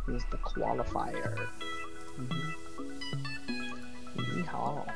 Here's the Qualifier. 你好。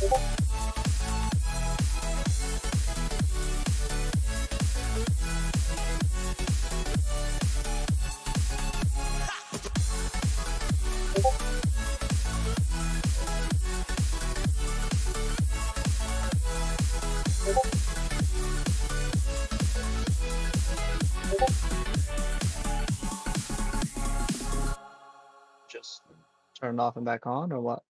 Just turn it off and back on, or what?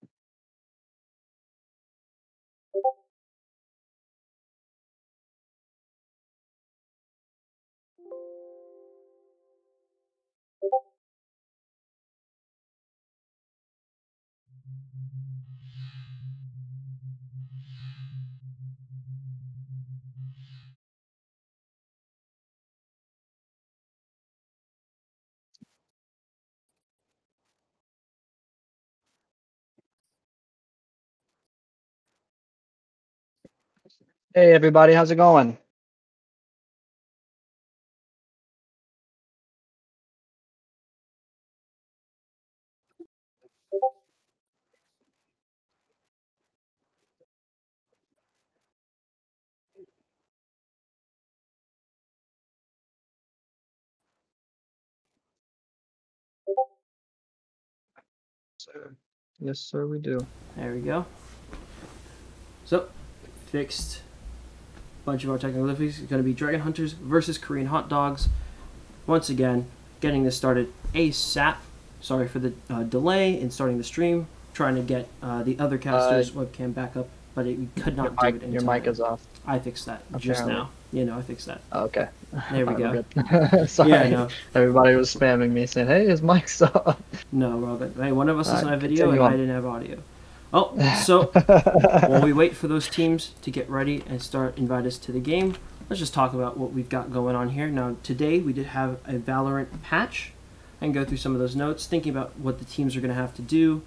Hey everybody, how's it going? Sir. Yes, sir, we do. There we go. So, fixed bunch of our technical difficulties. It's going to be Dragon Hunters versus Korean Hot Dogs. Once again, getting this started ASAP. Sorry for the delay in starting the stream. Trying to get the other caster's webcam back up, but we could not do it in Your time. mic is off. I fixed that just now. You know, I fixed that. Okay. There we go. Sorry. Yeah, no. Everybody was spamming me saying, hey, his mic's off. No, we're all good. Hey, one of us doesn't have video and continue on. I didn't have audio. Oh, so while we wait for those teams to get ready and invite us to the game, let's just talk about what we've got going on here. Now, today we did have a Valorant patch. I can go through some of those notes, thinking about what the teams are going to have to do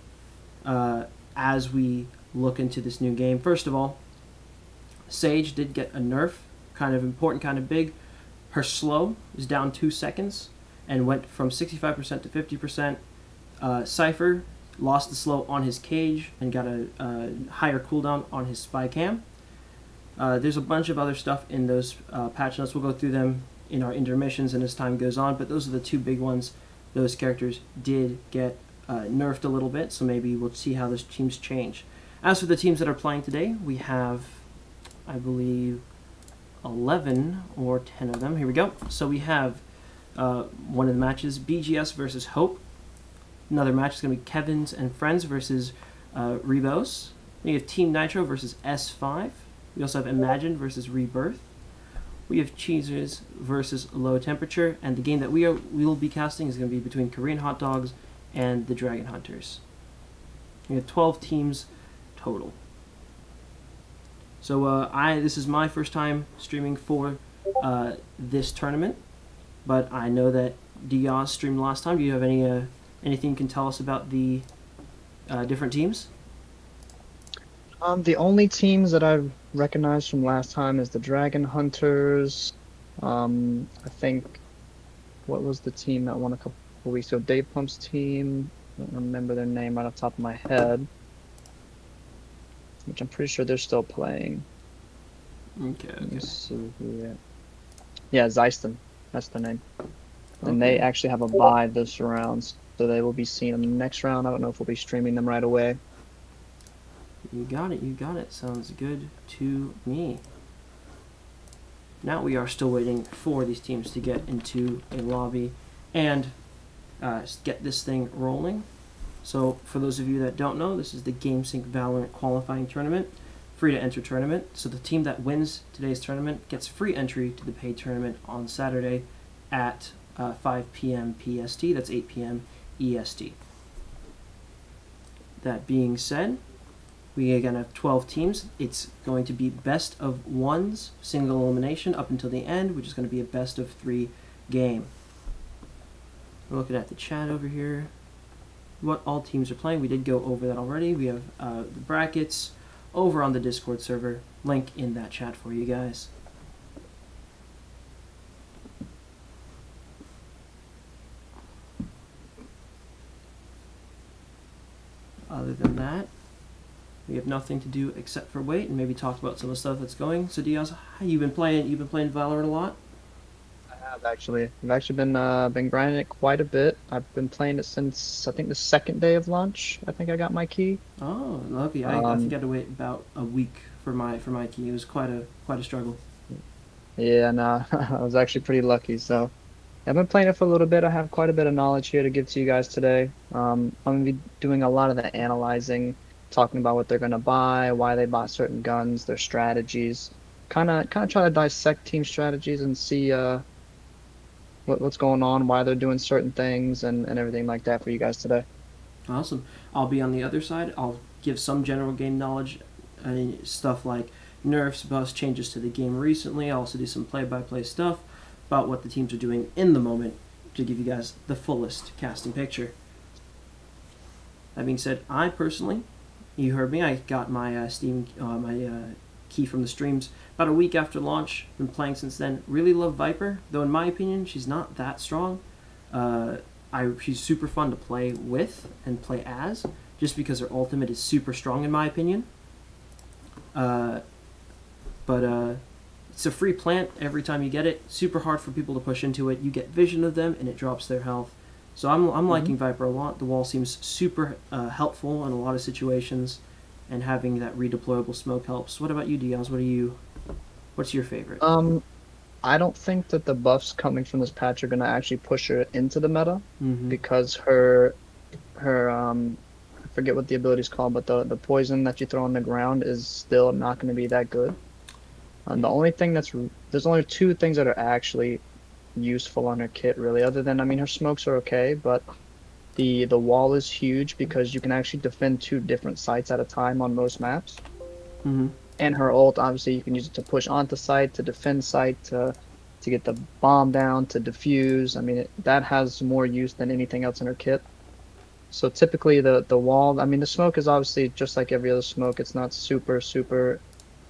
as we look into this new game. First of all, Sage did get a nerf, kind of important, kind of big. Her slow is down 2 seconds and went from 65% to 50%. Cypher lost the slow on his cage and got a higher cooldown on his spy cam. There's a bunch of other stuff in those patch notes. We'll go through them in our intermissions and as time goes on, but those are the two big ones. Those characters did get nerfed a little bit, so maybe we'll see how those teams change. As for the teams that are playing today, we have, I believe, 11 or 10 of them. Here we go. So we have one of the matches, BGS versus Hope. Another match is going to be Kevin's and Friends versus Rebos. We have Team Nitro versus S5. We also have Imagine versus Rebirth. We have Cheesers versus Low Temperature. And the game that we will be casting is going to be between Korean Hot Dogs and the Dragon Hunters. We have 12 teams total. So this is my first time streaming for this tournament, but I know that Diaz streamed last time. Do you have anything you can tell us about the different teams? The only teams that I've recognized from last time is the Dragon Hunters. I think, what was the team that won a couple of weeks ago? Dave Pump's team. I don't remember their name right off the top of my head. Which I'm pretty sure they're still playing. Okay. Let me see here. Yeah, Zeiston. That's the name. And they actually have a bye this round, so they will be seen in the next round. I don't know if we'll be streaming them right away. You got it, you got it. Sounds good to me. Now we are still waiting for these teams to get into a lobby and get this thing rolling. So for those of you that don't know, this is the GameSync Valorant qualifying tournament, free to enter tournament. So the team that wins today's tournament gets free entry to the paid tournament on Saturday at 5 p.m. PST. That's 8 p.m. EST. That being said, we again have 12 teams. It's going to be best of ones, single elimination up until the end, which is going to be a best of 3 game. We're looking at the chat over here. What all teams are playing. We did go over that already. We have the brackets over on the Discord server. Link in that chat for you guys. Other than that, we We have nothing to do except for wait and maybe talk about some of the stuff that's going. So Diaz, you've been playing Valorant a lot? I have actually. I've actually been grinding it quite a bit. I've been playing it since I think the second day of launch. I think I got my key. Oh, lucky. I think I Um, had to wait about a week for my key. It was quite a struggle. yeah, no, I was actually pretty lucky. So I've been playing it for a little bit. I have quite a bit of knowledge here to give to you guys today. I'm gonna be doing a lot of the analyzing, talking about what they're gonna buy, why they bought certain guns, their strategies. Kind of try to dissect team strategies and see what's going on, why they're doing certain things, and everything like that for you guys today. Awesome. I'll be on the other side. I'll give some general game knowledge, stuff like nerfs, buffs, changes to the game recently. I'll also do some play-by-play stuff about what the teams are doing in the moment to give you guys the fullest casting picture. That being said, I personally, you heard me, I got my Steam, key from the streams about a week after launch. Been playing since then. Really love Viper, though in my opinion, she's not that strong. She's super fun to play with and play as, just because her ultimate is super strong in my opinion. But it's a free plant every time you get it. Super hard for people to push into it. You get vision of them and it drops their health. So I'm liking Viper a lot. The wall seems super helpful in a lot of situations, and having that redeployable smoke helps. What about you, Diaz? What's your favorite? I don't think that the buffs coming from this patch are gonna actually push her into the meta Mm-hmm. because her I forget what the ability is called, but the poison that you throw on the ground is still not gonna be that good. The only thing there's only two things that are actually useful on her kit really, other than I mean her smokes are okay, but the wall is huge because you can actually defend two different sites at a time on most maps. Mm-hmm. And her ult, obviously, you can use it to push onto site, to defend site, to get the bomb down, to defuse. I mean, that has more use than anything else in her kit. So typically, the wall, I mean, the smoke is obviously just like every other smoke. It's not super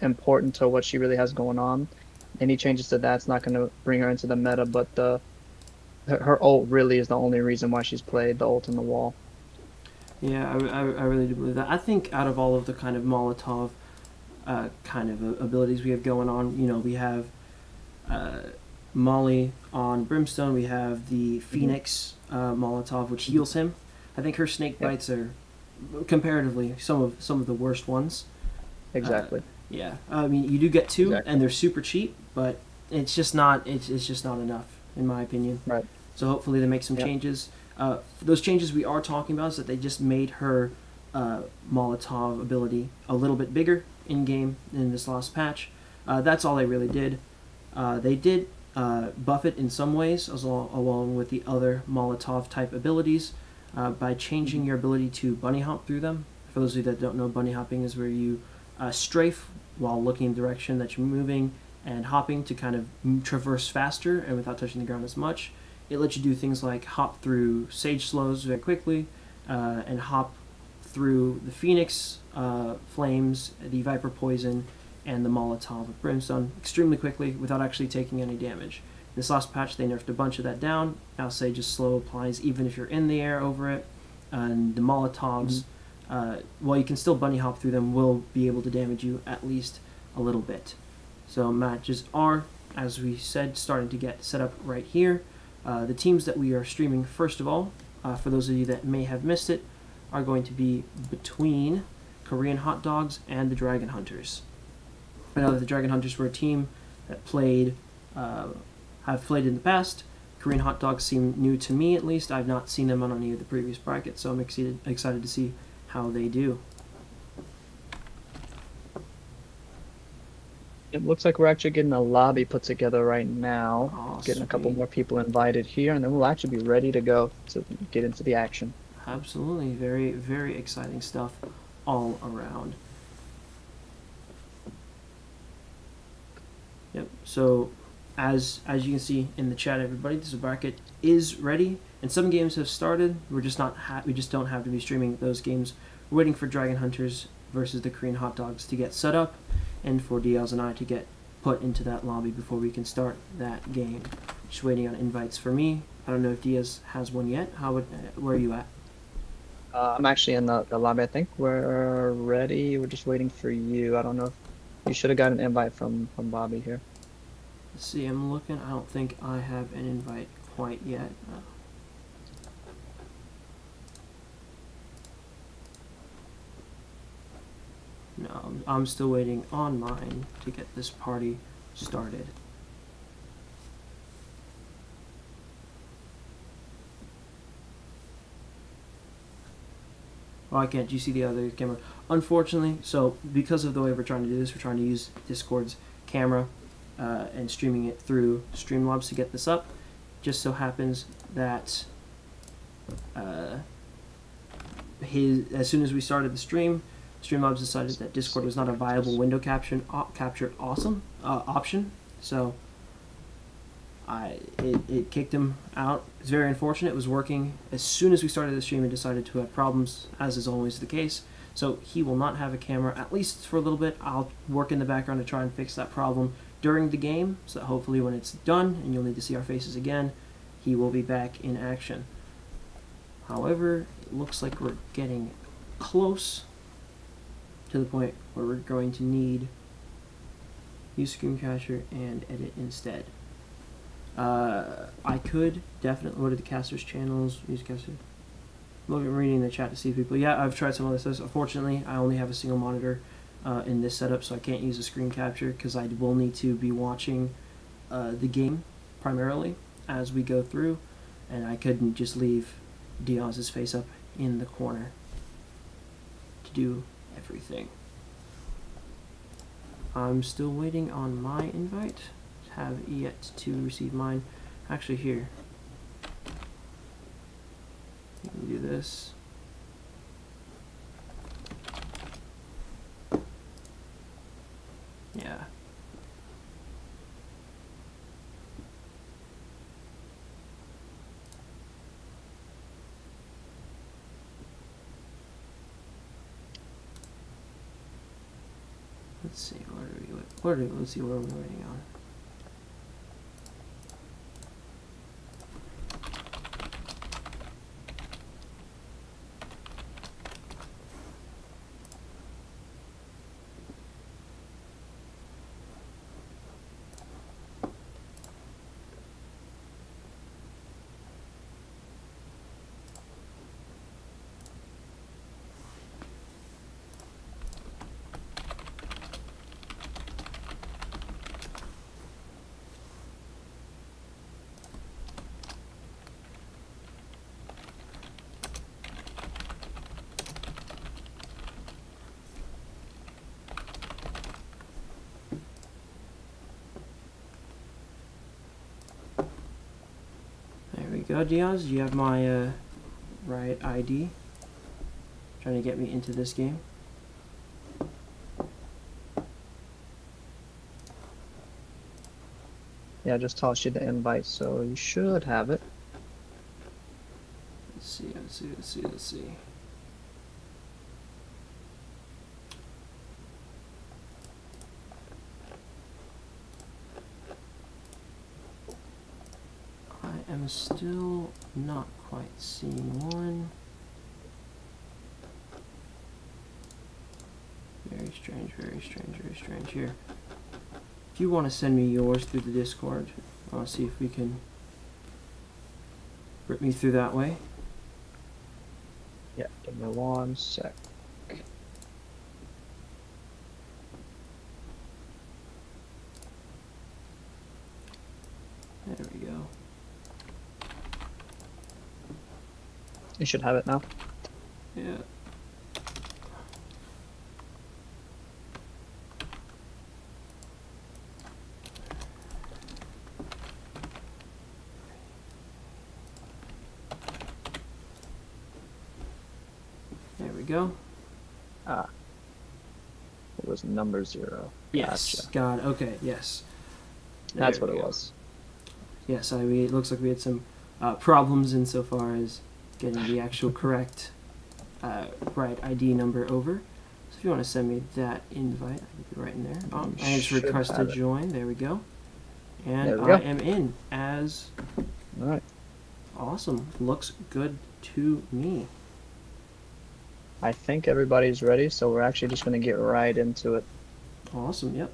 important to what she really has going on. Any changes to that's not going to bring her into the meta, but her ult really is the only reason why she's played, the ult and the wall. Yeah, I really do believe that. I think out of all of the kind of Molotov kind of abilities we have going on, we have Molly on Brimstone. We have the Phoenix Molotov, which heals him. I think her snake Yep, bites are comparatively some of the worst ones. exactly. Yeah, I mean you do get two, Exactly. and they're super cheap, but it's just not enough in my opinion. Right. So hopefully they make some Yep. changes. Those changes we are talking about is that they just made her Molotov ability a little bit bigger in game in this last patch. That's all they really did. They did buff it in some ways, along with the other Molotov type abilities, by changing your ability to bunny hop through them. For those of you that don't know, bunny hopping is where you strafe while looking in the direction that you're moving and hopping to kind of traverse faster and without touching the ground as much. It lets you do things like hop through Sage Slows very quickly, and hop through the Phoenix Flames, the Viper Poison, and the Molotov of Brimstone extremely quickly without actually taking any damage. In this last patch, they nerfed a bunch of that down. Now Sage's Slow applies even if you're in the air over it, and the Molotovs, while you can still bunny hop through them, will be able to damage you at least a little bit. So matches are, as we said, starting to get set up right here. The teams that we are streaming, first of all, for those of you that may have missed it, are going to be between Korean Hot Dogs and the Dragon Hunters. I know that the Dragon Hunters were a team that have played in the past. Korean Hot Dogs seem new to me, at least. I've not seen them on any of the previous brackets, so I'm excited to see how they do. It looks like we're actually getting a lobby put together right now. Oh, Getting a couple sweet. more people invited here, and then we'll actually be ready to go to get into the action. Absolutely. Very, very exciting stuff all around. Yep. So, as you can see in the chat, everybody, this bracket is ready, and some games have started. We just don't have to be streaming those games. We're waiting for Dragon Hunters versus the Korean Hot Dogs to get set up, and for Diaz and I to get put into that lobby before we can start that game. Just waiting on invites for me. I don't know if Diaz has one yet. Where are you at? I'm actually in the lobby. I think we're ready. We're just waiting for you. I don't know if you should have got an invite from Bobby here. Let's see, I'm looking. I don't think I have an invite quite yet. No, I'm still waiting on mine to get this party started. Oh, I can't. Do you see the other camera? Unfortunately, so because of the way we're trying to do this, we're trying to use Discord's camera and streaming it through Streamlabs to get this up. Just so happens that as soon as we started the stream, Streamlabs decided that Discord was not a viable window capture option. So it kicked him out. It's very unfortunate. It was working as soon as we started the stream and decided to have problems, as is always the case. So he will not have a camera, at least for a little bit. I'll work in the background to try and fix that problem during the game, so that hopefully when it's done and you'll need to see our faces again, he will be back in action. However, it looks like we're getting close to the point where we're going to need use screen capture and edit instead. I could definitely, what are the casters channels? Use caster. I'm reading the chat to see people. Yeah, I've tried some other stuff. Unfortunately, I only have a single monitor in this setup, so I can't use a screen capture because I will need to be watching the game primarily as we go through, and I couldn't just leave Diaz's face up in the corner to do everything. I'm still waiting on my invite. Have yet to receive mine. Actually, here. Let me do this. Yeah. Let's see, let's see where we're waiting on. Go, Diaz. Do you have my right ID? Trying to get me into this game. Yeah, I just tossed you the invite, so you should have it. Let's see, let's see, let's see, let's see. I am still not quite seeing one. Very strange, very strange, very strange here. If you want to send me yours through the Discord, I want to see if we can rip me through that way. Yeah, give me 1 sec. There we go. You should have it now. Yeah. There we go. Ah. It was number 0. Yes. Gotcha. God. Okay. Yes. That's There what we it go. was. Yes. It looks like we had some problems insofar as getting the actual correct right ID number over. So if you want to send me that invite, I can be right in there. Oh, I just request to join. There we go. And There we go. I am in as. All right. Awesome. Looks good to me. I think everybody's ready, so we're actually just going to get right into it. Awesome, yep.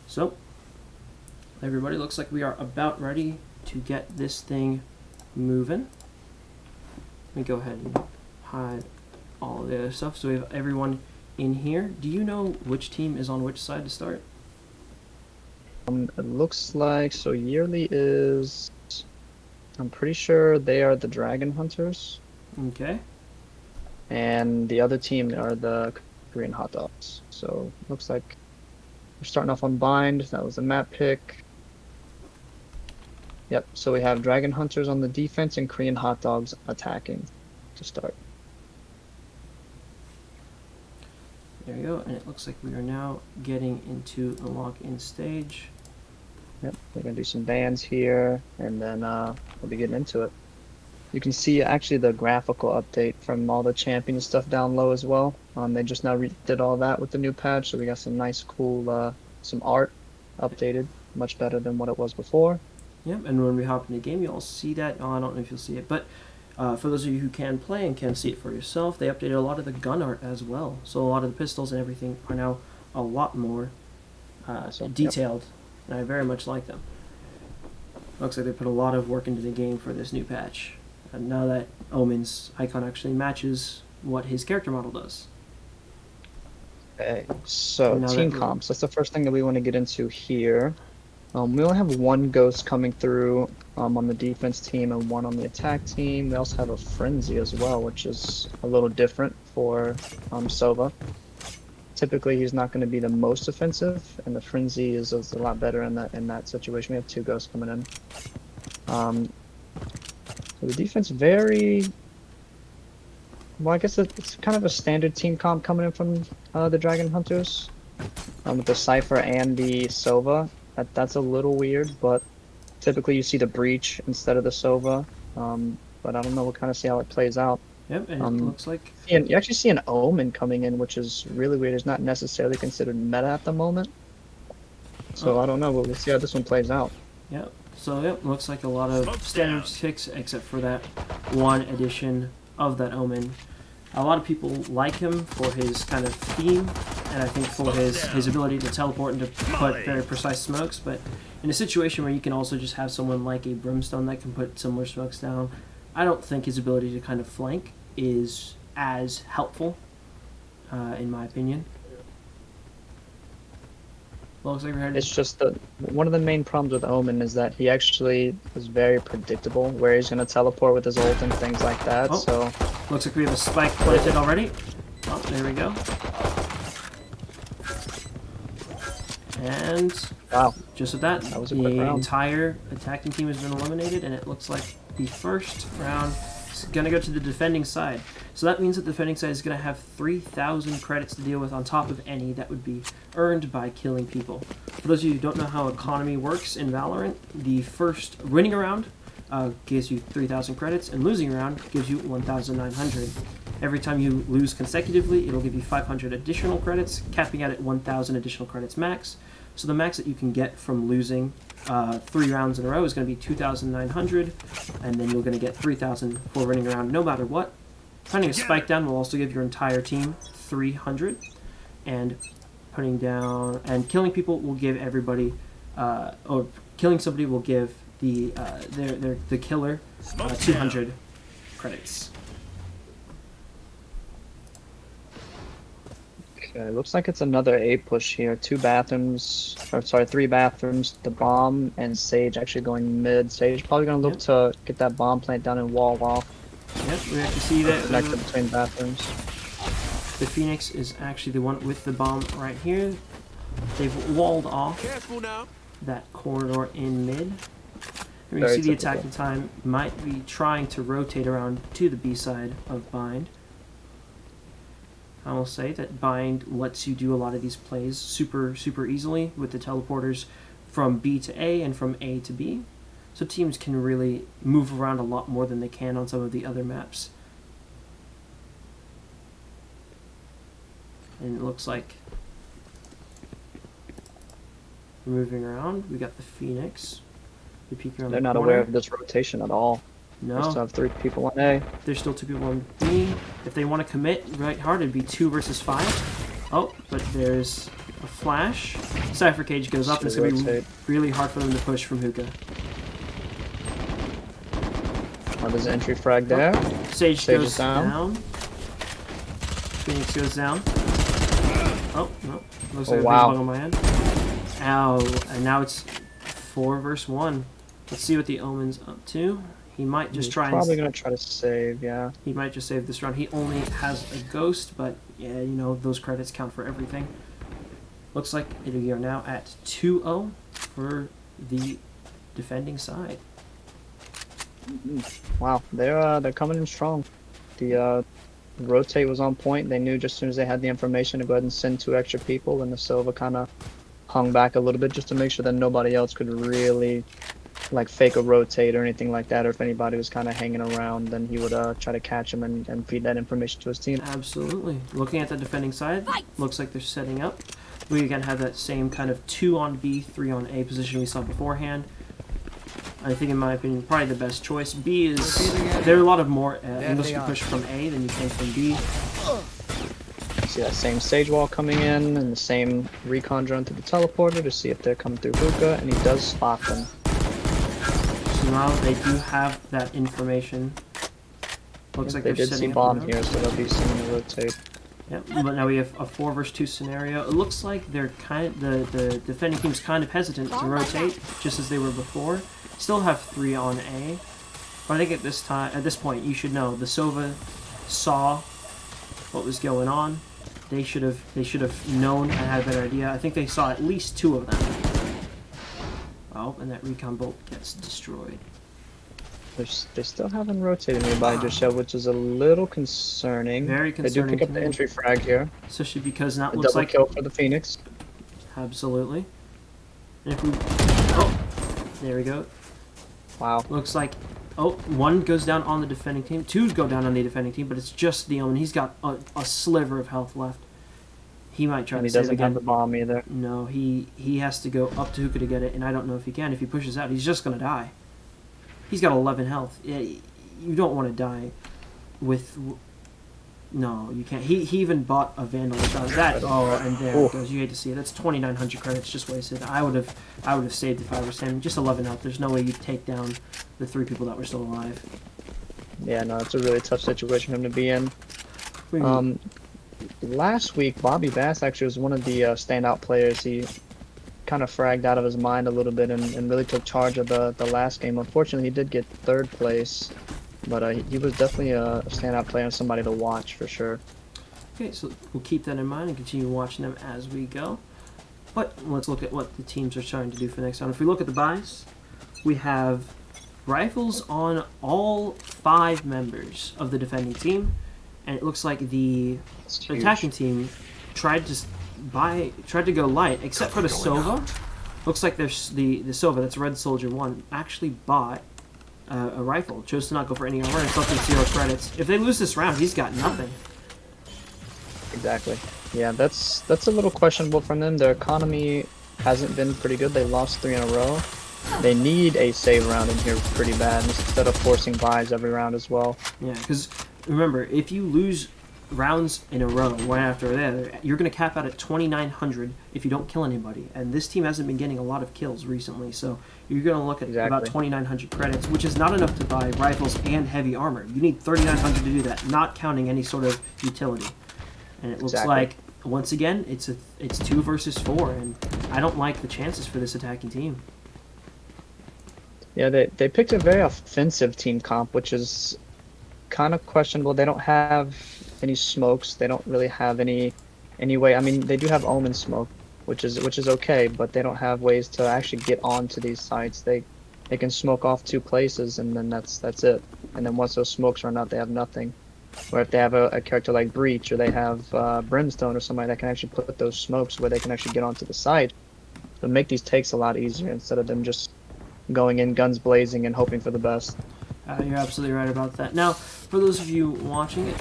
So, everybody, looks like we are about ready to get this thing moving. Let me go ahead and hide all of the other stuff. So we have everyone in here. Do you know which team is on which side to start? It looks like, so Yearly is, I'm pretty sure they are the Dragon Hunters. Okay. And the other team are the Korean Hot Dogs. So looks like we're starting off on Bind. That was the map pick. Yep, so we have Dragon Hunters on the defense and Korean Hot Dogs attacking to start. There we go, and it looks like we are now getting into the lock-in stage. Yep, we're going to do some bans here, and then we'll be getting into it. You can see actually the graphical update from all the champion stuff down low as well. They just now did all that with the new patch, so we got some nice, cool, some art updated, much better than what it was before. Yep, and when we hop in the game, you'll see that. Oh, I don't know if you'll see it, but for those of you who can play and can see it for yourself, they updated a lot of the gun art as well. So a lot of the pistols and everything are now a lot more detailed, yep. And I very much like them. Looks like they put a lot of work into the game for this new patch. And now that Omen's icon actually matches what his character model does. Okay, so team comps. That's the first thing that we want to get into here. We only have one ghost coming through on the defense team and one on the attack team. We also have a frenzy as well, which is a little different for Sova. Typically, he's not going to be the most offensive, and the frenzy is a lot better in that situation. We have two ghosts coming in. So the defense very well. I guess it's kind of a standard team comp coming in from the Dragon Hunters with the Cypher and the Sova. That's a little weird, but typically you see the Breach instead of the Sova. But I don't know. We'll kind of see how it plays out. Yep, and it looks like... And you actually see an Omen coming in, which is really weird. It's not necessarily considered meta at the moment. So I don't know. We'll see how this one plays out. Yep. So, yep, looks like a lot of standard picks, except for that one edition of that Omen. A lot of people like him for his kind of theme, and I think for his ability to teleport and to put very precise smokes, but in a situation where you can also just have someone like a Brimstone that can put similar smokes down, I don't think his ability to kind of flank is as helpful, in my opinion. Well, looks like we're headed... It's just one of the main problems with Omen is that he actually is very predictable, where he's going to teleport with his ult and things like that. Oh, so looks like we have a spike planted already. Oh, there we go. And wow, just with that was a quick round. Entire attacking team has been eliminated, and it looks like the first round is going to go to the defending side. So that means that the defending side is going to have 3,000 credits to deal with on top of any that would be earned by killing people. For those of you who don't know how economy works in Valorant, the first winning a round gives you 3,000 credits, and losing a round gives you 1,900. Every time you lose consecutively, it'll give you 500 additional credits, capping out at 1,000 additional credits max. So the max that you can get from losing 3 rounds in a row is going to be 2,900, and then you're going to get 3,000 for winning a round no matter what. Putting a spike down will also give your entire team 300, and putting down and killing people will give everybody, or killing somebody will give the the killer 200 credits. Okay, looks like it's another A push here. 2 bathrooms, or sorry, 3 bathrooms. The bomb and Sage actually going mid. Sage probably gonna look to get that bomb plant down and wall off. Yep, we have to see that connected between bathrooms. The Phoenix is actually the one with the bomb right here. They've walled off that corridor in mid. And you see the attacking time might be trying to rotate around to the B side of Bind. I will say that Bind lets you do a lot of these plays super easily with the teleporters from B to A and from A to B. So teams can really move around a lot more than they can on some of the other maps. And it looks like we're moving around. We got the Phoenix. They're not aware of this rotation at all. No. We still have 3 people on A. There's still 2 people on B. If they want to commit right hard, it'd be 2 versus 5. Oh, but there's a flash. Cypher Cage goes up, and it's going to be really hard for them to push from hookah. Oh, there's an entry frag there. Sage goes down. Phoenix goes down. Oh, no. Looks like a bug on my end. Ow. And now it's 4 versus 1. Let's see what the Omen's up to. He might just try probably going to try to save, yeah. He might just save this round. He only has a ghost, but yeah, you know, those credits count for everything. Looks like we are now at 2-0 for the defending side. Wow, they're coming in strong. The rotate was on point. They knew just as soon as they had the information to go ahead and send 2 extra people, and the Silva kind of hung back a little bit just to make sure that nobody else could really like fake a rotate or anything like that, or if anybody was kind of hanging around, then he would try to catch him and feed that information to his team. Absolutely. Looking at the defending side, looks like they're setting up. We again have that same kind of 2 on B, 3 on A position we saw beforehand. I think, in my opinion, probably the best choice. B is, there are a lot of more angles you push from A than you can from B. See that same stage wall coming in, and the same recon drone to the teleporter to see if they're coming through hookah, and he does spot them. So now they do have that information. Looks like they they're did see setting bomb up here, so they'll be seeing the rotate. Yep, but now we have a 4 versus 2 scenario. It looks like they're the defending team's kind of hesitant to rotate, just as they were before. Still have 3 on A, but I think at this point, you should know the Sova saw what was going on. They should have known and had a better idea. I think they saw at least 2 of them. Oh, and that recon bolt gets destroyed. They still haven't rotated nearby just yet, which is a little concerning. Very concerning. They do pick up the entry frag here. Especially because now it looks like double kill for the Phoenix. Absolutely. And if we, oh, there we go. Wow. Looks like, oh, 1 goes down on the defending team, 2 go down on the defending team, but it's just the Omen. He's got a sliver of health left. He might try to save again. He doesn't have the bomb either. No, he has to go up to hookah to get it, and I don't know if he can. If he pushes out, he's just going to die. He's got 11 health. Yeah, you don't want to die with... No, you can't. He even bought a Vandal shot. That, oh, and there it goes. You hate to see it. That's 2,900 credits just wasted. I would have saved if I was him. Just 11 health. There's no way you'd take down the 3 people that were still alive. Yeah, no, it's a really tough situation for him to be in. Last week, Bobby Bass actually was one of the standout players. He kind of fragged out of his mind a little bit and really took charge of the last game. Unfortunately, he did get 3rd place. But he was definitely a standout player and somebody to watch for sure. Okay, so we'll keep that in mind and continue watching them as we go. But let's look at what the teams are trying to do for next round. If we look at the buys, we have rifles on all 5 members of the defending team, and it looks like the attacking team tried to go light, except for the Sova. Looks like there's the Sova, that's Red Soldier 1, actually bought a rifle, chose to not go for any armor, and something 0 credits. If they lose this round, he's got nothing. Exactly. Yeah, that's a little questionable from them. Their economy hasn't been pretty good. They lost 3 in a row. They need a save round in here pretty bad instead of forcing buys every round as well. Yeah, because remember, if you lose rounds in a row, one after the other, you're going to cap out at 2,900 if you don't kill anybody. And this team hasn't been getting a lot of kills recently, so you're going to look at about 2,900 credits, which is not enough to buy rifles and heavy armor. You need 3,900 to do that, not counting any sort of utility. And it looks like, once again, it's 2 versus 4, and I don't like the chances for this attacking team. Yeah, they picked a very offensive team comp, which is kind of questionable. They don't have any smokes. They don't really have any way. I mean, they do have Omen smoke, which is okay, but they don't have ways to actually get onto these sites. They can smoke off 2 places, and then that's it. And then once those smokes run out, they have nothing. Or if they have a character like Breach, or they have Brimstone or somebody that can actually put those smokes where they can actually get onto the site, it'll make these takes a lot easier instead of them just going in guns blazing and hoping for the best. You're absolutely right about that. Now, for those of you watching it,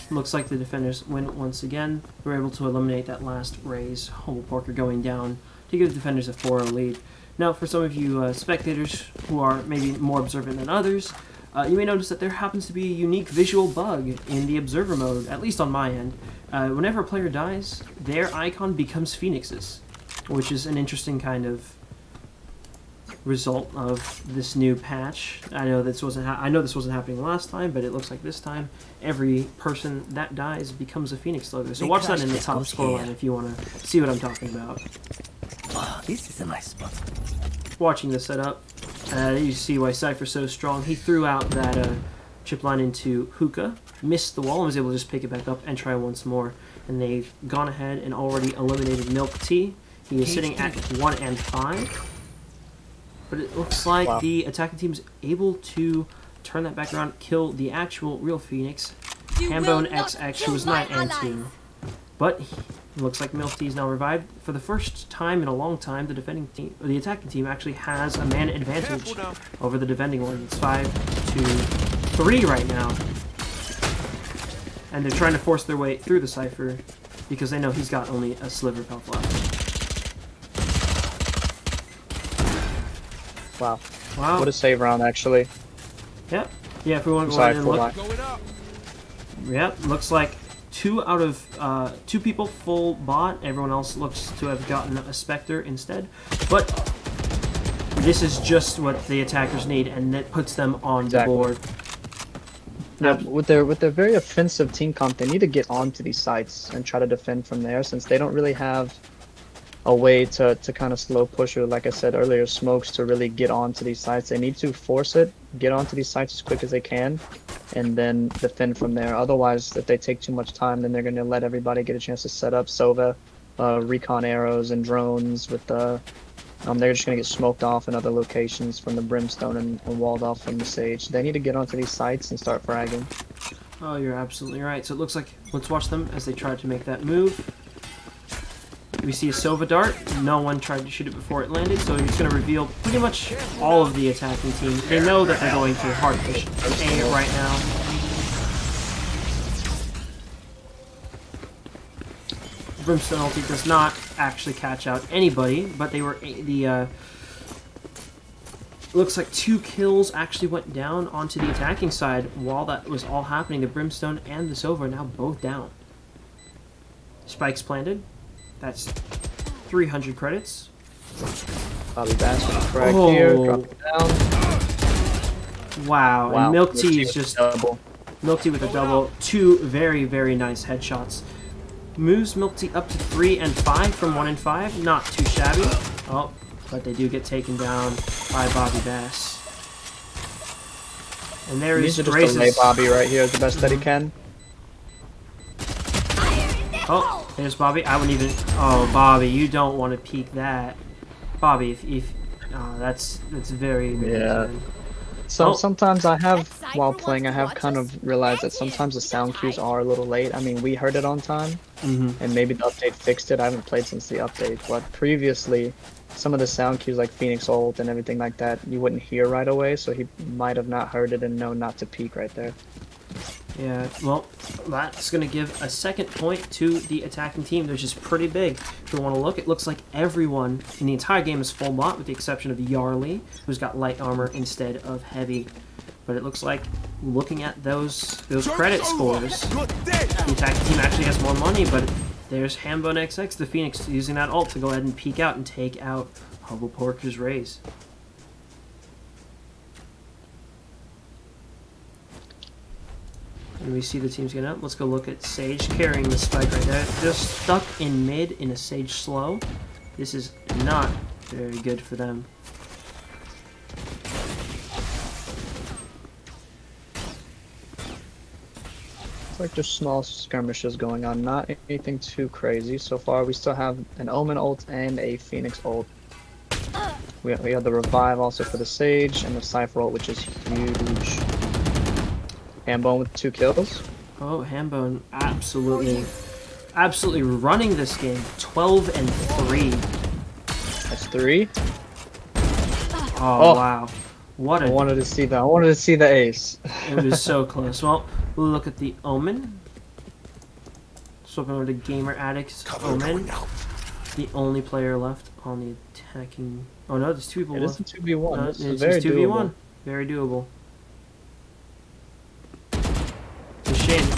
looks like the defenders win once again. We're able to eliminate that last raise. Humble Porker going down to give the defenders a 4-0 lead. Now, for some of you spectators who are maybe more observant than others, you may notice that there happens to be a unique visual bug in the observer mode, at least on my end. Whenever a player dies, their icon becomes phoenixes, which is an interesting kind of result of this new patch. I know this wasn't happening last time, but it looks like this time every person that dies becomes a phoenix logo. So watch that in the top scoreline if you want to see what I'm talking about. Oh, this is a nice spot. Watching the setup, you see why Cypher's so strong. He threw out that chip line into Hookah, missed the wall, and was able to just pick it back up and try once more. And they've gone ahead and already eliminated Milk Tea. He is sitting at 1 and 5. But it looks like the attacking team is able to turn that back around, kill the actual real Phoenix, Hambone XX, who was 9 and 2. But it looks like Milk Tea is now revived. For the first time in a long time, the defending team, or the attacking team, actually has a man advantage over the defending one. It's 5-3 right now, and they're trying to force their way through the Cypher because they know he's got only a sliver of health left. Wow. Wow. What a save round, actually. Yep. Yeah, if we want to go ahead and look. Yep, looks like 2 out of 2 people full bot. Everyone else looks to have gotten a Spectre instead. But this is just what the attackers need, and that puts them on the board. Yeah, with their very offensive team comp, they need to get onto these sites and try to defend from there, since they don't really have a way to kind of slow push, or like I said earlier, smokes to really get onto these sites. They need to force it, get onto these sites as quick as they can, and then defend from there. Otherwise, if they take too much time, then they're going to let everybody get a chance to set up Sova, recon arrows and drones with the... they're just going to get smoked off in other locations from the Brimstone and walled off from the Sage. They need to get onto these sites and start fragging. Oh, you're absolutely right. So it looks like, let's watch them as they try to make that move. We see a Sova dart. No one tried to shoot it before it landed, so he's going to reveal pretty much all of the attacking team. They know that they're going to hard push A right now. Brimstone ulti does not actually catch out anybody, but they were looks like 2 kills actually went down onto the attacking side while that was all happening. The Brimstone and the Sova are now both down. Spikes planted. That's 300 credits. Bobby Bass with a frag here, drop it down. Wow, and Milk Tea is just double. Milk Tea with a double. 2 very, very nice headshots. Moves Milk Tea up to 3 and 5 from 1 and 5. Not too shabby. Oh, but they do get taken down by Bobby Bass. And there is Grace's. He needs to just delay Bobby right here the best that he can. Oh, there's Bobby. I wouldn't even... Oh, Bobby, you don't want to peek that. Bobby, if oh, that's very, very sad. So sometimes I have, while playing, I have kind of realized that sometimes the sound cues are a little late. I mean, we heard it on time, and maybe the update fixed it. I haven't played since the update, but previously, some of the sound cues like Phoenix Ult and everything like that, you wouldn't hear right away, so he might have not heard it and know not to peek right there. Yeah, well, that's going to give a second point to the attacking team, which is pretty big. If we want to look, it looks like everyone in the entire game is full bot, with the exception of Yarly, who's got light armor instead of heavy. But it looks like, looking at those credit scores, the attacking team actually has more money, but there's Hambone XX, the Phoenix, using that ult to go ahead and peek out and take out Hubble Porker's Raze. And we see the teams getting up. Let's go look at Sage carrying the spike right there. Just stuck in mid in a Sage slow. This is not very good for them. It's like just small skirmishes going on, not anything too crazy. So far we still have an Omen ult and a Phoenix ult. We have the revive also for the Sage and the Cypher ult, which is huge. Hambone with 2 kills. Oh, Hambone absolutely running this game. 12 and 3. That's 3. Oh wow. What a... I wanted to see that. I wanted to see the ace. It was so close. Well, we'll look at the Omen. Swapping over to Gamer Addict's Omen. The only player left on the attacking... Oh no, there's 2 people left. It is a 2v1. It's very 2v1. Very doable.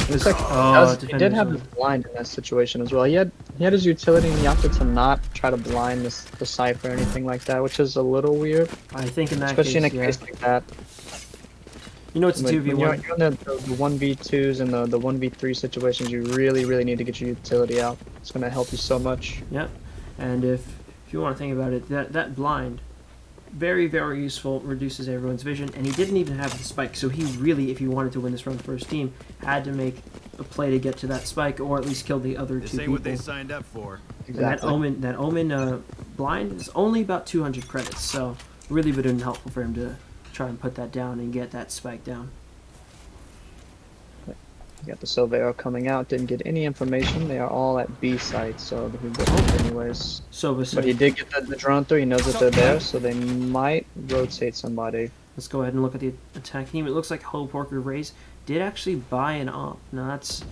Looks like he did have the blind in that situation as well. He had his utility and he opted to not try to blind the Cypher or anything like that, which is a little weird. I think in that especially case, in a case like that. You know, it's a 2v1. You're in the 1v2s and the 1v3 situations, you really need to get your utility out. It's going to help you so much. Yep. And if you want to think about it, that blind, very useful, reduces everyone's vision, and he didn't even have the spike, so he really, if he wanted to win this run for his team, had to make a play to get to that spike, or at least kill the other two people. What they signed up for. Exactly. And that Omen blind is only about 200 credits, so really would have been helpful for him to try and put that down and get that spike down. You got the Silvero coming out, didn't get any information. They are all at B site, so he did anyways. But he did get the drone through, he knows that they're there, so they might rotate somebody. Let's go ahead and look at the attack team. It looks like Ho Porker Rays did actually buy an op. Now that's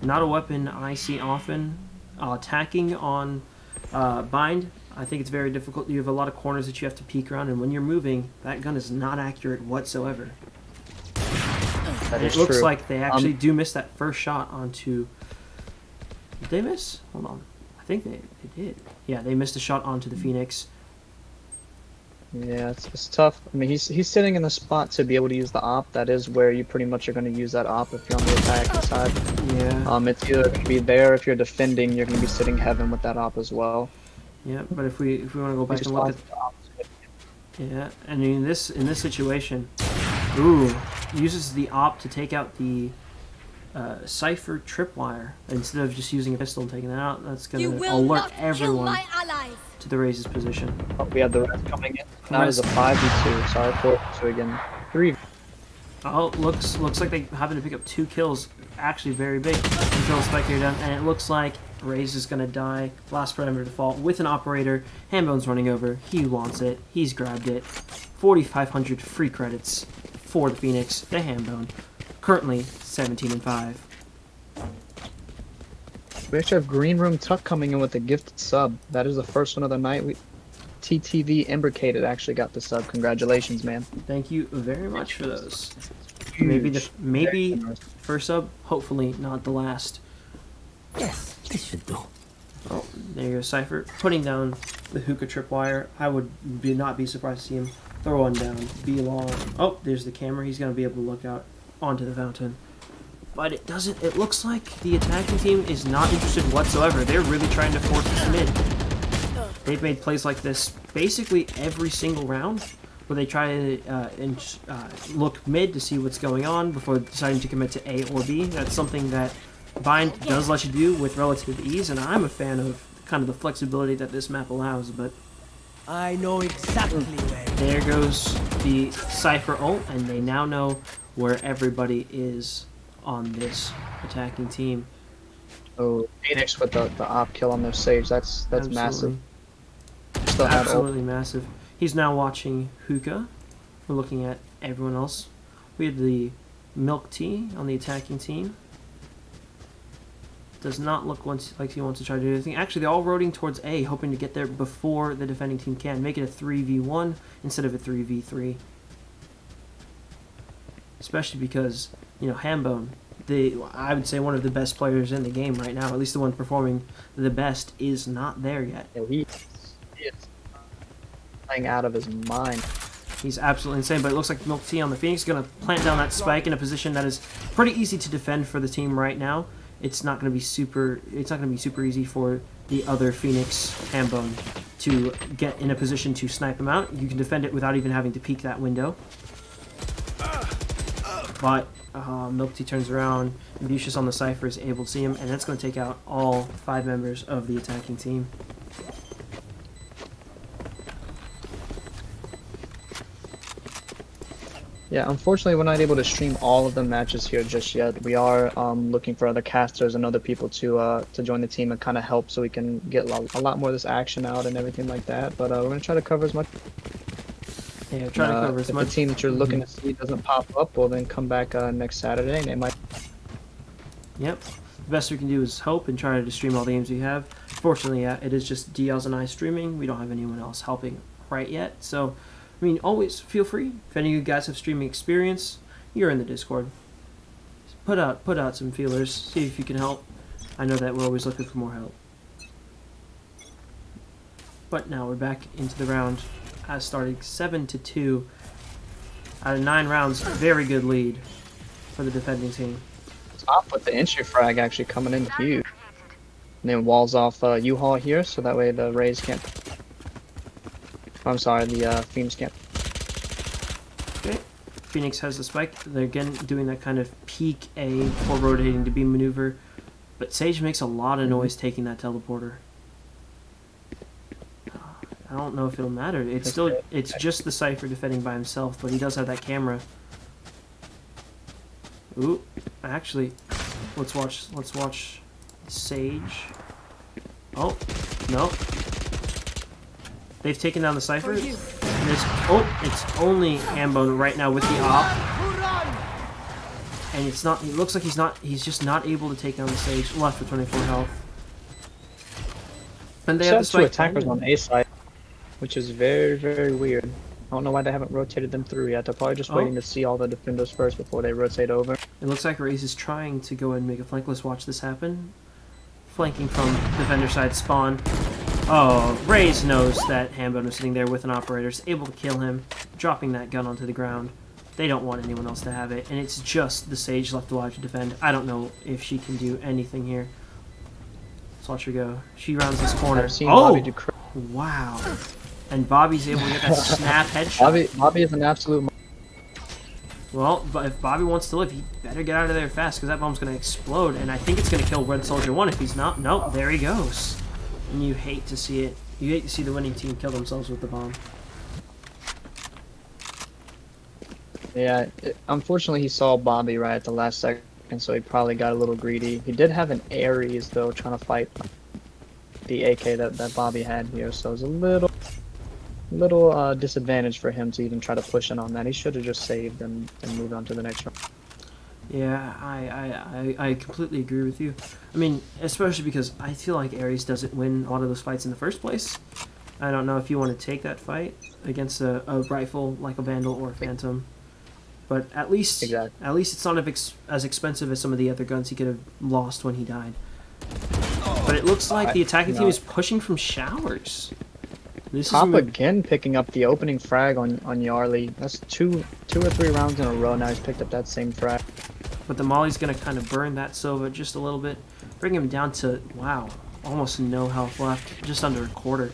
not a weapon I see often. Attacking on Bind, I think it's very difficult. You have a lot of corners that you have to peek around, and when you're moving, that gun is not accurate whatsoever. It looks like they actually do miss that first shot onto... Did they miss? Hold on. I think they did. Yeah, they missed a shot onto the Phoenix. Yeah, it's tough. I mean, he's sitting in the spot to be able to use the op. That is where you pretty much are going to use that op if you're on the attacking side. Yeah. It's either going to be there. If you're defending, you're going to be sitting heaven with that op as well. Yeah, but if we want to go back and look at... Yeah, and in this situation... Ooh, uses the op to take out the Cypher tripwire instead of just using a pistol and taking that out. That's going to alert everyone to the Raze's position. Oh, we have the rest coming in. Now it's a 5v2. Sorry, 4v2 again. 3. Oh, looks like they happen to pick up 2 kills. Actually, very big. Until Spectre down, and it looks like Raze is going to die. Last Predator default with an operator. Handbone's running over. He wants it. He's grabbed it. 4,500 free credits for the Phoenix, the Handbone. Currently 17-5. We actually have Green Room Tuck coming in with a gifted sub. That is the first one of the night. TTV Imbricated actually got the sub. Congratulations, man. Thank you very much for those. Maybe first sub, hopefully not the last. Yes, this should do. Oh, there you go, Cypher. Putting down the hookah tripwire. I would not be surprised to see him throw one down. Be long. Oh, there's the camera. He's going to be able to look out onto the fountain. But it doesn't. It looks like the attacking team is not interested whatsoever. They're really trying to force this mid. They've made plays like this basically every single round, where they try to look mid to see what's going on before deciding to commit to A or B. That's something that Bind does let you do with relative ease, and I'm a fan of kind of the flexibility that this map allows. But I know exactly where. There goes the Cypher ult, and they now know where everybody is on this attacking team. Oh, Phoenix with the op kill on their Sage. That's massive. Absolutely massive. He's now watching Hookah. We're looking at everyone else. We have the Milk Tea on the attacking team. Does not look like he wants to try to do anything. Actually, they're all rotating towards A, hoping to get there before the defending team can. Make it a 3v1 instead of a 3v3. Especially because, you know, Handbone, I would say one of the best players in the game right now, at least the one performing the best, is not there yet. Yeah, he is playing out of his mind. He's absolutely insane, but it looks like Milk Tea on the Phoenix is going to plant down that spike in a position that is pretty easy to defend for the team right now. It's not going to be super easy for the other Phoenix Handbone to get in a position to snipe him out. You can defend it without even having to peek that window. But Milk Tea turns around, Ambitious on the Cypher is able to see him, and that's going to take out all 5 members of the attacking team. Yeah, unfortunately we're not able to stream all of the matches here just yet. We are looking for other casters and other people to join the team and kind of help so we can get a lot more of this action out and everything like that. But we're going to try to cover as much. Yeah, try to cover as much. If the team that you're looking to see doesn't pop up, well then come back next Saturday and they might... Yep. The best we can do is hope and try to stream all the games we have. Fortunately, yeah, it is just DLs and I streaming. We don't have anyone else helping right yet, so... I mean, always feel free. If any of you guys have streaming experience, you're in the Discord. put out some feelers. See if you can help. I know that we're always looking for more help. But now we're back into the round, starting 7-2 out of 9 rounds. Very good lead for the defending team. Top with the entry frag actually coming in huge. And then walls off U-Haul here, so that way the Rays can't. I'm sorry, the Phoenix can't. Okay, Phoenix has the spike. They're again doing that kind of peek A before rotating to B maneuver. But Sage makes a lot of noise taking that teleporter. I don't know if it'll matter. It's just the Cypher defending by himself, but he does have that camera. Ooh, actually, let's watch Sage. Oh, no. They've taken down the Cypher. And it's only Hambone right now with the op. And it's not, it looks like he's just not able to take down the Sage. Left with 24 health. And they have the two attackers on A side, which is very, very weird. I don't know why they haven't rotated them through yet. They're probably just waiting to see all the defenders first before they rotate over. It looks like Raze is trying to go and make a flank. Let's watch this happen. Flanking from defender side spawn. Oh, Raze knows that Hambone is sitting there with an operator, is able to kill him, dropping that gun onto the ground. They don't want anyone else to have it, and it's just the Sage left alive to defend. I don't know if she can do anything here. Let's watch her go. She rounds this corner. Oh! Wow. And Bobby's able to get that snap headshot. Bobby is an absolute... Well, but if Bobby wants to live, he better get out of there fast, because that bomb's going to explode, and I think it's going to kill Red Soldier 1 if he's not. Nope, there he goes. And you hate to see it. You hate to see the winning team kill themselves with the bomb. Yeah, unfortunately he saw Bobby right at the last second, so he probably got a little greedy. He did have an Ares, though, trying to fight the AK that Bobby had here, so it was a little disadvantage for him to even try to push in on that. He should have just saved and moved on to the next round. Yeah, I completely agree with you. I mean, especially because I feel like Ares doesn't win a lot of those fights in the first place. I don't know if you want to take that fight against a rifle like a Vandal or a Phantom, but at least it's not as expensive as some of the other guns he could have lost when he died. But it looks like the attacking team is pushing from showers. Top again picking up the opening frag on Yarly. That's two or three rounds in a row now he's picked up that same frag. But the Molly's going to kind of burn that Sova just a little bit. Bring him down to, wow, almost no health left. Just under a quarter.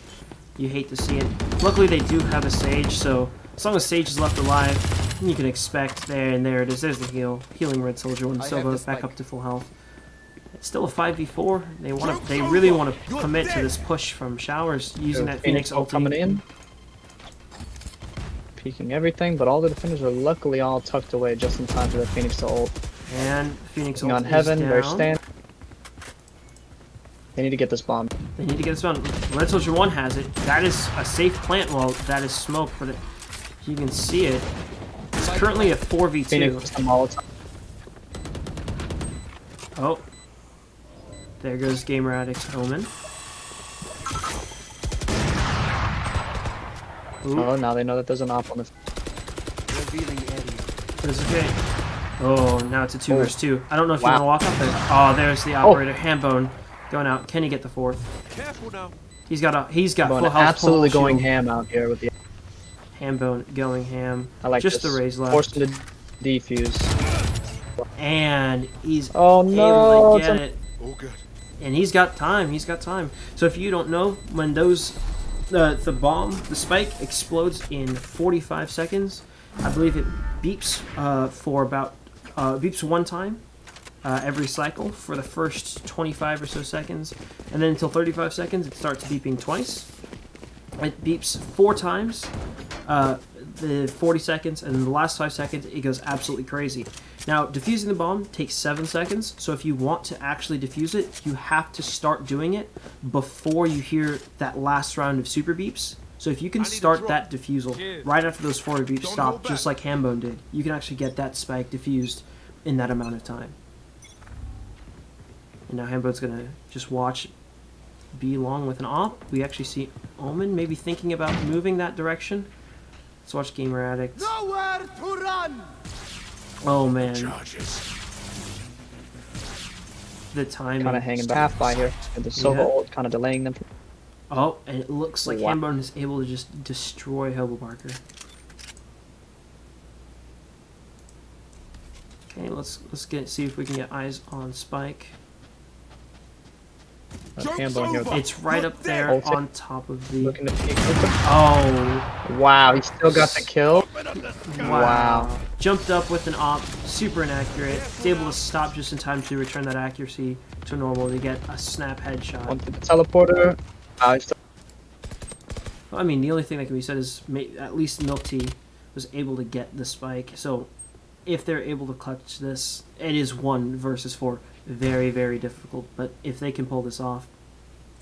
You hate to see it. Luckily they do have a Sage, so as long as Sage is left alive, you can expect there it is. There's the heal. Healing Red Soldier when Sova back up to full health. It's still a 5v4. They really want to commit to this push from showers using that Phoenix ult coming in. Peeking everything, but all the defenders are luckily all tucked away just in time for the Phoenix to ult. And Phoenix ult on is heaven, down. they're standing. They need to get this bomb. They need to get this bomb. Red Soldier 1 has it. That is a safe plant. Well, that is smoke, but you can see it. It's currently a 4v2. Phoenix the Molotov. Oh. There goes Gamer Addict's Omen. Ooh. Oh, now they know that there's an op on the... But it's okay. Oh, now it's a 2 versus 2. I don't know if you want to walk up there. Oh, there's the operator. Hambone going out. Can he get the fourth? Careful now. He's got full health. Absolutely going ham out here with the... Hambone going ham. I like just this. The Raze left. Forced to defuse. And he's able to get it. Oh, good. And he's got time. So if you don't know, when those the bomb, the spike explodes in 45 seconds, I believe it beeps for about beeps one time every cycle for the first 25 or so seconds, and then until 35 seconds it starts beeping twice. It beeps 4 times the 40 seconds, and in the last 5 seconds it goes absolutely crazy. Now, defusing the bomb takes 7 seconds, so if you want to actually defuse it, you have to start doing it before you hear that last round of super beeps. So if you can start that defusal right after those 4 beeps stop, just like Hambone did, you can actually get that spike defused in that amount of time. And now Hambone's going to just watch B long with an op. We actually see Omen maybe thinking about moving that direction. Let's watch Gamer Addict. Nowhere to run. Oh man. the timing. kind of hanging back half by here. And the Sova ult kind of delaying them. Oh, and it looks like Wow. Hambone is able to just destroy Hobo Parker. Okay, let's see if we can get eyes on Spike. Hambone here. It's right up there on top of the. Looking to peek. Oh, Wow, he still got the kill. wow. Jumped up with an op, super inaccurate. He's able to stop just in time to return that accuracy to normal to get a snap headshot. Onto the teleporter. He's still I mean, the only thing that can be said is at least Milk Tea was able to get the spike. So if they're able to clutch this, it is 1 versus 4. Very, very difficult. But if they can pull this off,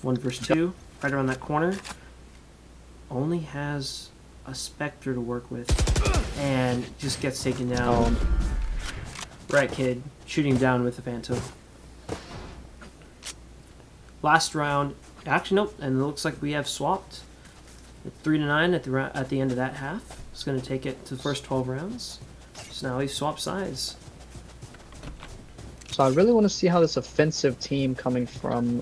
1 versus 2, right around that corner, only has a Spectre to work with, and just gets taken down. Right, kid, shooting him down with the Phantom. Last round, actually nope, and it looks like we have swapped. 3-9 at the end of that half. It's going to take it to the first 12 rounds. So now we've swapped sides. So I really want to see how this offensive team coming from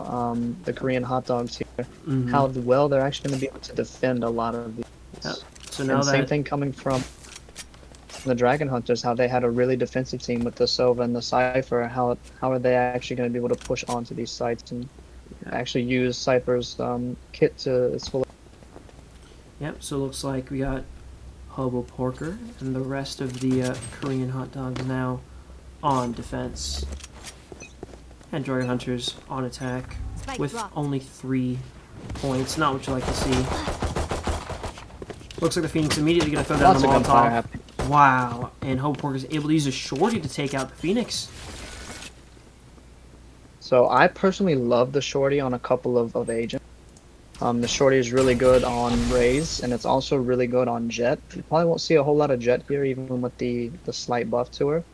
the Korean hot dogs here, how well they're actually going to be able to defend a lot of these. Yep. So now and same thing coming from the Dragon Hunters, how they had a really defensive team with the Sova and the Cypher. How are they actually going to be able to push onto these sites and actually use Cypher's kit to its full. Yep, so it looks like we got Hobo Porker and the rest of the Korean hot dogs now on defense. And Dragon Hunters on attack with only 3 points. Not what you like to see. Looks like the Phoenix immediately going to throw down the Molotov. Wow, and Hobo Porker is able to use a shorty to take out the Phoenix. So I personally love the shorty on a couple of agents. The shorty is really good on Raze, and it's also really good on Jet. You probably won't see a whole lot of Jet here, even with the slight buff to her.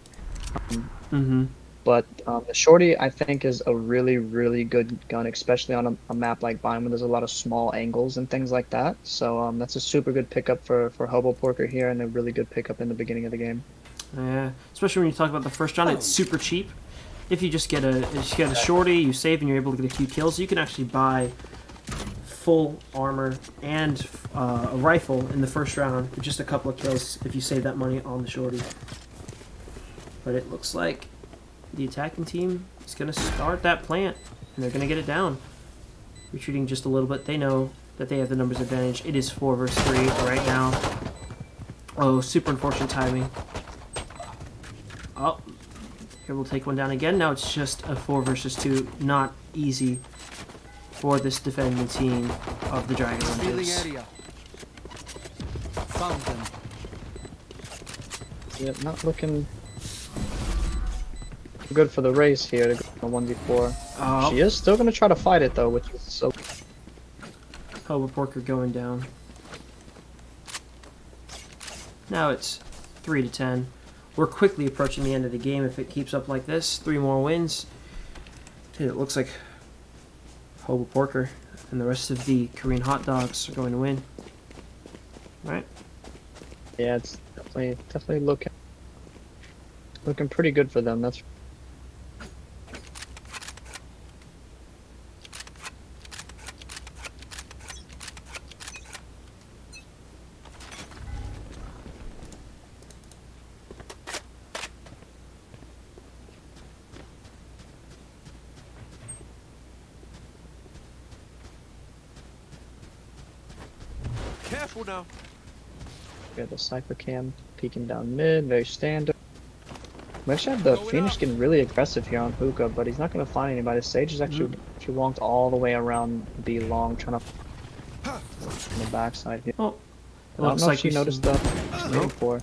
But the shorty, I think, is a really, really good gun, especially on a map like Vine, where there's a lot of small angles and things like that. So that's a super good pickup for Hobo Porker here, and a really good pickup in the beginning of the game. Yeah, especially when you talk about the first round, it's super cheap. If you just get a shorty, you save, and you're able to get a few kills, you can actually buy full armor and a rifle in the first round with just a couple of kills if you save that money on the shorty. But it looks like the attacking team is going to start that plant, and they're going to get it down. Retreating just a little bit. They know that they have the numbers advantage. It is 4 versus 3 right now. Oh, super unfortunate timing. Oh, here we'll take one down again. Now it's just a 4 versus 2. Not easy for this defending team of the Dragon Hunters. Found them. Yeah, not looking good for the race here to go on 1v4. Oh. She is still going to try to fight it though, which is so. Hobo Porker going down. Now it's 3-10. We're quickly approaching the end of the game if it keeps up like this. 3 more wins. Dude, it looks like Hobo Porker and the rest of the Korean hot dogs are going to win. Right? Yeah, it's definitely looking pretty good for them. That's. Careful now. We have the Cypher Cam peeking down mid, very standard. We actually have the Phoenix getting really aggressive here on Hookah, but he's not going to find anybody. Sage is actually walked all the way around B long, trying to on the backside here. Oh, I don't know if she noticed the before.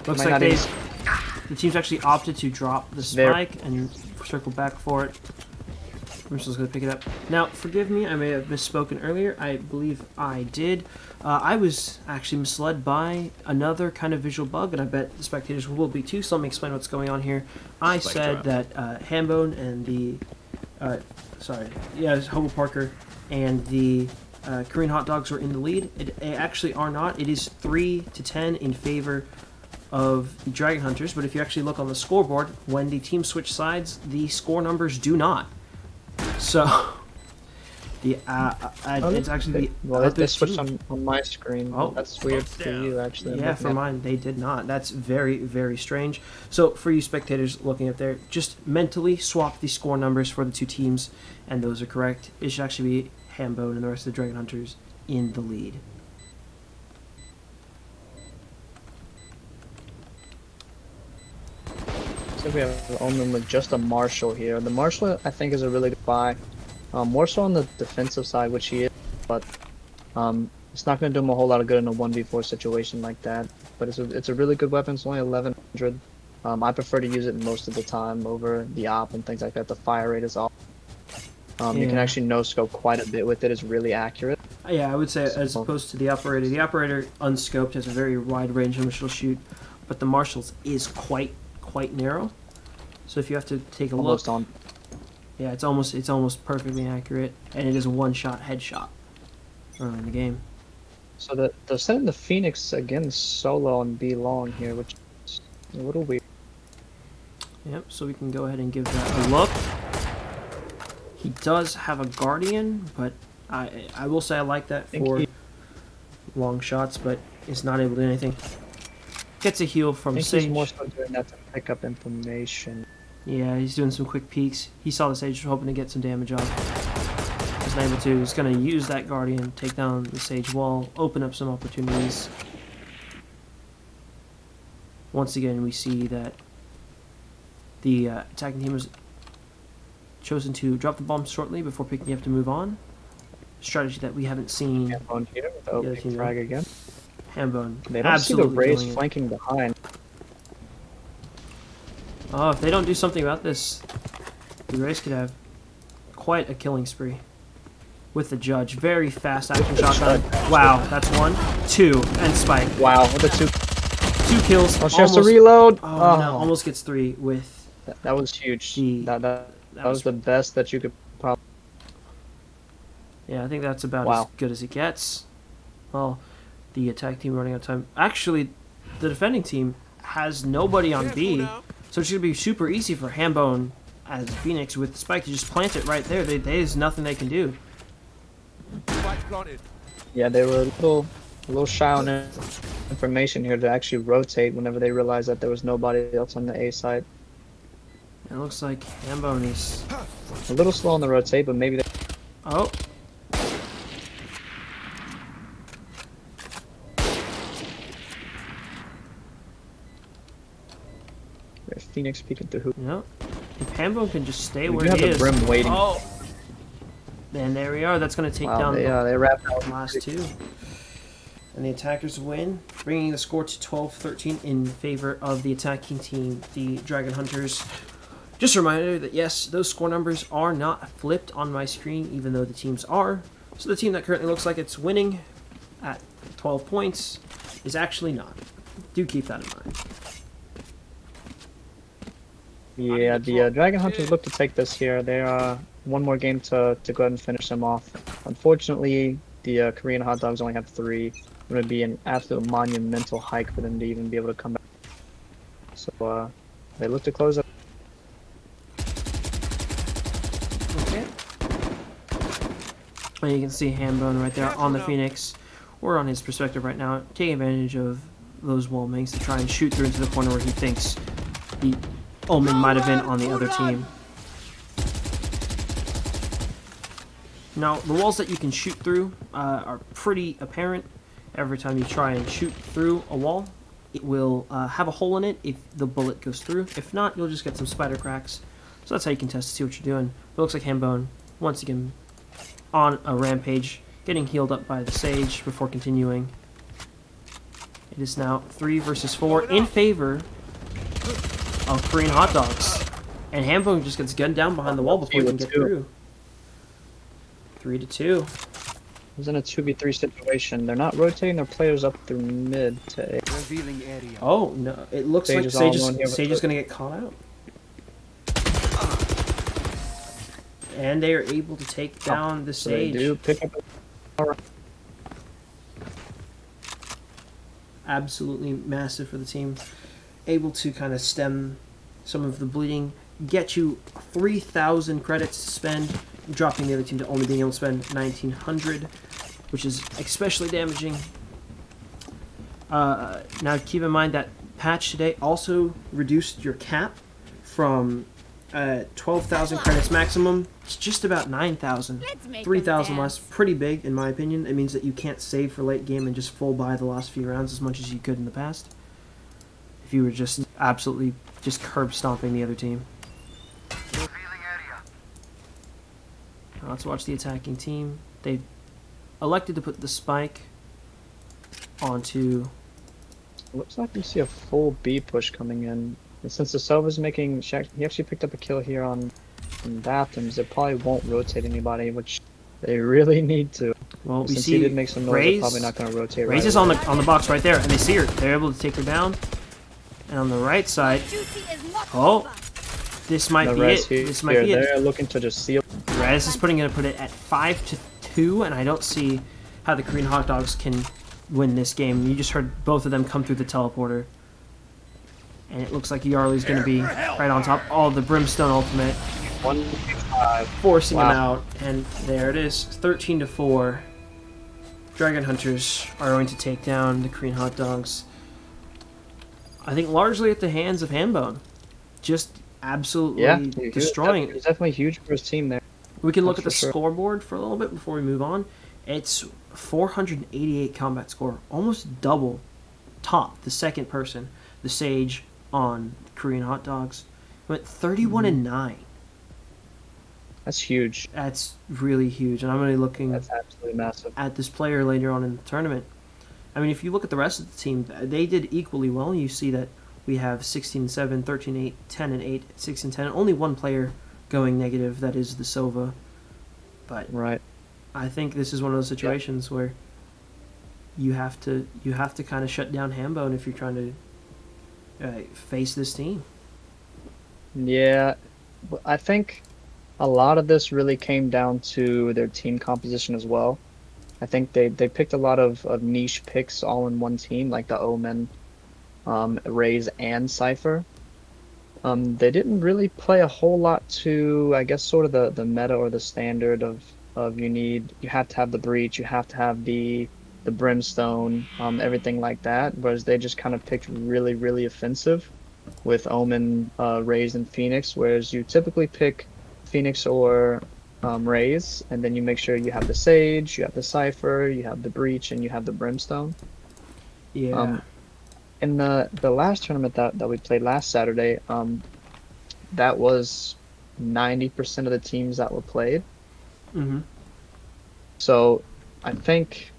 Looks like the team's actually opted to drop the spike and circle back for it. I'm just going to pick it up. Now, forgive me, I may have misspoken earlier. I believe I did. I was actually misled by another kind of visual bug, and I bet the spectators will be too, so let me explain what's going on here. I said that Hambone and the... Hobo Parker and the Korean hot dogs were in the lead. It actually are not. It is 3-10 in favor of the Dragon Hunters, but if you actually look on the scoreboard, when the teams switch sides, the score numbers do not. So, the it's actually the well, they switched on my screen. Oh, that's weird for you, actually. Yeah, for mine, they did not. That's very, very strange. So, for you spectators looking up there, just mentally swap the score numbers for the two teams, and those are correct. It should actually be Hambone and the rest of the Dragon Hunters in the lead. So we have Omen with just a Marshall here. The Marshall, I think, is a really good buy. More so on the defensive side, which he is, but it's not going to do him a whole lot of good in a 1v4 situation like that. But it's a really good weapon. It's only 1100. I prefer to use it most of the time over the op and things like that. The fire rate is off. You can actually no-scope quite a bit with it. It's really accurate. Yeah, I would say as opposed to the operator. The operator unscoped has a very wide range in which it'll shoot, but the Marshall's is quite narrow. So if you have to take a look, yeah, it's almost perfectly accurate, and it is a one-shot headshot early in the game. So they're sending the Phoenix again solo on B long here, which is a little weird. Yep. So we can go ahead and give that a look. He does have a Guardian, but I will say I like that for long shots, but is not able to do anything. Gets a heal from Sage. He's more so doing that to pick up information. Yeah, he's doing some quick peeks. He saw the Sage, hoping to get some damage off. He's not able to. He's going to use that Guardian, take down the Sage wall, open up some opportunities. Once again, we see that the attacking team has chosen to drop the bomb shortly before picking up to move on. Strategy that we haven't seen. Hambone here with the opening frag again. Hambone. They don't see the Rays flanking behind. Oh, if they don't do something about this, the Rays could have quite a killing spree with the Judge. Very fast action shotgun. Wow, that's 1, 2, and Spike. Wow, with the two kills. Oh, she has to reload. Oh, no, almost gets 3 with. That was huge. That was the best that you could probably. Yeah, I think that's about as good as it gets. Well, the attack team running out of time. Actually, the defending team has nobody on B, so it should be super easy for Hambone as Phoenix with Spike to just plant it right there. There's nothing they can do. Yeah, they were a little shy on information here to actually rotate whenever they realized that there was nobody else on the A side. It looks like Hambone is a little slow on the rotate, but maybe they... Oh. Phoenix peeking through hoop. Yep. If Hambone can just stay where he is. We have the Brim waiting. Oh. And there we are. That's going to take down they wrapped out the last 2. And the attackers win, bringing the score to 12-13 in favor of the attacking team, the Dragon Hunters. Just a reminder that yes, those score numbers are not flipped on my screen, even though the teams are. So the team that currently looks like it's winning at 12 points is actually not. Do keep that in mind. Yeah, the Dragon Hunters look to take this here. They are one more game to go ahead and finish them off. Unfortunately, the Korean Hot Dogs only have 3. It would be an absolute monumental hike for them to even be able to come back. So they look to close up. Okay. And you can see Hambone right there on the Phoenix. We're on his perspective right now, taking advantage of those wall makes to try and shoot through into the corner where he thinks the Omen might have been on the other team. Now, the walls that you can shoot through are pretty apparent. Every time you try and shoot through a wall, it will have a hole in it if the bullet goes through. If not, you'll just get some spider cracks. So that's how you can test to see what you're doing. But it looks like Hambone, once again, on a rampage, getting healed up by the Sage before continuing. It is now 3 versus 4 in favor of Korean Hot Dogs. And Hambone just gets gunned down behind the wall before he can get through. 3-2. It was in a 2v3 situation. They're not rotating their players up through mid to A. Revealing area. Oh, no. It looks like Sage is going to get caught out. And they are able to take down the Sage. They do pick up absolutely massive for the team. Able to kind of stem some of the bleeding, get you 3,000 credits to spend, dropping the other team to only being able to spend 1,900, which is especially damaging. Now keep in mind that patch today also reduced your cap from 12,000 credits maximum. It's just about 9,000. 3,000 less. Pretty big, in my opinion. It means that you can't save for late game and just full buy the last few rounds as much as you could in the past. If you were just absolutely just curb stomping the other team. Now let's watch the attacking team. They elected to put the spike onto... Looks like we see a full B push coming in. And since the Sova's making... He actually picked up a kill here on Bathrooms. They probably won't rotate anybody, which they really need to. Well, we since see he did make some noise, they're probably not going to rotate Raze right is on the box right there, and they see her. They're able to take her down. And on the right side... Oh! This might be it. This might be it. They're looking to just seal. Rez is put it at 5-2, and I don't see how the Korean Hot Dogs can win this game. You just heard both of them come through the teleporter. And it looks like Yarley's going to be right on top. Oh, the Brimstone ultimate. 1-5. Forcing him out. And there it is. 13-4. Dragon Hunters are going to take down the Korean Hot Dogs. I think largely at the hands of Hambone. Just absolutely destroying it. He's definitely huge for his team there. We can look at the scoreboard for a little bit before we move on. It's 488 combat score, almost double top, the second person, the Sage on Korean Hot Dogs. Went 31-9. That's huge. That's really huge, and I'm going to be looking That's absolutely massive. at this player later on in the tournament. I mean, if you look at the rest of the team, they did equally well. You see that we have 16-7, 13-8, 10-8, 6-10. Only one player going negative, that is the Sova. But right. I think this is one of those situations where you have to kind of shut down Hambone if you're trying to face this team. Yeah, I think a lot of this really came down to their team composition as well. I think they picked a lot of niche picks all in one team, like the Omen, Raze, and Cypher. They didn't really play a whole lot to, I guess, sort of the meta or the standard of you have to have the Breach, you have to have the Brimstone, everything like that, whereas they just kind of picked really, really offensive with Omen, Raze, and Phoenix, whereas you typically pick Phoenix or Raze, and then you make sure you have the Sage, you have the Cypher, you have the Breach, and you have the Brimstone. Yeah. In the last tournament that we played last Saturday, that was 90% of the teams that were played. Mm-hmm. So I think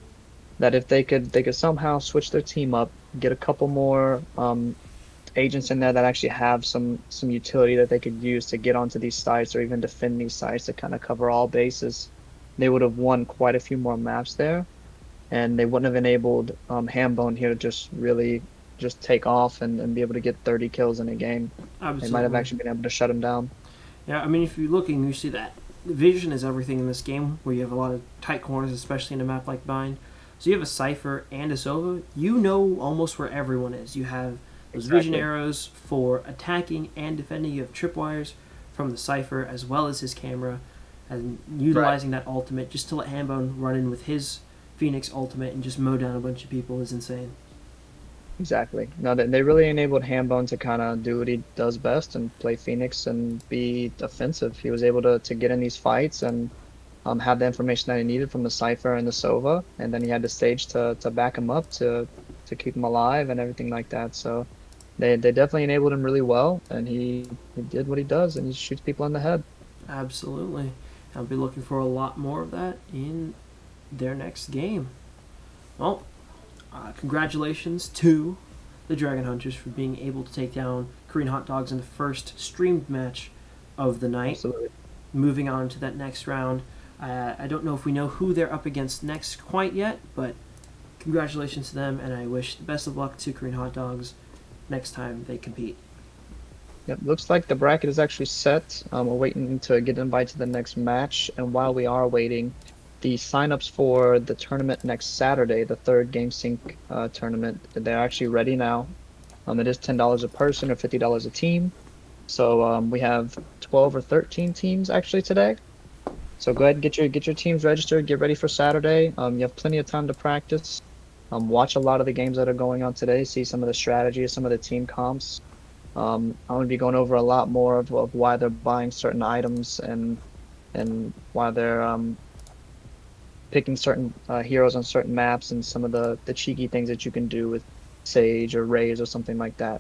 that if they could somehow switch their team up, get a couple more agents in there that actually have some utility that they could use to get onto these sites or even defend these sites to kind of cover all bases, they would have won quite a few more maps there, and they wouldn't have enabled Hambone here to just really just take off and be able to get 30 kills in a game. Absolutely. They might have actually been able to shut him down. Yeah, I mean, if you're looking, you see that vision is everything in this game, where you have a lot of tight corners, especially in a map like Bind. So you have a Cypher and a Sova. You know almost where everyone is. You have those vision arrows for attacking and defending. You have tripwires from the Cypher as well as his camera, and utilizing that ultimate just to let Hambone run in with his Phoenix ultimate and just mow down a bunch of people is insane. Exactly. No, they really enabled Hambone to kind of do what he does best and play Phoenix and be offensive. He was able to get in these fights and have the information that he needed from the Cypher and the Sova, and then he had the Stage to back him up to keep him alive and everything like that. So they definitely enabled him really well, and he did what he does, and he shoots people in the head. Absolutely. I'll be looking for a lot more of that in their next game. Well, congratulations to the Dragon Hunters for being able to take down Korean Hot Dogs in the first streamed match of the night. Absolutely. Moving on to that next round. I don't know if we know who they're up against next quite yet, but congratulations to them, and I wish the best of luck to Korean Hot Dogs next time they compete. Yep, looks like the bracket is actually set. We're waiting to get invited to the next match, and while we are waiting, the signups for the tournament next Saturday, the third Game Sync tournament, they're actually ready now. It is $10 a person or $50 a team. So we have 12 or 13 teams actually today. So go ahead and get your teams registered. Get ready for Saturday. You have plenty of time to practice. Watch a lot of the games that are going on today. See some of the strategies, some of the team comps. I'm going to be going over a lot more of why they're buying certain items and why they're picking certain heroes on certain maps and some of the cheeky things that you can do with Sage or Raze or something like that.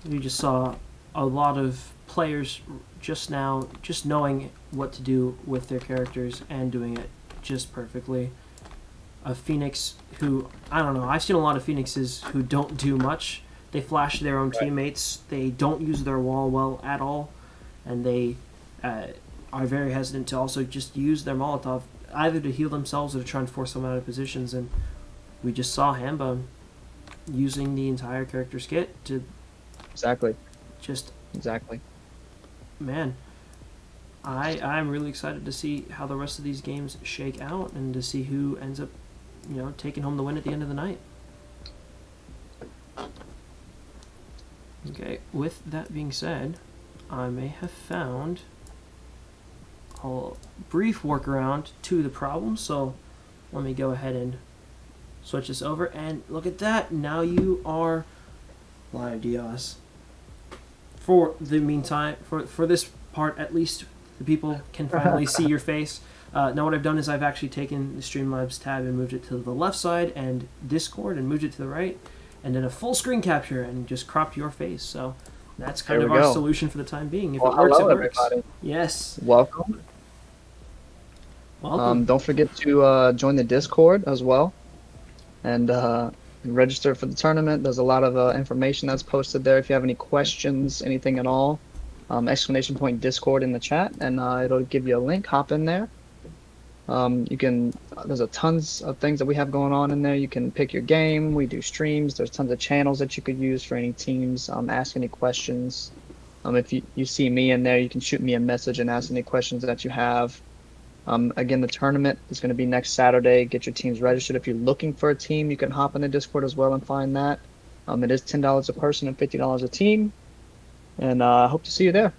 We just saw a lot of players just now just knowing what to do with their characters and doing it just perfectly. A Phoenix who, I don't know, I've seen a lot of Phoenixes who don't do much. They flash their own teammates. They don't use their wall well at all. And they are very hesitant to also just use their Molotov either to heal themselves or to try and force them out of positions. And we just saw Hamba using the entire character's kit to Exactly. just... Exactly. Man, I'm really excited to see how the rest of these games shake out and to see who ends up, taking home the win at the end of the night. Okay, with that being said, I may have found a brief workaround to the problem, so let me go ahead and switch this over, and look at that, now you are live, Diaz. For the meantime, for this part at least, the people can finally see your face. Now what I've done is I've actually taken the Streamlabs tab and moved it to the left side, and Discord and moved it to the right, and then a full screen capture and just cropped your face. So that's kind of our solution for the time being. If it works, it works. Everybody. Yes. Welcome. Welcome. Don't forget to join the Discord as well, and register for the tournament. There's a lot of information that's posted there. If you have any questions, anything at all, exclamation point Discord in the chat, and it'll give you a link. Hop in there. There's a tons of things that we have going on in there. You can pick your game. We do streams. There's tons of channels that you could use for any teams. Ask any questions. If you see me in there, you can shoot me a message and ask any questions that you have. Again, the tournament is going to be next Saturday. Get your teams registered. If you're looking for a team, you can hop in the Discord as well and find that. It is $10 a person and $50 a team. And I hope to see you there.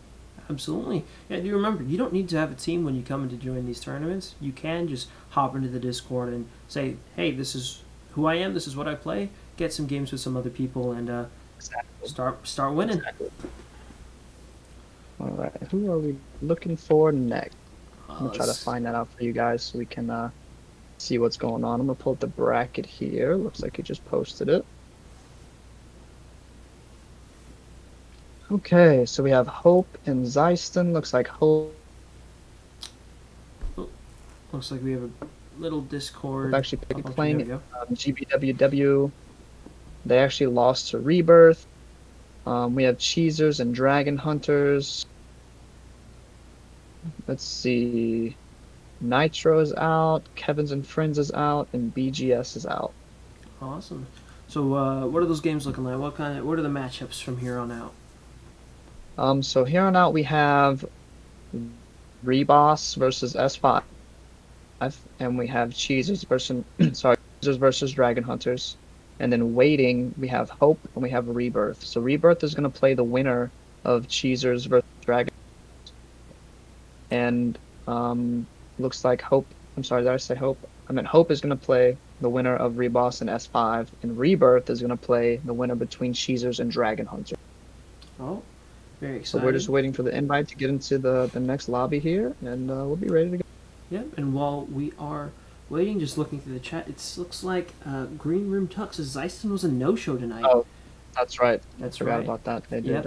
Absolutely. Yeah, do remember, you don't need to have a team when you come in to join these tournaments. You can just hop into the Discord and say, hey, this is who I am, this is what I play, get some games with some other people, and start winning. Exactly. All right, who are we looking for next? I'm going to try to find that out for you guys so we can see what's going on. I'm going to pull up the bracket here. Looks like you just posted it. Okay, so we have Hope and Zeiston. Looks like Hope. Looks like we have a little Discord. Actually playing GBWW. They actually lost to Rebirth. We have Cheesers and Dragon Hunters. Let's see. Nitro is out, Kevin's and Friends is out, and BGS is out. Awesome. So what are those games looking like? What are the matchups from here on out? So here on out we have Reboss versus S5, and we have Cheesers versus Dragon Hunters, and then waiting we have Hope and we have Rebirth. So Rebirth is going to play the winner of Cheesers versus Dragon, and looks like Hope. I'm sorry, did I say Hope? I meant Hope is going to play the winner of Reboss and S5, and Rebirth is going to play the winner between Cheesers and Dragon Hunter. Oh. Very exciting. So we're just waiting for the invite to get into the next lobby here, and we'll be ready to go. Yeah, and while we are waiting, just looking through the chat, it looks like Green Room Tux says Zeiston was a no-show tonight. Oh, that's right. That's Forgot right. about that. They did.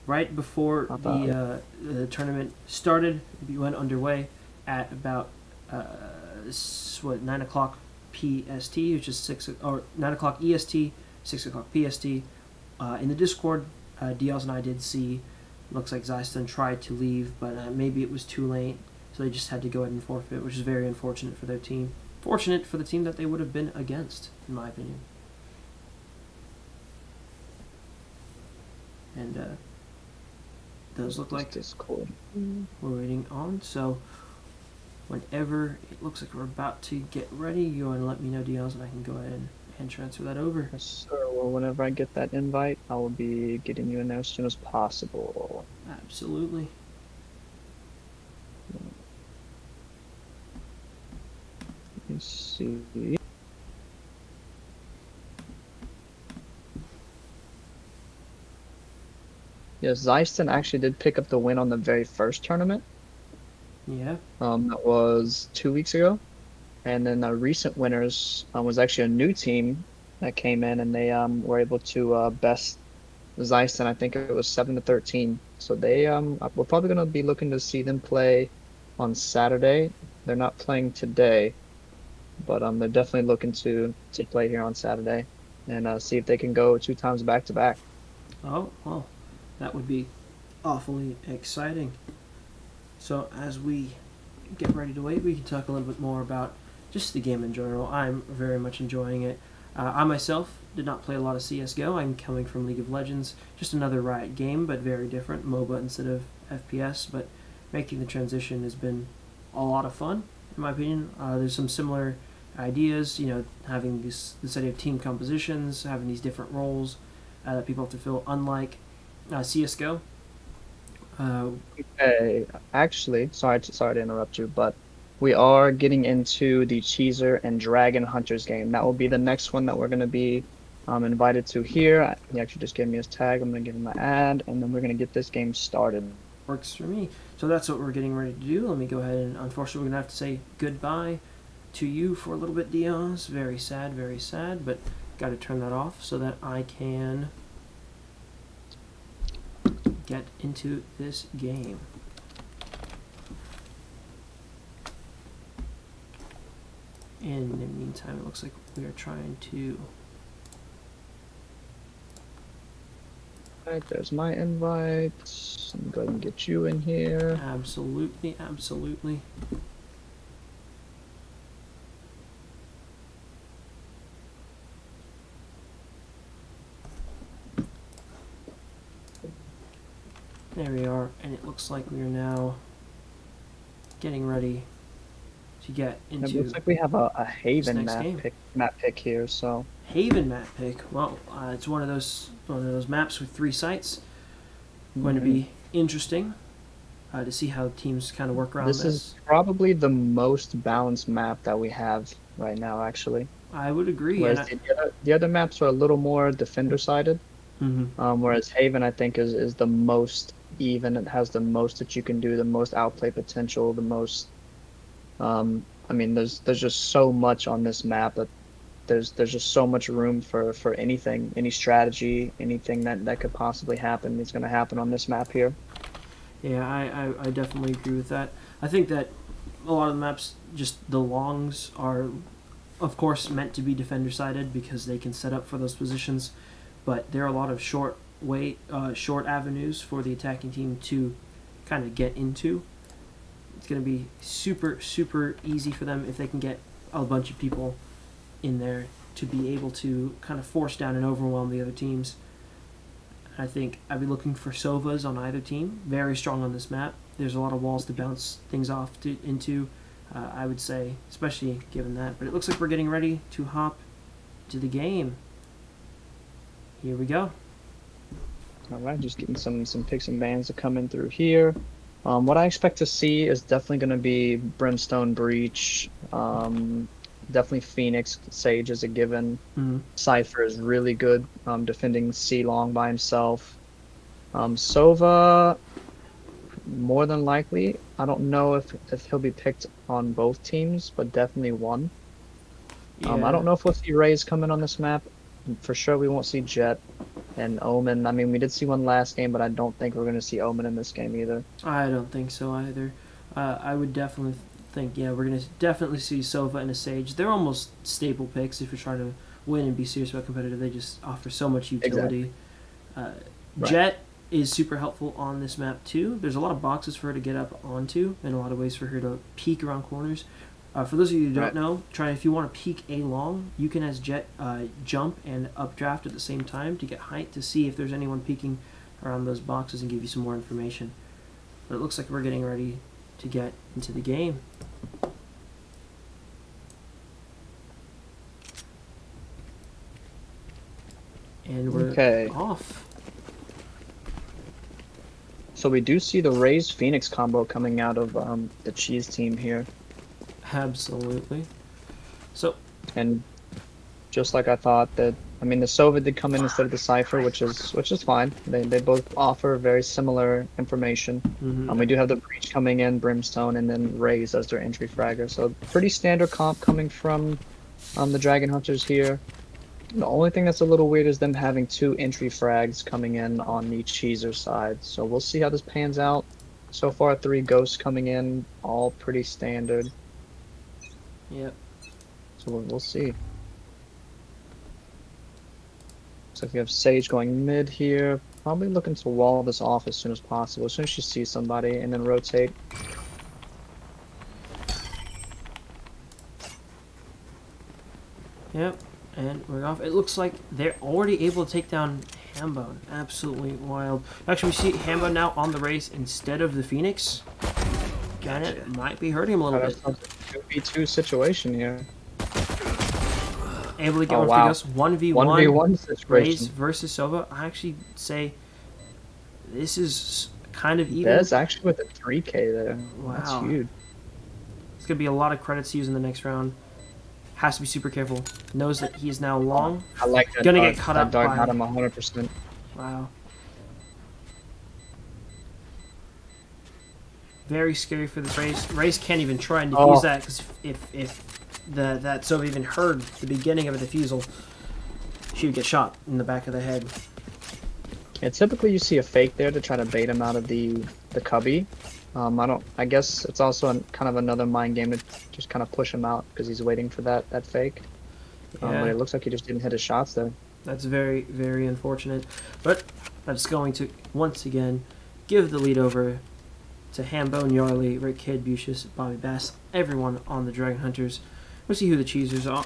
Right before the tournament started, we went underway at about 9 o'clock PST, which is 9 o'clock EST, 6 o'clock PST. In the Discord, Diaz and I did see, looks like Zeiston tried to leave, but maybe it was too late, so they just had to go ahead and forfeit, which is very unfortunate for their team. Fortunate for the team that they would have been against, in my opinion. And does look like Discord. we're waiting on. So whenever it looks like we're about to get ready, you want to let me know, Diaz, and I can go ahead and transfer that over. Yes, sir. Well, whenever I get that invite, I will be getting you in there as soon as possible. Absolutely. Let me see. Yes, Zeiston actually did pick up the win on the very first tournament. Yeah. That was 2 weeks ago. And then the recent winners was actually a new team that came in, and they were able to best Zeiston. I think it was 7-13. So we're probably gonna be looking to see them play on Saturday. They're not playing today, but they're definitely looking to play here on Saturday and see if they can go 2 times back to back. Oh, well, that would be awfully exciting. So as we get ready to wait, we can talk a little bit more about just the game in general. I'm very much enjoying it. I myself did not play a lot of CSGO. I'm coming from League of Legends, just another Riot game, but very different, MOBA instead of FPS, but making the transition has been a lot of fun, in my opinion. There's some similar ideas, having this idea of team compositions, having these different roles that people have to fill, unlike CSGO. Okay, actually, sorry to interrupt you, but we are getting into the Cheeser and Dragon Hunters game. That will be the next one that we're going to be invited to here. He actually just gave me his tag. I'm going to give him my ad, and then we're going to get this game started. Works for me. So that's what we're getting ready to do. Let me go ahead and, unfortunately, we're going to have to say goodbye to you for a little bit, Diaz. Very sad, but got to turn that off so that I can get into this game. In the meantime, it looks like we are trying to... Alright, there's my invite. I'm going to get you in here. Absolutely. There we are, and it looks like we are now getting ready to get into... It looks like we have a Haven map pick here, so... Haven map pick. Well, it's one of those maps with 3 sites. Going to be interesting to see how teams kind of work around this. This is probably the most balanced map that we have right now, actually. I would agree. Whereas the other maps are a little more defender-sided. Whereas Haven, I think, is the most even. It has the most that you can do, the most outplay potential, the most... I mean, there's just so much on this map that there's just so much room for anything, any strategy, anything that could possibly happen is going to happen on this map here. Yeah, I definitely agree with that. I think that a lot of the maps, just the longs are, of course, meant to be defender-sided because they can set up for those positions, but there are a lot of short avenues for the attacking team to kind of get into. It's going to be super easy for them if they can get a bunch of people in there to be able to kind of force down and overwhelm the other teams. I think I'd be looking for Sovas on either team. Very strong on this map. There's a lot of walls to bounce things off into, I would say, especially given that. But it looks like we're getting ready to hop to the game. Here we go. All right, just getting some picks and bans to come in through here. What I expect to see is definitely going to be Brimstone Breach. Definitely Phoenix. Sage is a given. Cypher is really good defending C long by himself. Sova, more than likely. I don't know if he'll be picked on both teams, but definitely one. Yeah. I don't know if we'll see Raze coming on this map. For sure we won't see Jet and Omen. I mean, we did see one last game, but I don't think we're going to see Omen in this game either. I don't think so either. I would definitely think, yeah, we're going to definitely see Sova and a Sage. They're almost staple picks if you're trying to win and be serious about competitive. They just offer so much utility. Exactly. Jet is super helpful on this map too. There's a lot of boxes for her to get up onto and a lot of ways for her to peek around corners. For those of you who don't know, if you want to peek A long, you can as Jet jump and updraft at the same time to get height to see if there's anyone peeking around those boxes and give you some more information. But it looks like we're getting ready to get into the game. And we're off. So we do see the Raze Phoenix combo coming out of the Cheese team here. Absolutely. So, and just like I thought, that I mean the Sova did come in instead of the Cypher, which is fine. They both offer very similar information. We do have the Breach coming in, Brimstone, and then Raze as their entry fragger. So pretty standard comp coming from the Dragon Hunters here. The only thing that's a little weird is them having 2 entry frags coming in on the Cheeser side. So we'll see how this pans out. So far, 3 ghosts coming in, all pretty standard. Yep. So we'll see. Looks like we have Sage going mid here. Probably looking to wall this off as soon as possible, as soon as she sees somebody, and then rotate. Yep. And we're off. It looks like they're already able to take down Hambone. Absolutely wild. Actually, we see Hambone now on the Raze instead of the Phoenix. And it might be hurting him a little bit. 2v2 situation here. Able to get one for Ghost. 1v1. 1v1 situation. Raze versus Sova. I actually say this is kind of even. That's actually with a 3k there. Wow. That's huge. It's going to be a lot of credits to use in the next round. Has to be super careful. Knows that he is now long. I like that. Gonna get cut up dart by got him 100%. Wow. Very scary for this Raze. Raze can't even try and defuse that, because if that Sova even heard the beginning of a defusal, she would get shot in the back of the head. Yeah, typically you see a fake there to try to bait him out of the cubby. I guess it's also kind of another mind game to just kind of push him out because he's waiting for that fake. Yeah. But it looks like he just didn't hit his shots there. That's very, very unfortunate. But that's going to, once again, give the lead over to Hambone, Yarley, Rick Kidd, Bucius, Bobby Bass, everyone on the Dragon Hunters. We'll see who the Cheesers are.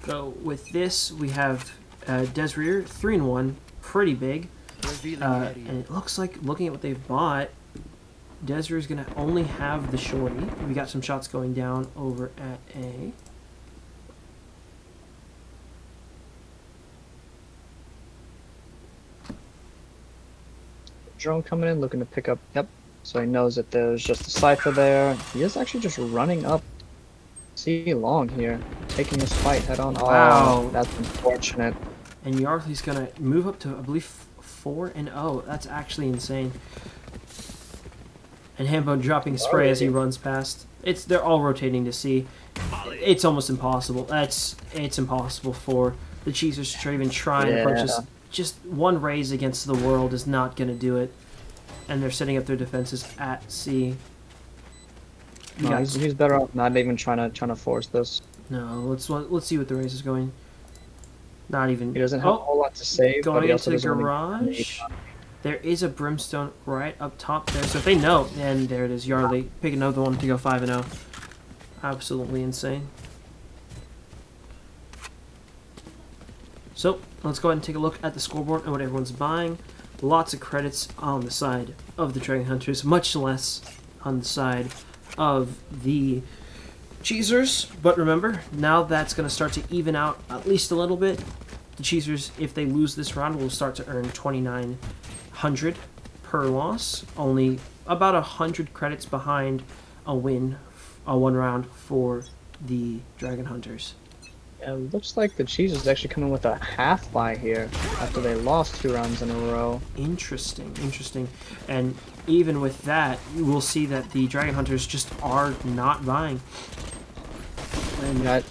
Go with this. We have Desreer, 3-1, pretty big. And it looks like, looking at what they've bought, Desreer is going to only have the shorty. We got some shots going down over at A. Drone coming in, looking to pick up. Yep. So he knows that there's just a Cypher there. He is actually just running up C long here, taking this fight head on. Wow. Oh, that's unfortunate. And Yarley's going to move up to, I believe, 4-0. That's actually insane. And Hambone dropping spray as he runs past. They're all rotating to C. It's almost impossible. It's impossible for the Cheesers to even try and approach this. Just one Raze against the world is not going to do it. And they're setting up their defenses at C. No, he's better off not even trying to force this. No, let's see what the Raze is going. Not even. He doesn't have a whole lot to save. Going but he also into the doesn't garage. There is a Brimstone right up top there. So if they know, and there it is, Yarley. Pick another one to go 5-0. Absolutely insane. So let's go ahead and take a look at the scoreboard and what everyone's buying. Lots of credits on the side of the Dragon Hunters, much less on the side of the Cheesers. But remember, now that's going to start to even out at least a little bit. The Cheesers, if they lose this round, will start to earn 2,900 per loss. Only about 100 credits behind a win, a 1 round for the Dragon Hunters. Yeah, it looks like the Cheese is actually coming with a half buy here after they lost 2 rounds in a row. Interesting, interesting. And even with that, you will see that the Dragon Hunters just are not buying. And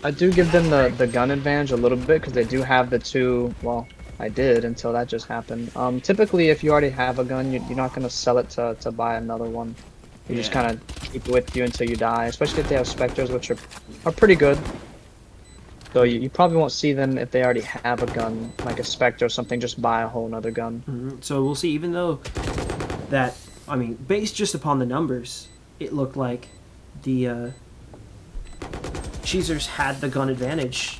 I do give them the gun advantage a little bit because they do have the 2, well, I did until that just happened. Typically, if you already have a gun, you're not going to sell it to buy another one. You just kind of keep it with you until you die, especially if they have Spectres, which are pretty good. So you probably won't see them if they already have a gun, like a Spectre or something, just buy a whole nother gun. So we'll see, even though that, I mean, based just upon the numbers, it looked like the Cheesers had the gun advantage.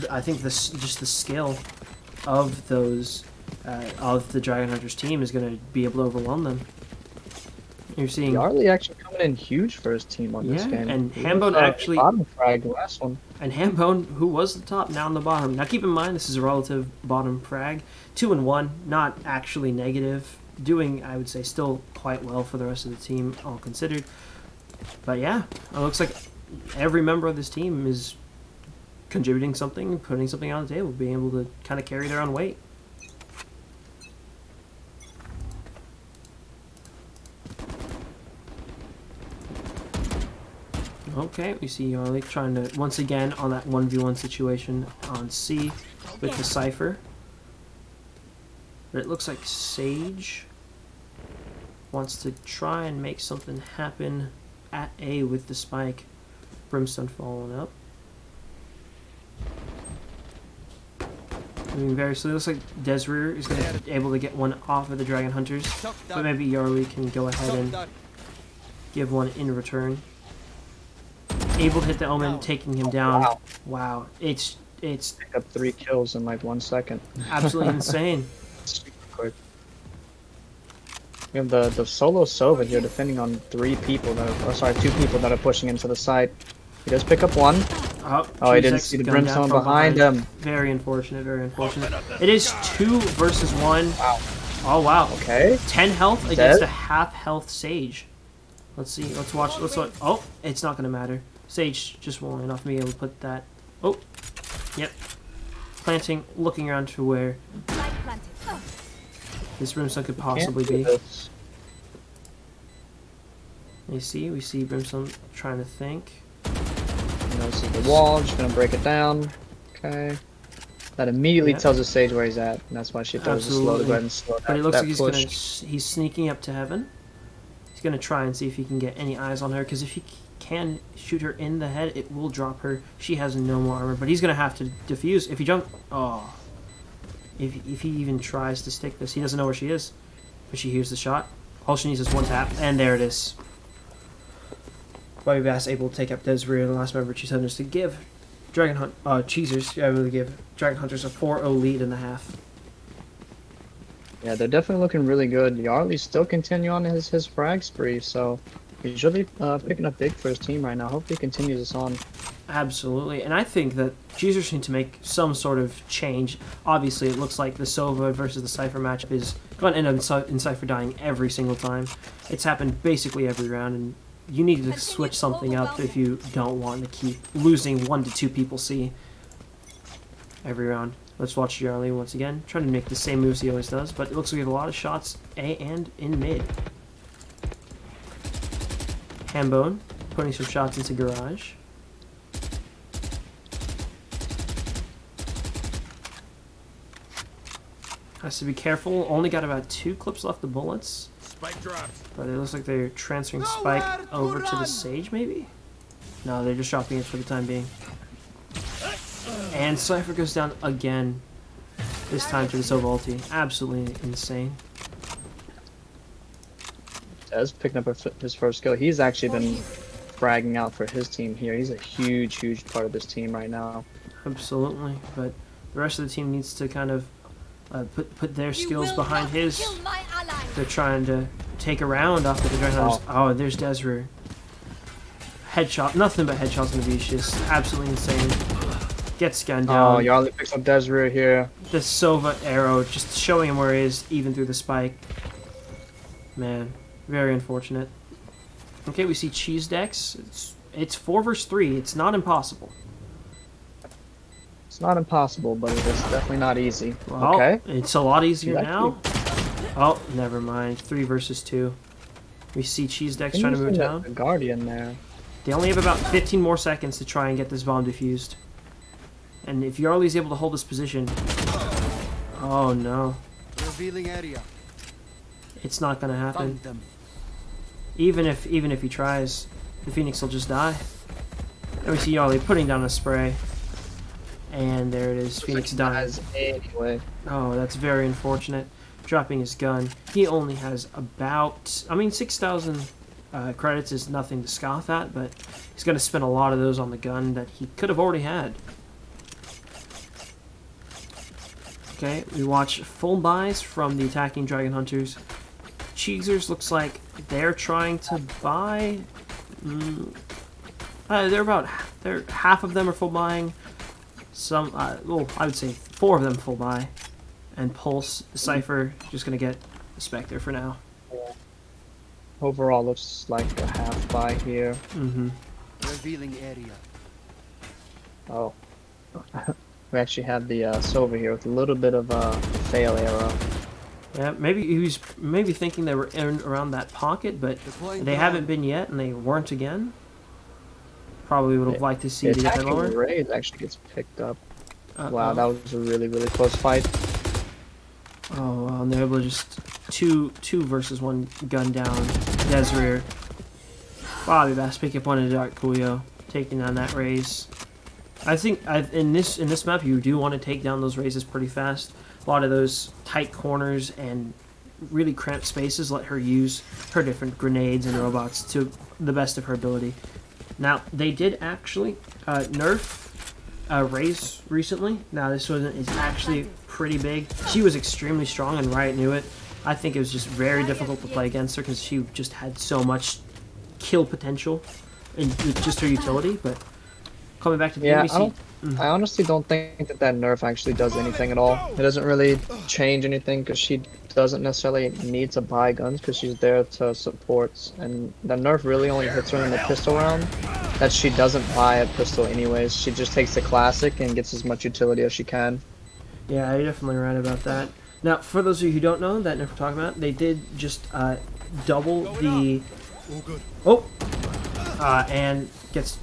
I think just the skill of those of the Dragon Hunters team is going to be able to overwhelm them. You're seeing Yarley actually coming in huge for his team on this game. and He Hambone was, actually bottom frag the last one. And Hambone, who was the top, now on the bottom. Now keep in mind, this is a relative bottom frag. 2-1, not actually negative. Doing, I would say, still quite well for the rest of the team, all considered. But yeah, it looks like every member of this team is contributing something, putting something on the table, being able to kind of carry their own weight. Okay, we see Yarley trying to, once again, on that 1v1 situation on C with the Cypher. But it looks like Sage wants to try and make something happen at A with the spike. Brimstone following up. Moving very slowly. It looks like Desrear is going to be able to get one off of the Dragon Hunters. But maybe Yarley can go ahead and give one in return. Able to hit the Omen, taking him down. Wow. Wow. It's Picked up 3 kills in like 1 second. absolutely insane. Super quick. We have the solo Sova here defending on 3 people that are, 2 people that are pushing into the site. He does pick up 1. Oh, he didn't see the Brimstone behind him. Very unfortunate, very unfortunate. It is 2 versus 1. Wow. Oh, wow. Okay. 10 health against a half health Sage. Let's see, let's watch, oh, it's not going to matter. Sage just won't enough me able to put that. Oh, yep. Planting, looking around to where this Brimstone could possibly be. You see, we see Brimstone trying to think. You know, see the wall, just gonna break it down. Okay. That immediately tells the Sage where he's at, and that's why she tells us slow to go ahead and slow But it looks that like push. he's sneaking up to heaven. He's gonna try and see if he can get any eyes on her, because if he can shoot her in the head, it will drop her. She has no more armor, but he's gonna have to defuse. If he jump, oh, if he even tries to stick this, he doesn't know where she is, but she hears the shot. All she needs is 1 tap, and there it is. Bobby Bass able to take up Desiree, the last member of Cheese Hunters, to give Cheesers, able to give Dragon Hunters a 4-0 lead in the half. Yeah, they're definitely looking really good. Yarley's still continue on his frag spree, so he's really picking up big for his team right now. Hopefully he continues this on. Absolutely, and I think that Cheesers need to make some sort of change. Obviously, it looks like the Sova versus the Cypher matchup is going to end up in Cypher dying every single time. It's happened basically every round, and you need to switch something up if you don't want to keep losing 1 to 2 people C every round. Let's watch Yarley once again, trying to make the same moves he always does, but it looks like we have a lot of shots A and in mid. Hambone putting some shots into garage. Has to be careful. Only got about 2 clips left of bullets. Spike dropped. But it looks like they're transferring Spike over to the Sage, maybe? No, they're just dropping it for the time being. And Cypher goes down again. This time to the Sova ulti. Absolutely insane. Dez picking up his first kill. He's actually been fragging out for his team here. He's a huge part of this team right now. Absolutely. But the rest of the team needs to kind of put their skills behind his. They're trying to take a round off of the Dragon Hunters. Oh, there's Desrear. Headshot. Nothing but headshots on the beach. Just absolutely insane. Gets gunned down. Oh, Yarley picks up Desrear here. The Sova arrow just showing him where he is, even through the spike. Man, very unfortunate. Okay, we see Cheese Decks. It's 4 versus 3. It's not impossible. It's not impossible, but it's definitely not easy. Well, okay. It's a lot easier now. Oh, never mind. 3 versus 2. We see Cheese Decks trying to move down. The Guardian there. They only have about 15 more seconds to try and get this bomb defused. And if Yarley's able to hold this position... Oh, no. Revealing area. It's not going to happen. Even if he tries, the Phoenix will just die. And we see Yarley putting down a spray. And there it is. Phoenix dying. Anyway. Oh, that's very unfortunate. Dropping his gun. He only has about... I mean, 6,000 credits is nothing to scoff at, but he's going to spend a lot of those on the gun that he could have already had. Okay, we watch full buys from the attacking Dragon Hunters. Cheesers looks like they're trying to buy. They're half of them are full buying. Some, well, I would say 4 of them full buy, and Pulse Cipher just gonna get the Spectre for now. Overall, looks like a half buy here. Revealing area. Oh, we actually have the Silver here with a little bit of a fail arrow. Yeah, maybe he was thinking they were in around that pocket, but they haven't been yet, and they weren't again. Probably would have liked to see the attacking lower. raid actually gets picked up. Wow, that was a really close fight. Oh, well, and they're able to just two versus 1 gun down Desrear. Bobby Bass pick up one of the Dark Coolio, taking down that raise. I think in this map you do want to take down those raises pretty fast. A lot of those tight corners and really cramped spaces let her use her different grenades and robots to the best of her ability. Now, they did actually nerf Raze recently. Now, this one is actually pretty big. She was extremely strong, and Riot knew it. I think it was just very difficult to play against her because she just had so much kill potential and just her utility. But coming back to the game, I honestly don't think that nerf actually does anything at all. It doesn't really change anything because she doesn't necessarily need to buy guns because she's there to support. And the nerf really only hits her in the pistol round. That she doesn't buy a pistol anyways. She just takes the classic and gets as much utility as she can. Yeah, you're definitely right about that. Now, for those of you who don't know that nerf we're talking about, they did just double the... and gets...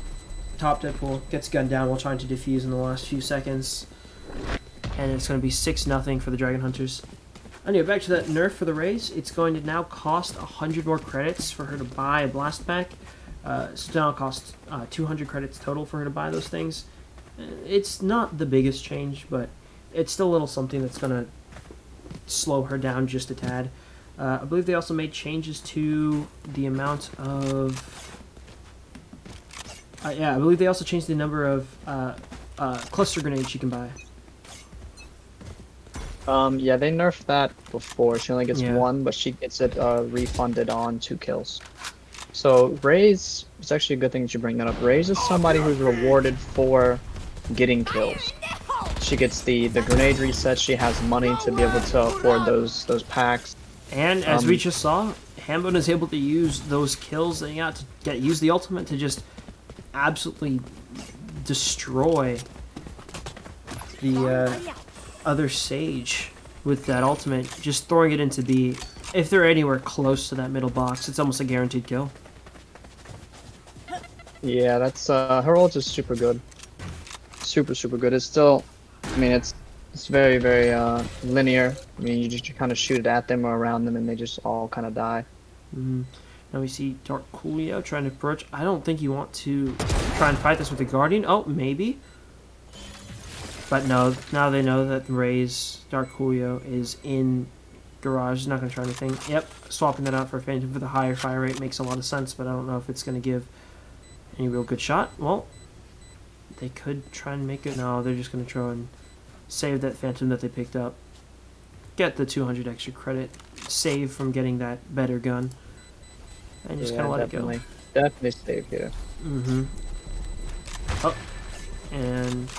Top Deadpool gets gunned down while trying to defuse in the last few seconds. And it's going to be 6-0 for the Dragon Hunters. Anyway, back to that nerf for the Raze. It's going to now cost 100 more credits for her to buy a blast pack. So now it costs 200 credits total for her to buy those things. It's not the biggest change, but it's still a little something that's going to slow her down just a tad. I believe they also made changes to the amount of... yeah, I believe they also changed the number of cluster grenades she can buy. Yeah, they nerfed that before. She only gets 1, but she gets it refunded on 2 kills. So Raze, it's actually a good thing that you bring that up. Raze is somebody who's rewarded for getting kills. She gets the grenade reset. She has money to be able to afford those packs. And as we just saw, Hambone is able to use those kills that he got to use the ultimate to just absolutely destroy the other Sage with that ultimate, just throwing it into B. If they're anywhere close to that middle box, it's almost a guaranteed kill. Yeah, that's her ult is super good. Super good. It's still, I mean, it's very linear. I mean, you just kind of shoot it at them or around them and they just all kind of die. Now we see Dark Coolio trying to approach. I don't think you want to try and fight this with the Guardian. Oh, maybe. But no, now they know that Raze Dark Coolio is in Garage. He's not going to try anything. Yep, swapping that out for a Phantom for the higher fire rate makes a lot of sense, but I don't know if it's going to give any real good shot. Well, they could try and make it. No, they're just going to try and save that Phantom that they picked up. Get the 200 extra credit. Save from getting that better gun. And just kind of let it go. Definitely save here. Oh, and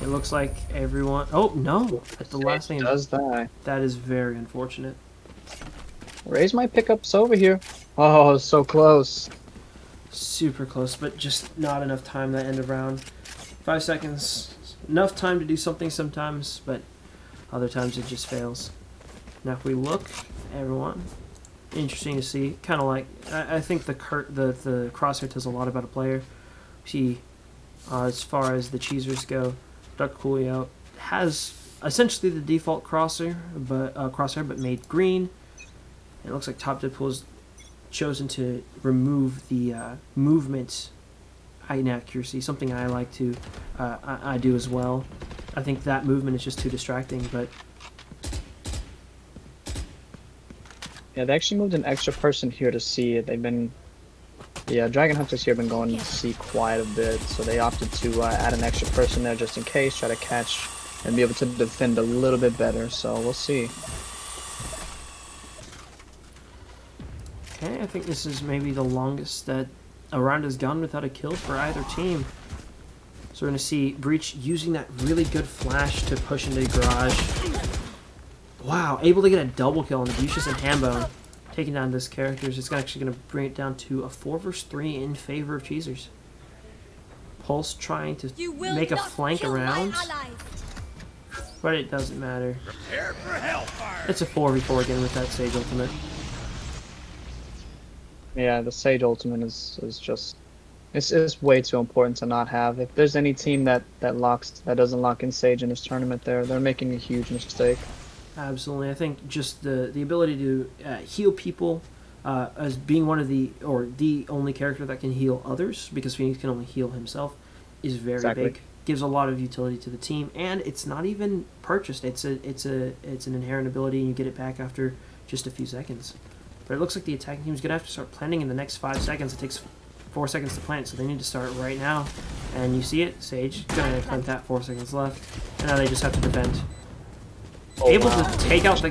it looks like everyone... Oh, no! At the last thing... does die. That is very unfortunate. Raze my pickups over here. Oh, so close. Super close, but just not enough time that end of round. 5 seconds. Enough time to do something sometimes, but other times it just fails. Now if we look, everyone... Interesting to see. Kind of like... I think the crosshair tells a lot about a player. See, as far as the cheesers go, Dark Coolio has essentially the default crosshair, but made green. It looks like Top Deadpool has chosen to remove the movement inaccuracy, something I like to... I do as well. I think that movement is just too distracting, but... Yeah, they actually moved an extra person here to see it. They've been... Yeah, Dragon Hunters here have been going to see quite a bit, so they opted to add an extra person there just in case, try to catch and be able to defend a little bit better. So we'll see. Okay, I think this is maybe the longest that a round has gone without a kill for either team. So we're going to see Breach using that really good flash to push into the garage. Wow, able to get a double kill on the Bucius and Hambone, taking down this characters. It's actually going to bring it down to a 4 versus 3 in favor of Cheezers. Pulse trying to make a flank around, but it doesn't matter. It's a 4v4 again with that Sage ultimate. Yeah, the Sage ultimate is just it's way too important to not have. If there's any team that doesn't lock in Sage in this tournament, they're making a huge mistake. Absolutely, I think just the ability to heal people as being one of the only character that can heal others, because Phoenix can only heal himself, is very big. Gives a lot of utility to the team, and it's not even purchased. It's an inherent ability, and you get it back after just a few seconds. But it looks like the attacking team is gonna have to start planting in the next 5 seconds. It takes 4 seconds to plant, so they need to start right now. And you see it, Sage gonna plant that, 4 seconds left, and now they just have to defend. Oh, Able wow. to take out the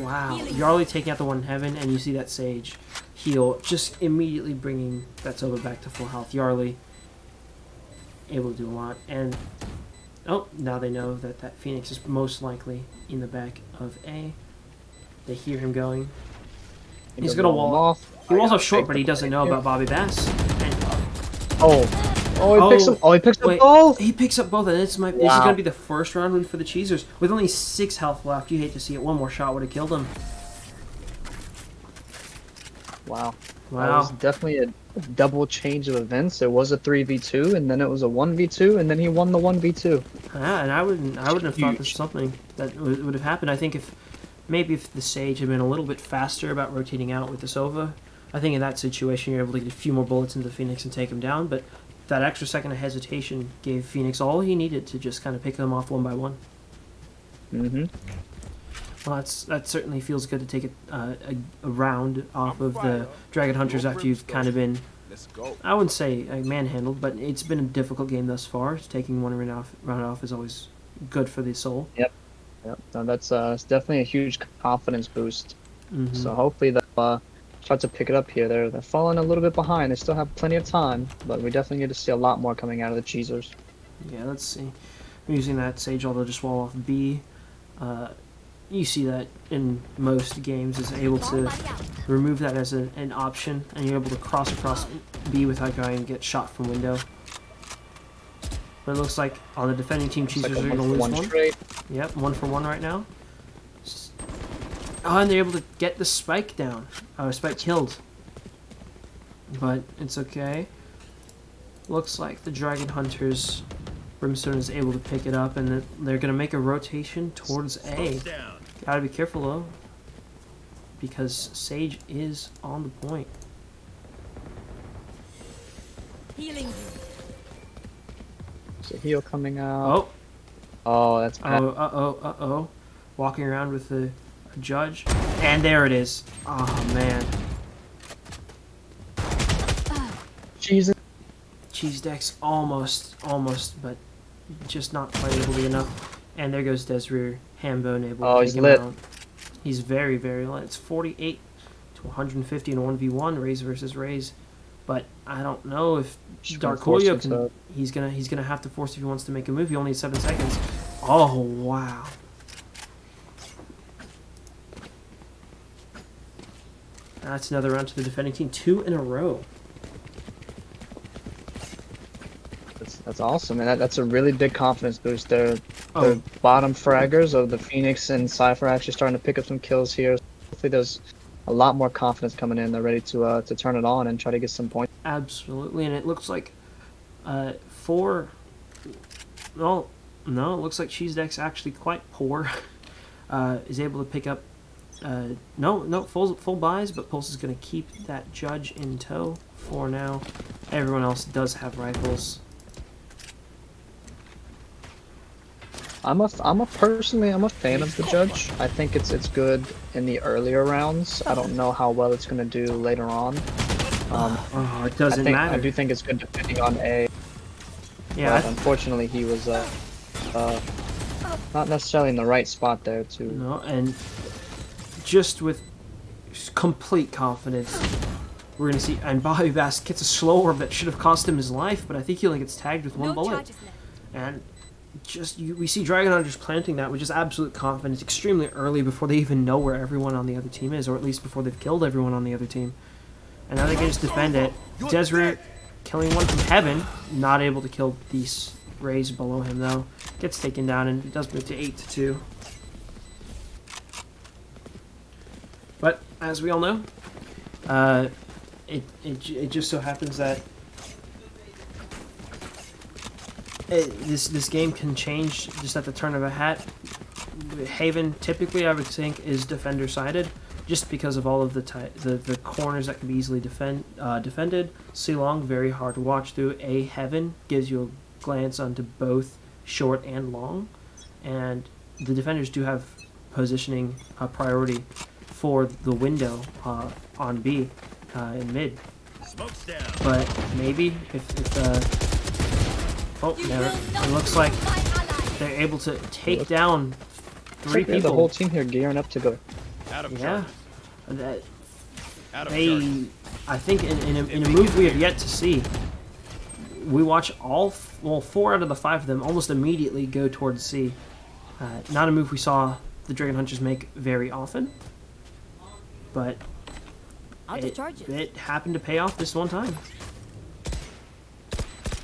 Wow. Yarly taking out the one in heaven, and you see that Sage heal, just immediately bringing that Sova back to full health. Yarly able to do a lot, and oh, now they know that Phoenix is most likely in the back of A. They hear him going. He's gonna wall off. He walls off short, but he doesn't know about Bobby Bass. And, he picks up both. He picks up both, and this is gonna be the first round win for the Cheezers with only 6 health left. You hate to see it. One more shot would have killed him. Wow. That was definitely a double change of events. It was a 3v2, and then it was a 1v2, and then he won the 1v2. Yeah, and I wouldn't have thought this was something that would have happened. I think if the Sage had been a little bit faster about rotating out with the Sova, I think in that situation you're able to get a few more bullets into Phoenix and take him down. But that extra second of hesitation gave Phoenix all he needed to just kind of pick them off one by one. Mm-hmm. Well, that certainly feels good to take a round off of the Dragon Hunters after you've kind of been, I wouldn't say manhandled, but it's been a difficult game thus far. Taking one round off is always good for the soul. Yep. No, that's it's definitely a huge confidence boost. Mm-hmm. So hopefully they'll try to pick it up here. They're falling a little bit behind. They still have plenty of time, but we definitely need to see a lot more coming out of the Cheezers. Yeah, let's see. I'm using that Sage, although just wall off B. You see that in most games is able to remove that as an option, and you're able to cross across B without going and get shot from window. But it looks like on the defending team, Cheezers are going to lose one. Straight. Yep, 1 for 1 right now. Oh, and they're able to get the spike down. Spike killed. But it's okay. Looks like the Dragon Hunters, Brimstone is able to pick it up, and they're going to make a rotation towards A. Gotta be careful though, because Sage is on the point. Healing you. There's a heal coming out. Oh, that's bad. Oh. Walking around with a judge. And there it is. Oh, man. Jesus. Cheese Dex almost, but just not quite able to enough. And there goes Desrear. Hambone able to take him out. He's very, very lit. It's 48 to 150 in a 1v1, Raze versus Raze. But I don't know if Darkolio can. He's gonna have to force if he wants to make a move. He only has 7 seconds. Oh wow! That's another round to the defending team. 2 in a row. That's awesome, and that's a really big confidence boost. The bottom fraggers of the Phoenix and Cypher actually starting to pick up some kills here. Hopefully there's a lot more confidence coming in. They're ready to turn it on and try to get some points. Absolutely, and it looks like it looks like Cheese Deck's actually quite poor. Is able to pick up full buys, but Pulse is going to keep that judge in tow for now. Everyone else does have rifles. Personally, I'm a fan of the judge. I think it's good in the earlier rounds. I don't know how well it's going to do later on. It doesn't matter. I do think it's good depending on A. Yeah. But unfortunately, he was not necessarily in the right spot there to. No, and just with complete confidence, we're going to see, and Bobby Bass gets a slow orb that should have cost him his life, but I think he only gets tagged with one No bullet. charges left. And we see Dragon Hunters planting that with just absolute confidence extremely early before they even know where everyone on the other team is, or at least before they've killed everyone on the other team. And now they can just defend it. Deseret killing one from heaven, not able to kill these rays below him though. Gets taken down and it does move to 8-2. But as we all know, it just so happens that this game can change just at the turn of a hat. Haven typically, I would think, is defender sided, just because of all of the corners that can be easily defended. C-Long, very hard to watch through. Heaven gives you a glance onto both short and long, and the defenders do have positioning priority for the window on B in mid. But maybe if oh, never. It looks like they're able to take down three people. The whole team here gearing up to go. Yeah, I think in a move we have yet to see, we watch all 4 out of the 5 of them almost immediately go towards C. Not a move we saw the Dragon Hunters make very often, but it happened to pay off this one time.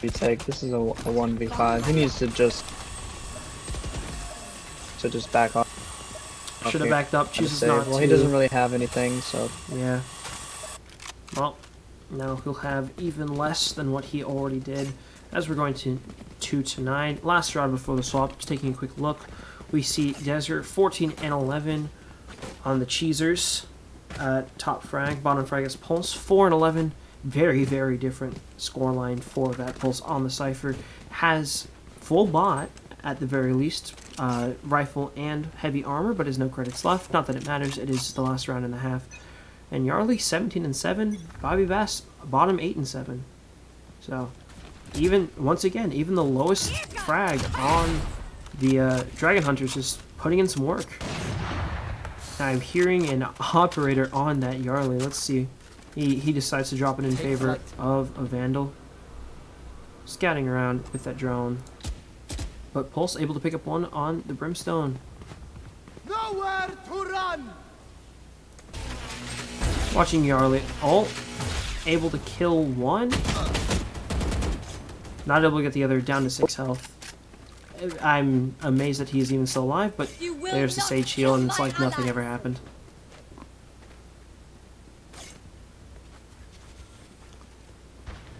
Retake. This is a 1v5. He needs to just back off. Should have backed up. Chooses not to. Well, he doesn't really have anything, so yeah. Well, now he'll have even less than what he already did. As we're going to 2-9, last round before the swap. Just taking a quick look, we see Desert 14 and 11 on the Cheesers. Top frag, bottom frag is Pulse 4 and 11. Very, very different scoreline for that. Pulse on the Cypher has full bot at the very least, rifle and heavy armor, but has no credits left. Not that it matters. It is the last round and a half. And Yarley 17 and 7. Bobby Bass bottom 8 and 7. So even once again, even the lowest frag on the Dragon Hunters is putting in some work. I'm hearing an operator on that Yarley. Let's see. He decides to drop it in favor of a Vandal. Scouting around with that drone. But Pulse able to pick up one on the Brimstone. Nowhere to run. Watching Yarley ult. Able to kill one. Not able to get the other down to 6 health. I'm amazed that he is even still alive, but there's the Sage Heal and it's like nothing ever happened.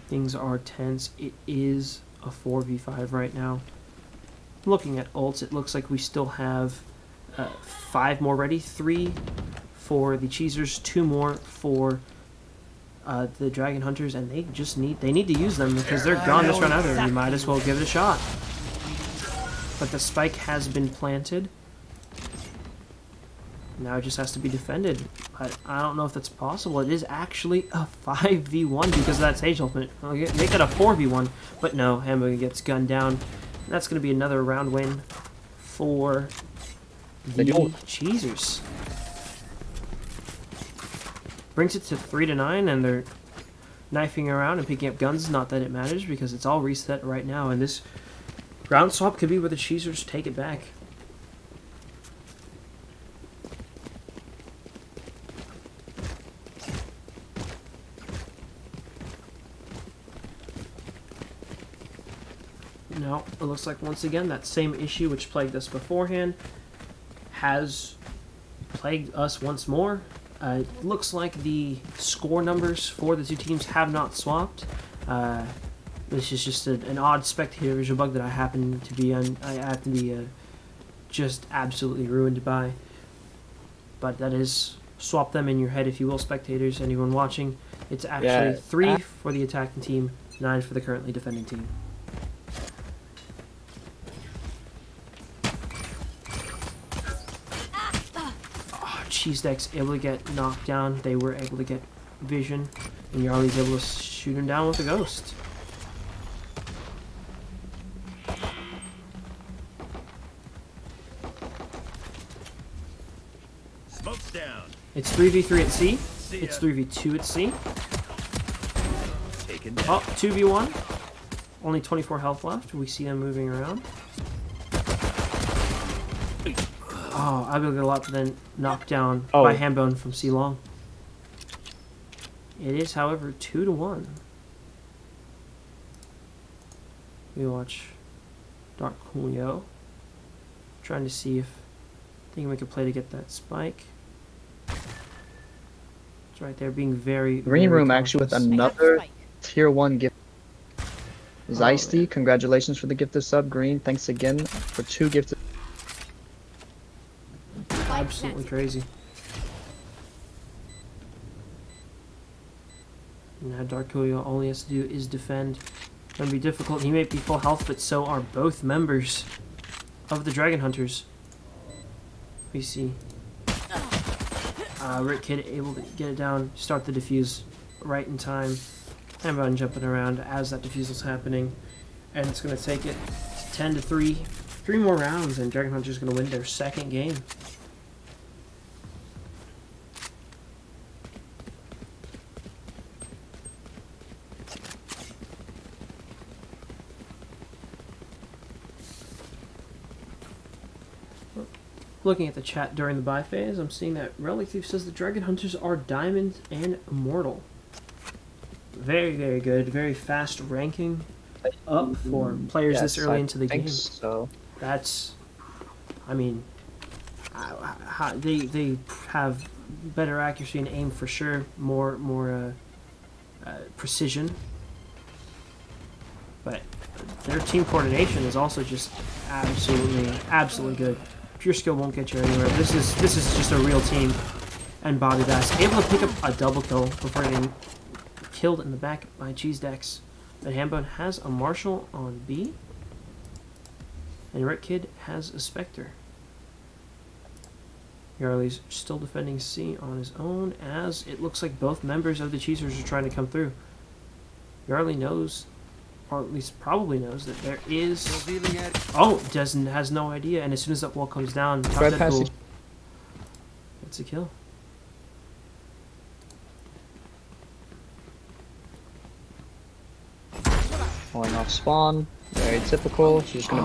Things are tense. It is a 4v5 right now. Looking at ults, it looks like we still have 5 more ready. 3 for the Cheesers, 2 more for the Dragon Hunters, and they just need to use them because they're gone this round out there. You might as well give it a shot. But the spike has been planted. Now it just has to be defended. But I don't know if that's possible. It is actually a 5v1 because of that Sage ultimate. Make it a 4v1. But no, Hamburger gets gunned down. And that's going to be another round win for the Cheesers. Brings it to 3-9, and they're knifing around and picking up guns. Not that it matters because it's all reset right now. And this round swap could be where the Cheesers take it back. No, it looks like once again that same issue which plagued us beforehand has plagued us once more. It looks like the score numbers for the two teams have not swapped. This is just an odd spectator visual bug that I happen to be just absolutely ruined by. But that is, swap them in your head if you will, spectators, anyone watching. It's actually 3 for the attacking team, 9 for the currently defending team. Cheese Deck's able to get knocked down. They were able to get vision, and Yarley's able to shoot him down with a ghost. Smoke's down. It's 3v3 at C. It's 3v2 at C. Taken Oh, 2v1. Only 24 health left. We see them moving around. Oh, Abigail then knocked down by Hambone from C long. It is, however, 2-1. We watch Dark Julio trying to see if they can make a play to get that spike. It's right there, being very Green very room actually with cautious. another tier 1 gift. Zeisty, congratulations for the gifted sub. Green, thanks again for 2 gifted. Absolutely crazy. Now Dark Julio, all he has to do is defend. It's going to be difficult. He may be full health, but so are both members of the Dragon Hunters. We see Rick Kid able to get it down, start the defuse right in time. Hambone jumping around as that defusel's happening. And it's going to take it 10-3. 3 more rounds, and Dragon Hunter's going to win their second game. Looking at the chat during the buy phase, I'm seeing that Relic Thief says the Dragon Hunters are Diamond and Immortal. Very, very good. Very fast ranking up for players this early into the game. So. That's, I mean, they have better accuracy and aim for sure. More precision. But their team coordination is also just absolutely good. Pure skill won't get you anywhere. This is just a real team. And Bobby Bass able to pick up a double kill before getting killed in the back by Cheese Dex. But Hambone has a Marshall on B. And Red Kid has a Spectre. Yarley's still defending C on his own, as it looks like both members of the Cheesers are trying to come through. Yarley knows, or at least probably knows, that there is... Oh, has no idea, and as soon as that wall comes down, it's a kill. Falling off spawn, very typical. She's gonna.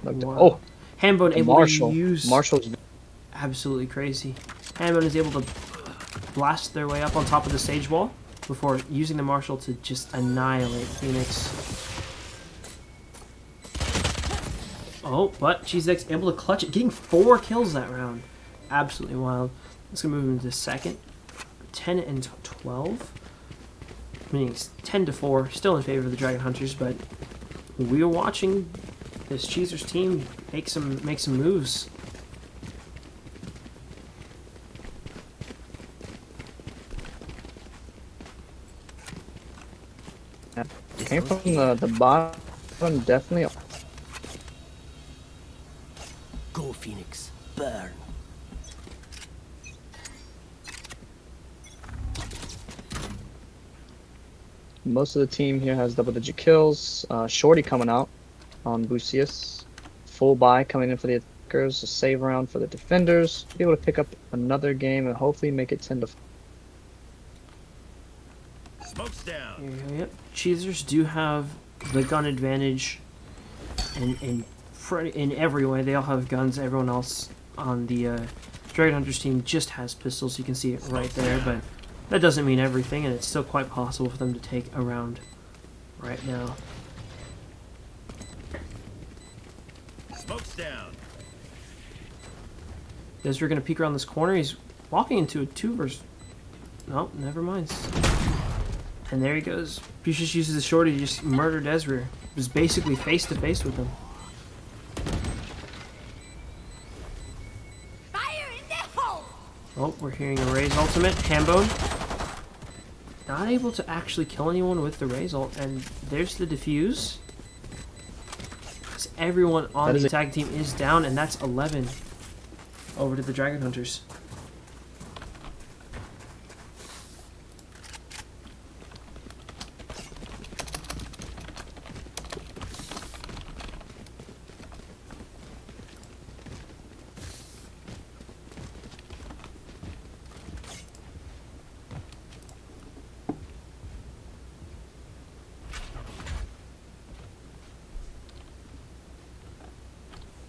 Wow. Hambone able to use. Marshall's absolutely crazy. Hambone is able to blast their way up on top of the stage wall before using the Marshall to just annihilate Phoenix. Oh, but Cheese Dex able to clutch it, getting 4 kills that round. Absolutely wild. Let's go move into second. 10 and 12. Meaning it's 10-4, still in favor of the Dragon Hunters, but we are watching this Cheesers team make some moves. came from the bottom, definitely. Go, Phoenix, burn. Most of the team here has double-digit kills. Shorty coming out on Bucius. Full buy coming in for the attackers. A save round for the defenders. Be able to pick up another game and hopefully make it 10-4. Smoke's down. Yep. Cheesers do have the gun advantage in every way. They all have guns. Everyone else on the Dragon Hunters team just has pistols. You can see it right there, but that doesn't mean everything, and it's still quite possible for them to take a round right now. Smoke's down. Desiree going to peek around this corner. He's walking into a 2 versus... No, never mind. And there he goes. Pucius uses the shorty to just murder Desiree. Was basically face to face with him. Fire in the hole! Oh, we're hearing a Raze ultimate. Hambone. Not able to actually kill anyone with the Raze ult. And there's the defuse. As everyone on the attack team is down, and that's 11 over to the Dragon Hunters.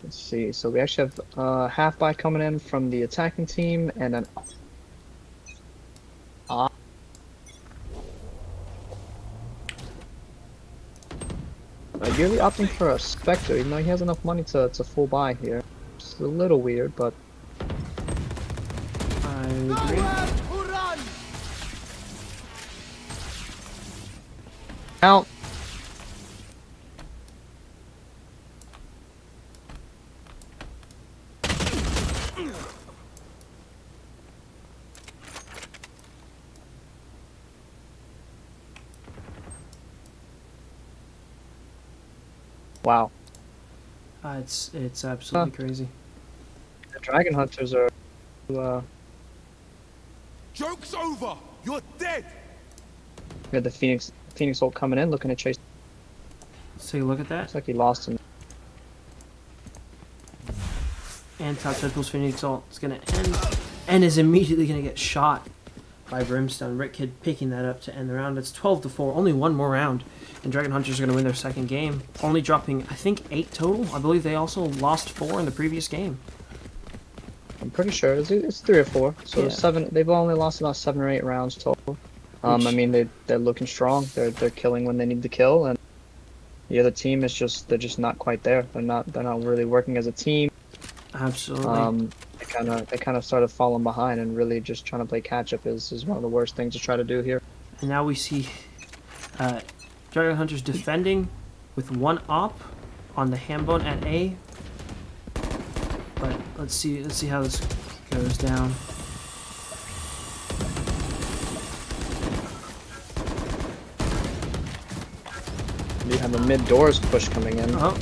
Let's see. So we actually have half buy coming in from the attacking team and an ideally opting for a Spectre, even though he has enough money to full buy here. It's a little weird, but I agree. out. Wow. It's absolutely crazy. The Dragon Hunters are Joke's over! You're dead! we had the Phoenix ult coming in, looking to chase. Let's take a look at that. Looks like he lost him. And top Deadpool's Phoenix ult is gonna end and is immediately gonna get shot by Brimstone. Rick Kid picking that up to end the round. It's 12-4. Only one more round. And Dragon Hunters are going to win their second game. Only dropping, I think, 8 total. I believe they also lost 4 in the previous game. I'm pretty sure it's 3 or 4. So Yeah. 7. They've only lost about 7 or 8 rounds total. I mean, they're looking strong. They're killing when they need to kill, and the other team is they're just not quite there. They're not really working as a team. Absolutely. They kind of started falling behind, and really just trying to play catch up is one of the worst things to try to do here. And now we see Dragon Hunters defending with 1 op on the Hambone at A. But let's see how this goes down. You have a mid doors push coming in. Oh,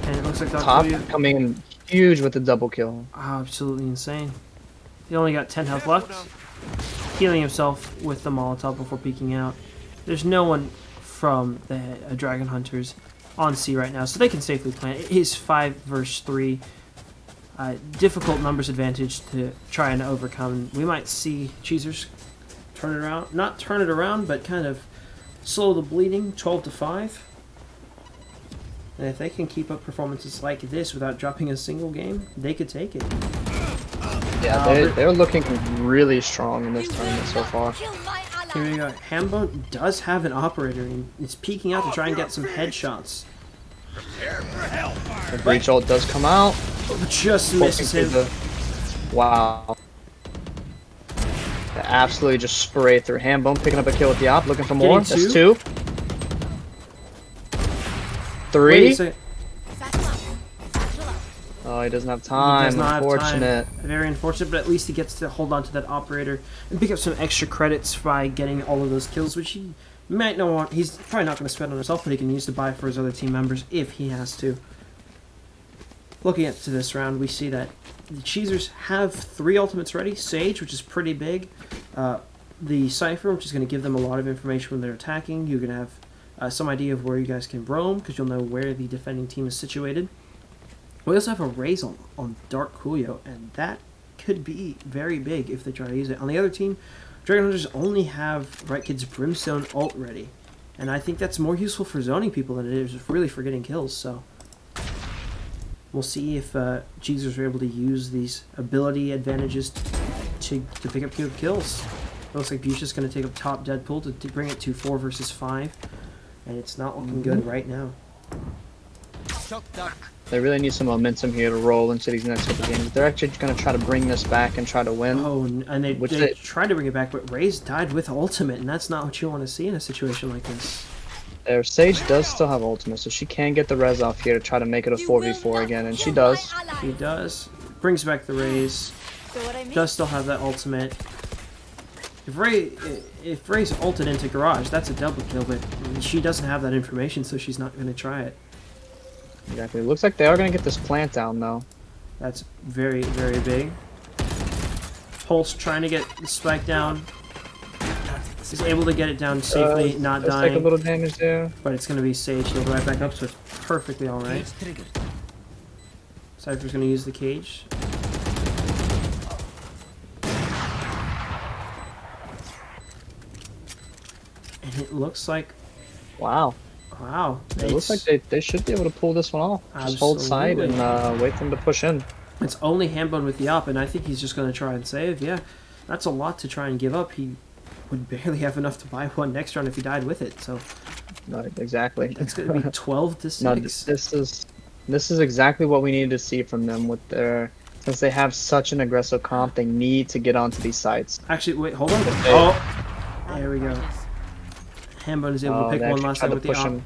and it looks like Top Dr. coming in huge with the double kill. Oh, absolutely insane. He only got 10 health left. Healing himself with the Molotov before peeking out. There's no one from the Dragon Hunters on C right now, so they can safely plant. It is 5 versus 3. Difficult numbers advantage to try and overcome. We might see Cheezers turn it around. Not turn it around, but kind of slow the bleeding, 12-5. And if they can keep up performances like this without dropping a single game, they could take it. Yeah, they're looking really strong in this tournament so far. Kill my ally. Here we go. Hambo does have an operator, and he's peeking out to try and get some headshots. Prepare for hellfire! The breach ult does come out. Just misses him. Wow. They absolutely just spray through. Hambone picking up a kill with the op, looking for more. Getting That's 2. 2. Wait 3. a second. Satchel out. Satchel out. Oh, he doesn't have He time. does not have Unfortunate. time. Very unfortunate, but at least he gets to hold on to that operator and pick up some extra credits by getting all of those kills, which he might not want. He's probably not going to spend on himself, but he can use to buy for his other team members if he has to. Looking at to this round, we see that the Cheezers have 3 ultimates ready. Sage, which is pretty big. The Cypher, which is going to give them a lot of information when they're attacking. You're going to have some idea of where you guys can roam, because you'll know where the defending team is situated. We also have a raise on Dark Coolio, and that could be very big if they try to use it. On the other team, Dragon Hunters only have Right Kid's Brimstone ult ready, and I think that's more useful for zoning people than it is really for getting kills, so we'll see if Cheezers are able to use these ability advantages to pick up good kills. It looks like Bucha's going to take up top Deadpool to bring it to 4 versus 5, and it's not looking good right now. They really need some momentum here to roll into these next couple games. They're actually going to try to bring this back and try to win. Oh, and they tried to bring it back, but Raze died with ultimate, and that's not what you want to see in a situation like this. Their Sage does still have ultimate, so she can get the res off here to try to make it a 4v4 again, and she does. She does. Brings back the Raze. So what I mean? Does still have that ultimate. If Raze ulted into Garage, that's a double kill, but she doesn't have that information, so she's not going to try it. Exactly. Looks like they are going to get this plant down, though. That's very, very big. Pulse trying to get the spike down. He's able to get it down safely, not Let's dying. take a little damage there. But it's going to be Sage. He'll go right back up, so it's perfectly alright. Cypher's going to use the cage. And it looks like... Wow. Wow. It looks like they should be able to pull this one off. Just hold side and wait for them to push in. It's only Hambone with the op, and I think he's just going to try and save. Yeah, that's a lot to try and give up. He would barely have enough to buy one next round if he died with it. So, Right, exactly. it's going to be 12 to 6. No, this is exactly what we need to see from them with their. Since they have such an aggressive comp, they need to get onto these sites. Actually, wait, hold on. Oh, there we go. Hambone is able to pick they one actually last tried time to with the push op. him.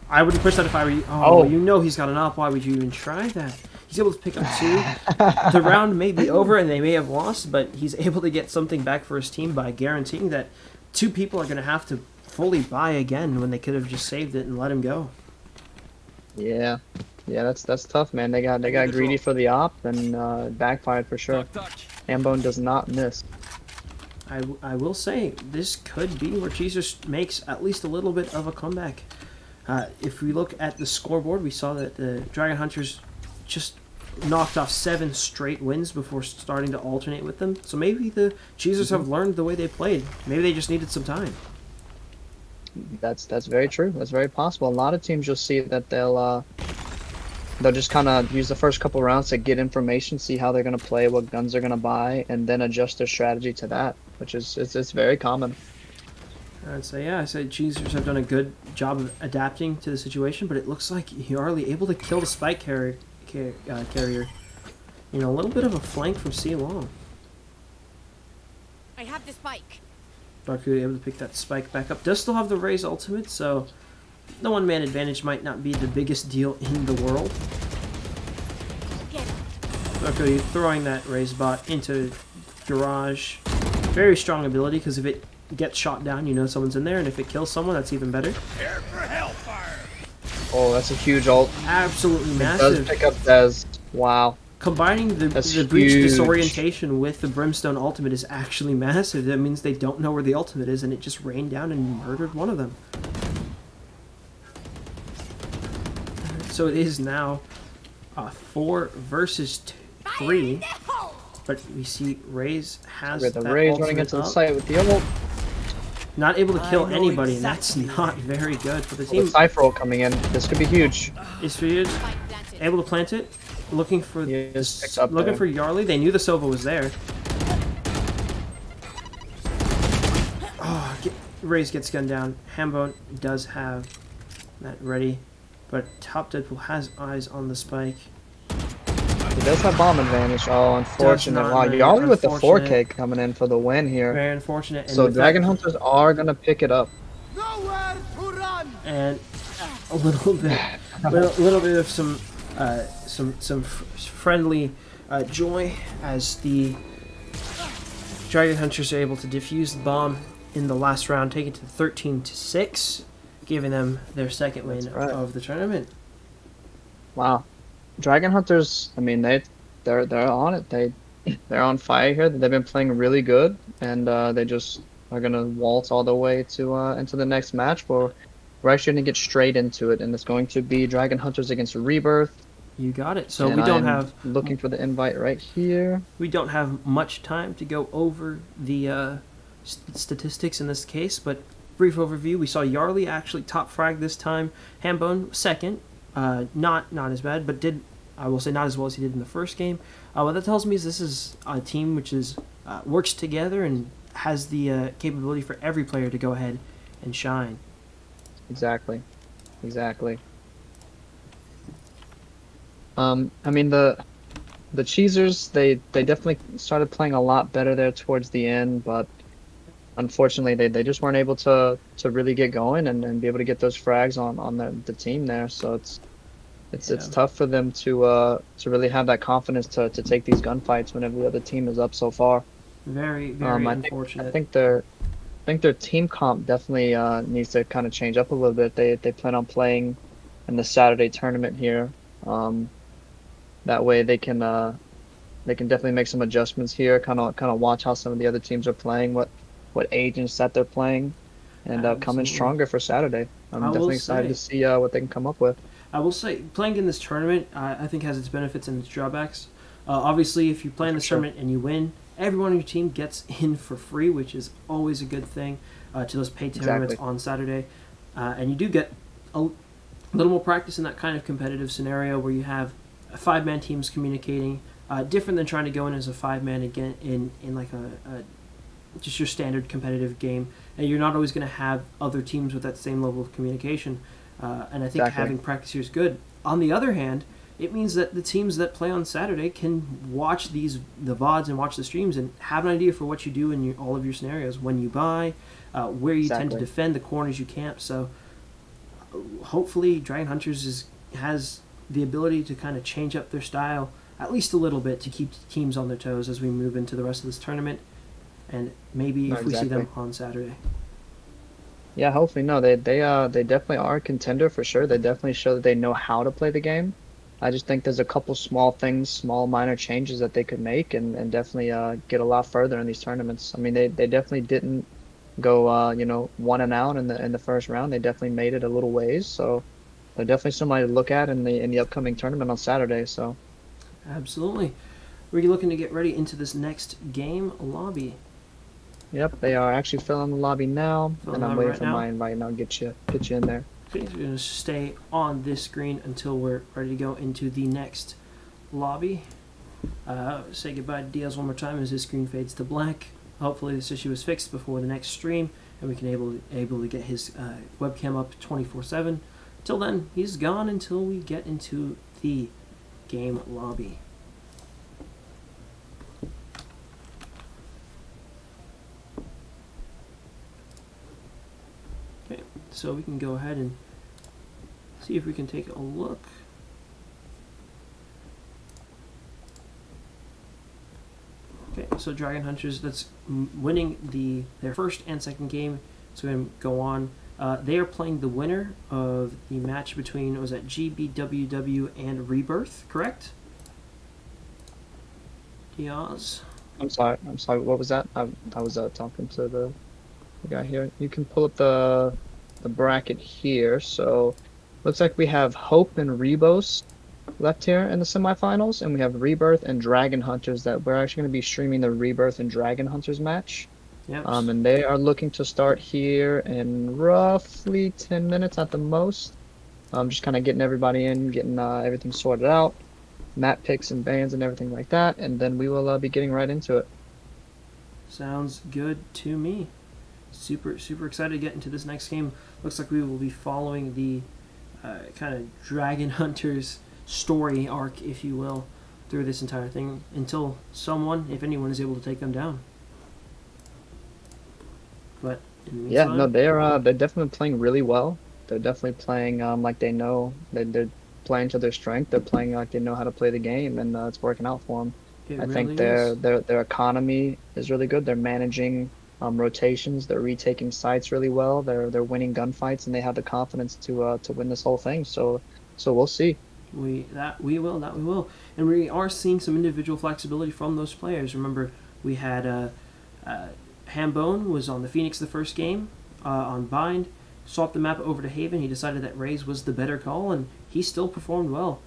I wouldn't push that if I were you. Oh, you know he's got an op. Why would you even try that? He's able to pick up 2. The round may be over and they may have lost, but he's able to get something back for his team by guaranteeing that 2 people are going to have to fully buy again when they could have just saved it and let him go. Yeah, that's tough, man. They got greedy for the op and backfired for sure. Hambone does not miss. I will say this could be where Jesus makes at least a little bit of a comeback. If we look at the scoreboard, we saw that the Dragon Hunters just knocked off 7 straight wins before starting to alternate with them. So maybe the Cheesers have learned the way they played. Maybe they just needed some time. That's very true. That's very possible. A lot of teams you'll see that they'll just kind of use the first couple rounds to get information, see how they're going to play, what guns they're going to buy, and then adjust their strategy to that, which is it's very common. I'd say, yeah, I said Cheesers have done a good job of adapting to the situation, but it looks like Yarly able to kill the spike carrier. You know, a little bit of a flank from C Long. I have the spike. Darku able to pick that spike back up. Does still have the Raze ultimate, so the one-man advantage might not be the biggest deal in the world. Darku throwing that Raze bot into garage. Very strong ability, because if it gets shot down, you know someone's in there, and if it kills someone, that's even better. Prepare for hellfire. Oh, that's a huge ult. Absolutely It massive. does pick up Dez. Wow. Combining the breach huge. disorientation with the Brimstone ultimate is actually massive. That means they don't know where the ultimate is, and it just rained down and murdered one of them. So it is now 4 versus 3. But we see Raze has The that Raze ultimate running into the up. site with the ult. Not able to kill anybody, and that's not very good for the The team. Cypher ult coming in. This could be huge. Is Field able to plant it? Looking for He is picked up looking there. for Yarly. They knew the Sova was there. Oh, Raze gets gunned down. Hambone does have that ready, but Top Deadpool has eyes on the spike. He does have bomb advantage. Oh, unfortunate. not, Wow, man. Yarly with the Unfortunate. 4K coming in for the win here. Very unfortunate. And So with Dragon that, Hunters are gonna pick it up. Nowhere to run. and a little bit, little bit of some friendly joy as the Dragon Hunters are able to defuse the bomb in the last round, taking it to 13 to 6, giving them their second win right. of the tournament. Wow, Dragon Hunters. I mean, they're on it. They're on fire here. They've been playing really good, and they just are gonna waltz all the way to into the next match where we're actually gonna get straight into it, and it's going to be Dragon Hunters against Rebirth. You got it. So And we don't I'm have looking for the invite right here. we don't have much time to go over the statistics in this case, but brief overview. We saw Yarly actually top frag this time. Hambone second. Not as bad, but I will say not as well as he did in the first game. What that tells me is this is a team which is works together and has the capability for every player to go ahead and shine. Exactly. I mean the Cheesers, they definitely started playing a lot better there towards the end, but unfortunately they just weren't able to really get going and be able to get those frags on the team there. So it's tough for them to really have that confidence to take these gunfights whenever the other team is up so far. Very unfortunate. I think their team comp definitely needs to kind of change up a little bit. They plan on playing in the Saturday tournament here. That way they can definitely make some adjustments here. Kind of watch how some of the other teams are playing, what agents that they're playing, and come in stronger for Saturday. I'm definitely excited to see what they can come up with. I will say, playing in this tournament, I think has its benefits and its drawbacks. Obviously, if you play in this tournament and you win, everyone on your team gets in for free, which is always a good thing to those paid tournaments on Saturday. And you do get a little more practice in that kind of competitive scenario where you have 5-man teams communicating, different than trying to go in as a 5-man again in like a just your standard competitive game, and you're not always going to have other teams with that same level of communication. And I think having practice here is good. On the other hand, it means that the teams that play on Saturday can watch the VODs and watch the streams and have an idea for what you do in all of your scenarios, when you buy, where you tend to defend, the corners you camp. So hopefully Dragon Hunters has the ability to kind of change up their style at least a little bit to keep teams on their toes as we move into the rest of this tournament, and maybe if we see them on Saturday. Yeah, hopefully. No, they definitely are a contender for sure. They definitely show that they know how to play the game. I just think there's a couple small things, small minor changes that they could make and definitely get a lot further in these tournaments. I mean, they definitely didn't go you know, 1 and out in the first round. They definitely made it a little ways, so they're definitely somebody to look at in the upcoming tournament on Saturday. So absolutely. We're looking to get ready into this next game lobby. Yep, they are actually filling the lobby now, and I'm waiting right for my invite, and I'll get you in there. Okay, so we're going to stay on this screen until we're ready to go into the next lobby. Say goodbye to Diaz one more time as his screen fades to black. Hopefully this issue is fixed before the next stream, and we can able to get his webcam up 24/7. Till then, he's gone until we get into the game lobby. Okay, so we can go ahead and see if we can take a look. Okay, so Dragon Hunters, that's winning their first and second game. So we're going to go on. They are playing the winner of the match between, was that GBWW and Rebirth, correct? Diaz? I'm sorry, what was that? I was talking to the guy here. You can pull up the bracket here. So looks like we have Hope and Rebos left here in the semifinals, and we have Rebirth and Dragon Hunters that we're actually going to be streaming the Rebirth and Dragon Hunters match. Yep. And they are looking to start here in roughly 10 minutes at the most. Just kind of getting everybody in, getting everything sorted out, map picks and bans and everything like that, and then we will be getting right into it. Sounds good to me. Super excited to get into this next game. Looks like we will be following the kind of Dragon Hunters story arc, if you will, through this entire thing until someone, if anyone, is able to take them down. But in the meantime, no, they're definitely playing really well. They're definitely playing like they know. They're playing to their strength. They're playing like they know how to play the game, and it's working out for them. I think their economy is really good. They're managing rotations. They're retaking sites really well. They're winning gunfights, and they have the confidence to win this whole thing. So we'll see. We will, and we are seeing some individual flexibility from those players. Remember, we had Hambone was on the Phoenix the first game on Bind, swapped the map over to Haven. He decided that Raze was the better call, and he still performed well.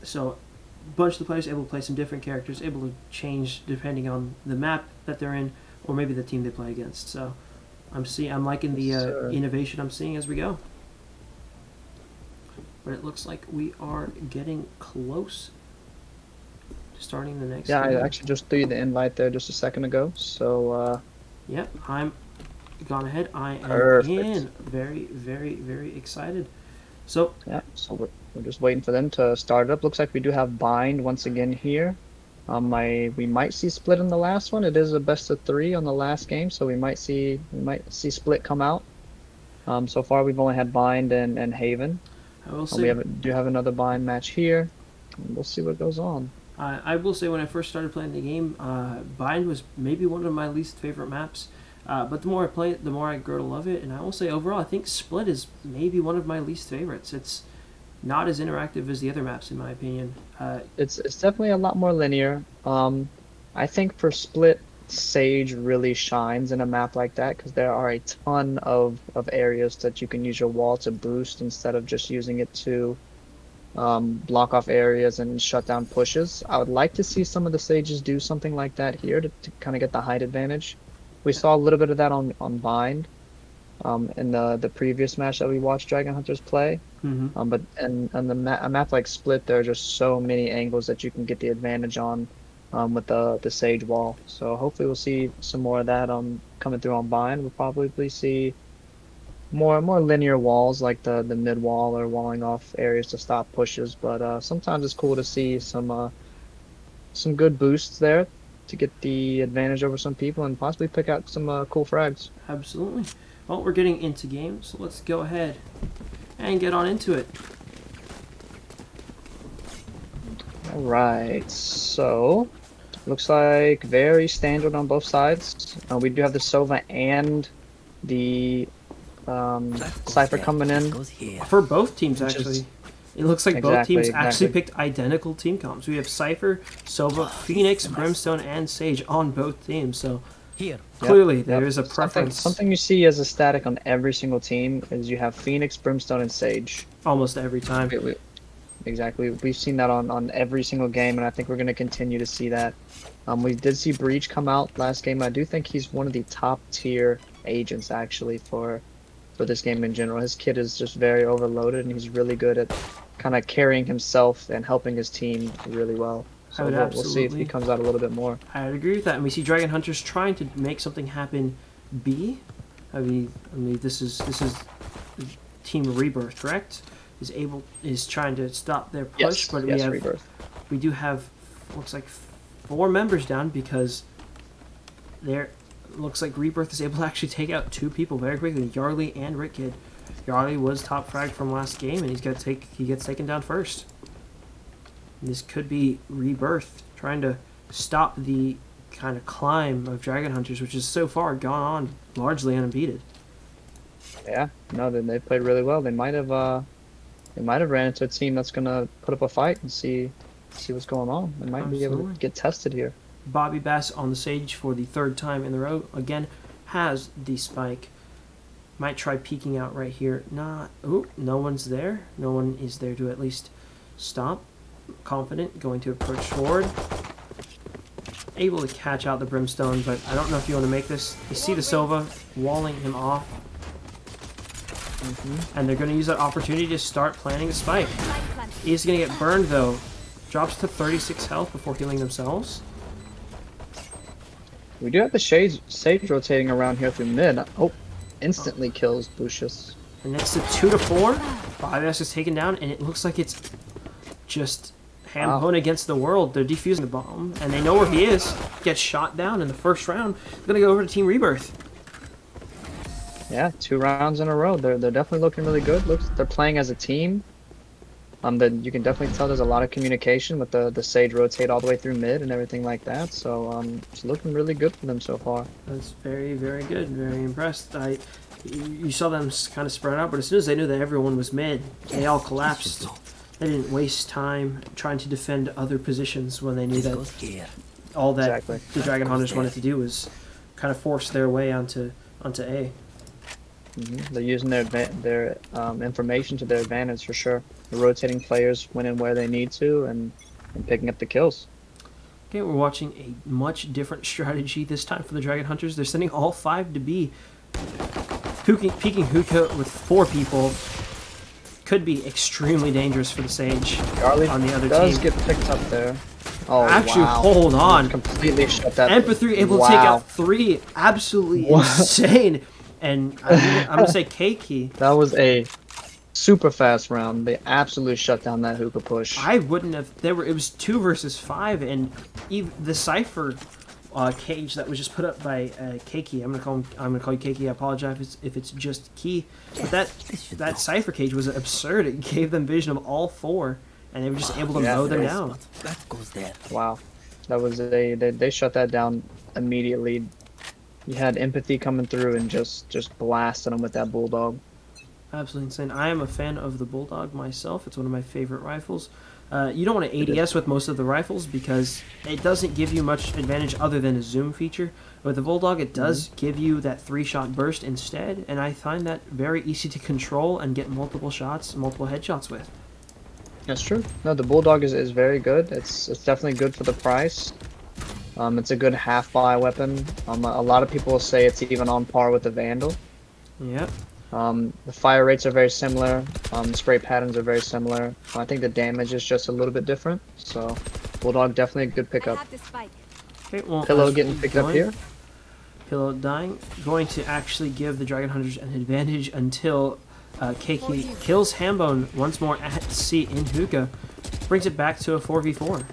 So a bunch of the players able to play some different characters, able to change depending on the map that they're in, or maybe the team they play against. So I'm liking the innovation I'm seeing as we go. But it looks like we are getting close to starting the next game. I actually just threw you the invite there just a second ago. So yep, I'm gone ahead. I am in. Very excited. So yeah, so we're just waiting for them to start it up. Looks like we do have Bind once again here. We might see Split in the last one. It is a best of 3 on the last game, so we might see Split come out. So far we've only had Bind and Haven. I will say, we do have another Bind match here. We'll see what goes on. I will say, when I first started playing the game, Bind was maybe one of my least favorite maps. But the more I play it, the more I grow to love it. And I will say, overall, I think Split is maybe one of my least favorites. It's not as interactive as the other maps, in my opinion. It's definitely a lot more linear. I think for Split, Sage really shines in a map like that because there are a ton of areas that you can use your wall to boost instead of just using it to block off areas and shut down pushes. I would like to see some of the Sages do something like that here to kind of get the height advantage. We saw a little bit of that on Bind. in the previous match that we watched Dragon Hunters play. But on a map like Split, there are just so many angles that you can get the advantage on with the Sage wall. So hopefully we'll see some more of that coming through on Bind. We'll probably see more linear walls like the mid wall or walling off areas to stop pushes. But sometimes it's cool to see some good boosts there to get the advantage over some people and possibly pick out some cool frags. Absolutely. Well, we're getting into game, so let's go ahead and get on into it. Alright, so looks like very standard on both sides. We do have the Sova and the Cypher coming in. Goes here. For both teams, Which is- actually. It looks like both Exactly, teams actually exactly. picked identical team comps. We have Cypher, Sova, Phoenix, Brimstone, and Sage on both teams, so Here. clearly there Yep. is a preference Something you see as a static on every single team is you have Phoenix, Brimstone, and Sage. almost every time. Exactly. We've seen that on every single game, and I think we're going to continue to see that. We did see Breach come out last game. I do think he's one of the top tier agents actually for this game in general. His kit is just very overloaded, and he's really good at kind of carrying himself and helping his team really well. So would we'll see if absolutely- he comes out a little bit more. I'd agree with that, and we see Dragon Hunters trying to make something happen. B, I mean, this is Team Rebirth, correct? Is trying to stop their push, Yes, but yes, Rebirth. we do have looks like 4 members down because there looks like Rebirth is able to actually take out 2 people very quickly, Yarly and Ritkid. Yarly was top frag from last game, and he gets taken down first. And this could be Rebirth trying to stop the kind of climb of Dragon Hunters, which has so far gone on largely unimpeded. Yeah, no, they played really well. They might have ran into a team that's gonna put up a fight and see what's going on. They might be able Absolutely. to get tested here. Bobby Bass on the Sage for the 3rd time in a row. Again, has the spike. Might try peeking out right here. No one's there. No one is there to at least stop. Confident, going to approach forward. Able to catch out the Brimstone, but I don't know if you want to make this. You see the Sova walling him off. And they're going to use that opportunity to start planting a spike. He's going to get burned though. Drops to 36 health before healing themselves. We do have the Sage rotating around here through mid. Oh, instantly kills Lucius. And next to 2 to 4, 5S is taken down, and it looks like it's just Hambone against the world. They're defusing the bomb, and they know where he is. Gets shot down in the first round. They're gonna go over to Team Rebirth. Yeah, 2 rounds in a row. They're definitely looking really good. Looks they're playing as a team. Then you can definitely tell there's a lot of communication with the Sage rotate all the way through mid and everything like that. So it's looking really good for them so far. That's very, very good. Very impressed. You saw them kind of spread out, but as soon as they knew that everyone was mid, they all collapsed. They didn't waste time trying to defend other positions when they knew This goes that here. all that Exactly. the Dragon Hunters wanted to do was kind of force their way onto A. They're using their information to their advantage for sure. The rotating players winning where they need to and picking up the kills. Okay, we're watching a much different strategy this time for the Dragon Hunters. They're sending all 5 to B. Peeking hookah with 4 people could be extremely dangerous for the Sage Charlie on the other does team. get picked up there. Oh, Actually, wow. hold on. Completely shut that. Empathy able to take out 3. Absolutely insane. And I'm going to say Keiki. That was a super fast round. They absolutely shut down that hookah push. I wouldn't have. It was 2 versus 5, and even the Cypher cage that was just put up by Keiki. I'm gonna call you Keiki. I apologize if it's just Key. But that Cypher cage was absurd. It gave them vision of all 4, and they were just able to mow them down. That goes there. Wow, that was they shut that down immediately. You had Empathy coming through and just blasting them with that Bulldog. Absolutely insane. I am a fan of the Bulldog myself. It's one of my favorite rifles. You don't want to ADS with most of the rifles because it doesn't give you much advantage other than a zoom feature. With the Bulldog, it does give you that 3-shot burst instead, and I find that very easy to control and get multiple shots, multiple headshots with. That's true. No, the Bulldog is very good. It's definitely good for the price. It's a good half-buy weapon. A lot of people will say it's even on par with the Vandal. Yep. The fire rates are very similar. The spray patterns are very similar. I think the damage is just a little bit different. So, Bulldog definitely a good I pickup. have the spike. Okay, well, Pillow as getting we picked up going- here. Pillow dying. Going to actually give the Dragon Hunters an advantage until Keiki kills Hambone once more at C in hookah. Brings it back to a 4v4.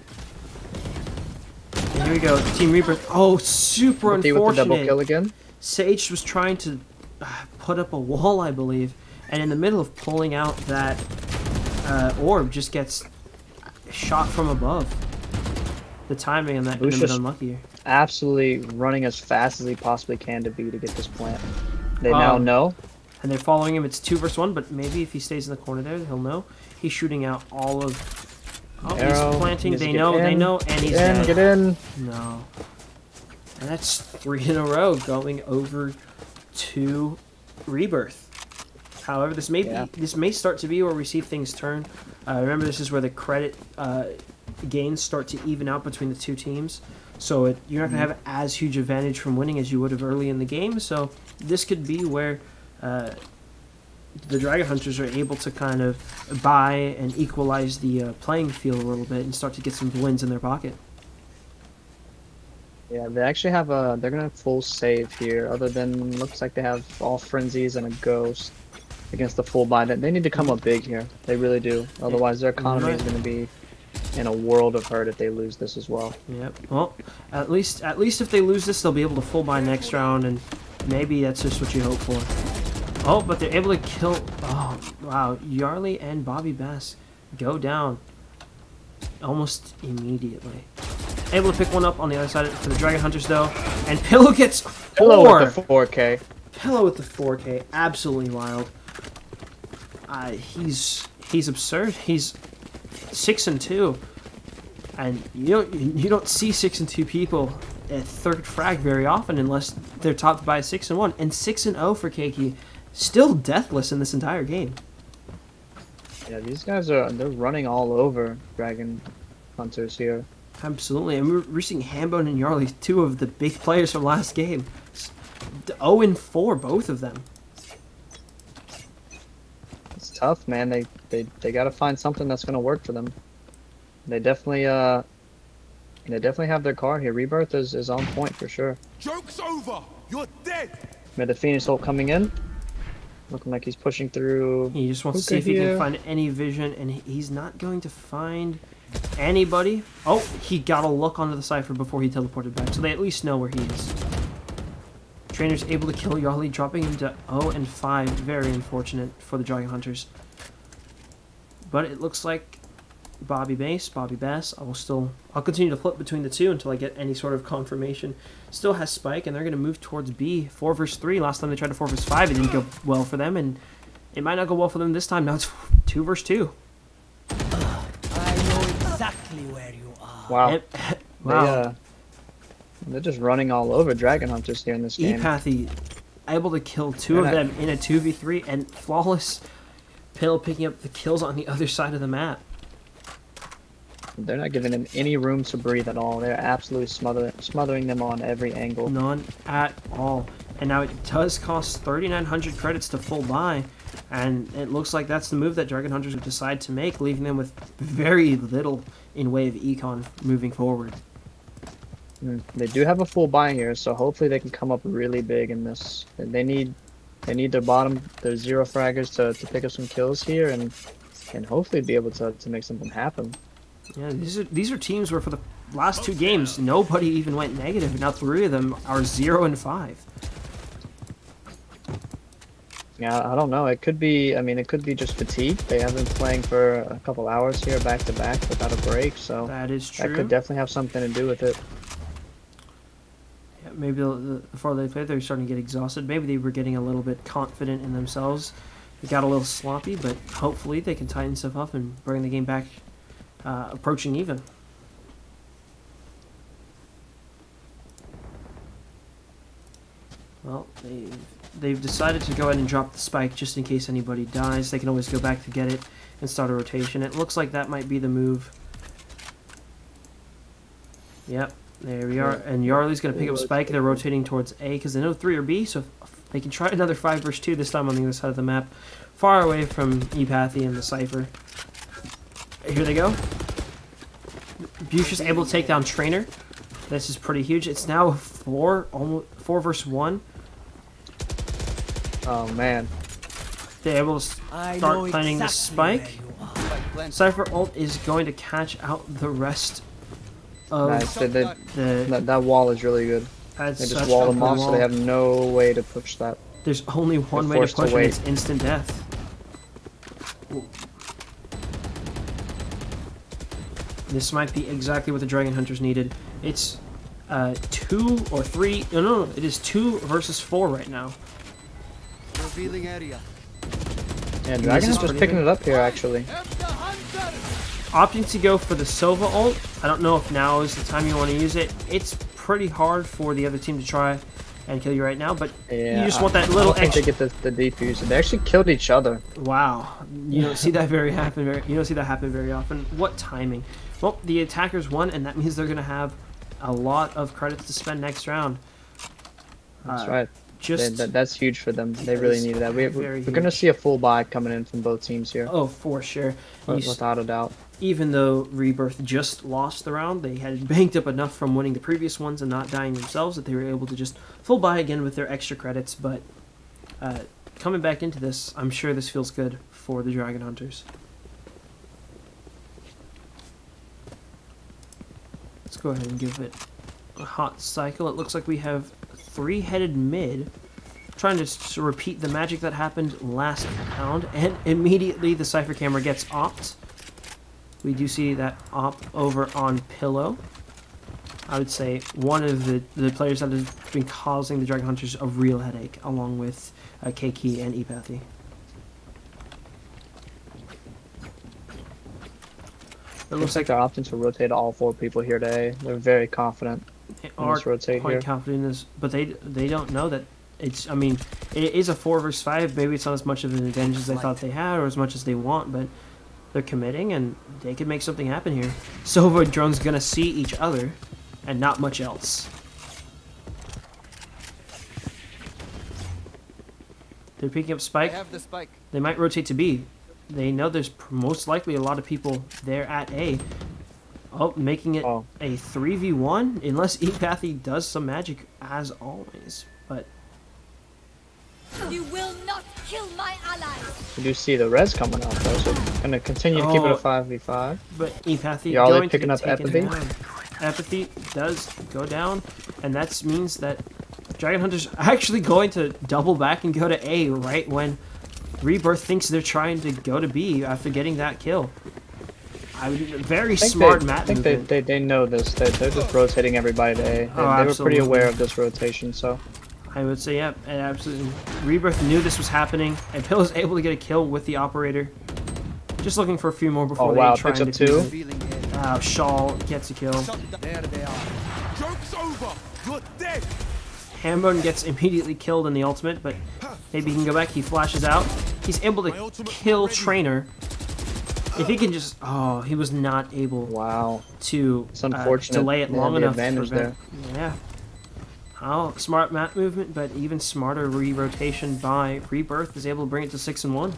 And here we go. Team Rebirth. Oh, super With the double unfortunate. kill again. Sage was trying to put up a wall, I believe, and in the middle of pulling out that orb, just gets shot from above. The timing on that could have been Lucius- unlucky. Absolutely running as fast as he possibly can to B to get this plant. They now know. And they're following him. It's 2 versus 1, but maybe if he stays in the corner there, he'll know. He's shooting out all of... Oh, Arrow, he's planting. needs to They get know, in. and he's dead. Get in. No. And that's 3 in a row going over to Rebirth. However, this may start to be where we see things turn. Remember, this is where the credit gains start to even out between the two teams. So you're not going to have as huge advantage from winning as you would have early in the game. So this could be where the Dragon Hunters are able to kind of buy and equalize the playing field a little bit and start to get some wins in their pocket. Yeah, they actually have a. They're gonna have full save here. Other than looks like they have all frenzies and a ghost against the full buy. They need to come up big here. They really do. Otherwise, their economy is gonna be in a world of hurt if they lose this as well. Yep. Well, at least if they lose this, they'll be able to full buy next round, and maybe that's just what you hope for. Oh, but they're able to kill. Oh, wow! Yarly and Bobby Bass go down almost immediately. Able to pick one up on the other side for the Dragon Hunters, though. And Pillow gets 4! Pillow with the 4K. Pillow with the 4K. Absolutely wild. He's absurd. He's 6-2. And you don't see 6-2 people at third frag very often unless they're topped by 6-1. And 6-0 for Keiki. Still deathless in this entire game. Yeah, these guys they're running all over Dragon Hunters here. Absolutely, and we're seeing Hambone and Yarly, 2 of the big players from last game. 0-4, both of them. It's tough, man. They got to find something that's gonna work for them. They definitely have their card here. Rebirth is on point for sure. Joke's over. You're dead. Mid the Phoenix ult coming in. Looking like he's pushing through. He just wants to see Hookah if he here. can find any vision, and he's not going to find anybody. Oh, he got a look onto the Cypher before he teleported back, so they at least know where he is. Trainer's able to kill Yarly, dropping him to 0-5. Very unfortunate for the Dragon Hunters. But it looks like Bobby Bass, I'll continue to flip between the two until I get any sort of confirmation. Still has Spike, and they're going to move towards B. 4 versus 3. Last time they tried to 4 versus 5, it didn't go well for them, and it might not go well for them this time. Now it's 2 versus 2. I know exactly where you are. Wow. And- wow. They're just running all over Dragon Hunters here in this game. Epathy able to kill 2 of them in a 2v3, and flawless Pill picking up the kills on the other side of the map. They're not giving them any room to breathe at all. They're absolutely smothering them on every angle. None at all. And now it does cost 3,900 credits to full buy, and it looks like that's the move that Dragon Hunters would decide to make, leaving them with very little in way of econ moving forward. They do have a full buy here, so hopefully they can come up really big in this. They need their zero fraggers to pick up some kills here, and hopefully be able to make something happen. Yeah, these are teams where for the last 2 games nobody even went negative, and now 3 of them are 0-5. Yeah, I don't know. It could be. I mean, it could be just fatigue. They have been playing for a couple hours here, back to back, without a break. So That is true. that could definitely have something to do with it. Yeah, maybe before they played, they were starting to get exhausted. Maybe they were getting a little bit confident in themselves. It got a little sloppy, but hopefully they can tighten stuff up and bring the game back approaching even. Well, they've decided to go ahead and drop the spike just in case anybody dies. They can always go back to get it and start a rotation. It looks like that might be the move. Yep, there we are. And Yarly's going to pick up spike. They're rotating towards A because they know 3 or B. So They can try another 5 versus 2 this time on the other side of the map, far away from Epathy and the Cypher. Here they go. Bush able to take down Trainer. This is pretty huge. It's now 4 versus 1. Oh man. They're able to start planting the spike. Cypher ult is going to catch out the rest of Nice. That wall is really good. They just wall them off, so they have no way to push that. There's only one way to push it, it's instant death. This might be exactly what the Dragon Hunters needed. It's 2 or 3. No, it is 2 versus 4 right now. Revealing area. Yeah, Dragon Hunter's picking it up here, actually. Opting to go for the Sova ult. I don't know if now is the time you want to use it. It's pretty hard for the other team to try and kill you right now, but yeah, you just want that little extra. They get the defuse. They actually killed each other. Wow, you don't see that happen very often. What timing? Well, the attackers won, and that means they're going to have a lot of credits to spend next round. That's right. That's huge for them. They really needed that. We're going to see a full buy coming in from both teams here. Oh, for sure. Without a doubt. Even though Rebirth just lost the round, they had banked up enough from winning the previous ones and not dying themselves that they were able to just full buy again with their extra credits. But coming back into this, I'm sure this feels good for the Dragon Hunters. Let's go ahead and give it a hot cycle. It looks like we have 3-headed mid, trying to repeat the magic that happened last round, and immediately the Cypher camera gets opt. We do see that op over on Pillow. I would say one of the players that has been causing the Dragon Hunters a real headache, along with K-Key and Epathy. It looks like they're opting to rotate all 4 people here today. They're very confident in this rotate here. Confident in this, but they don't know that it's. I mean, it is a 4 versus 5. Maybe it's not as much of an advantage as they thought they had, or as much as they want, but they're committing, and they could make something happen here. Sova and Drone's gonna see each other, and not much else. They're picking up Spike. I have the spike. They might rotate to B. They know there's most likely a lot of people there at A. Oh, making it a 3v1, unless Epathy does some magic as always. But You will not kill my allies. We do see the res coming out though, so going to continue to keep it a 5v5. But Epathy Y'all are going picking to up take Epathy. Epathy does go down, and that means that Dragon Hunters are actually going to double back and go to A right when Rebirth thinks they're trying to go to B after getting that kill. Very smart map movement. They know this. They're just rotating everybody to A. They were pretty aware of this rotation, so. I would say, yeah, and absolutely. Rebirth knew this was happening, and Pill was able to get a kill with the operator. Just looking for a few more before they try and defuse it. Shaw gets a kill. There they are. Joke's over. You're dead. Hambone gets immediately killed in the ultimate, but maybe he can go back. He flashes out. He's able to kill Trainer. If he can just... Oh, he was not able to delay it long enough. There. Yeah. Oh, smart map movement, but even smarter re-rotation by Rebirth is able to bring it to 6-1.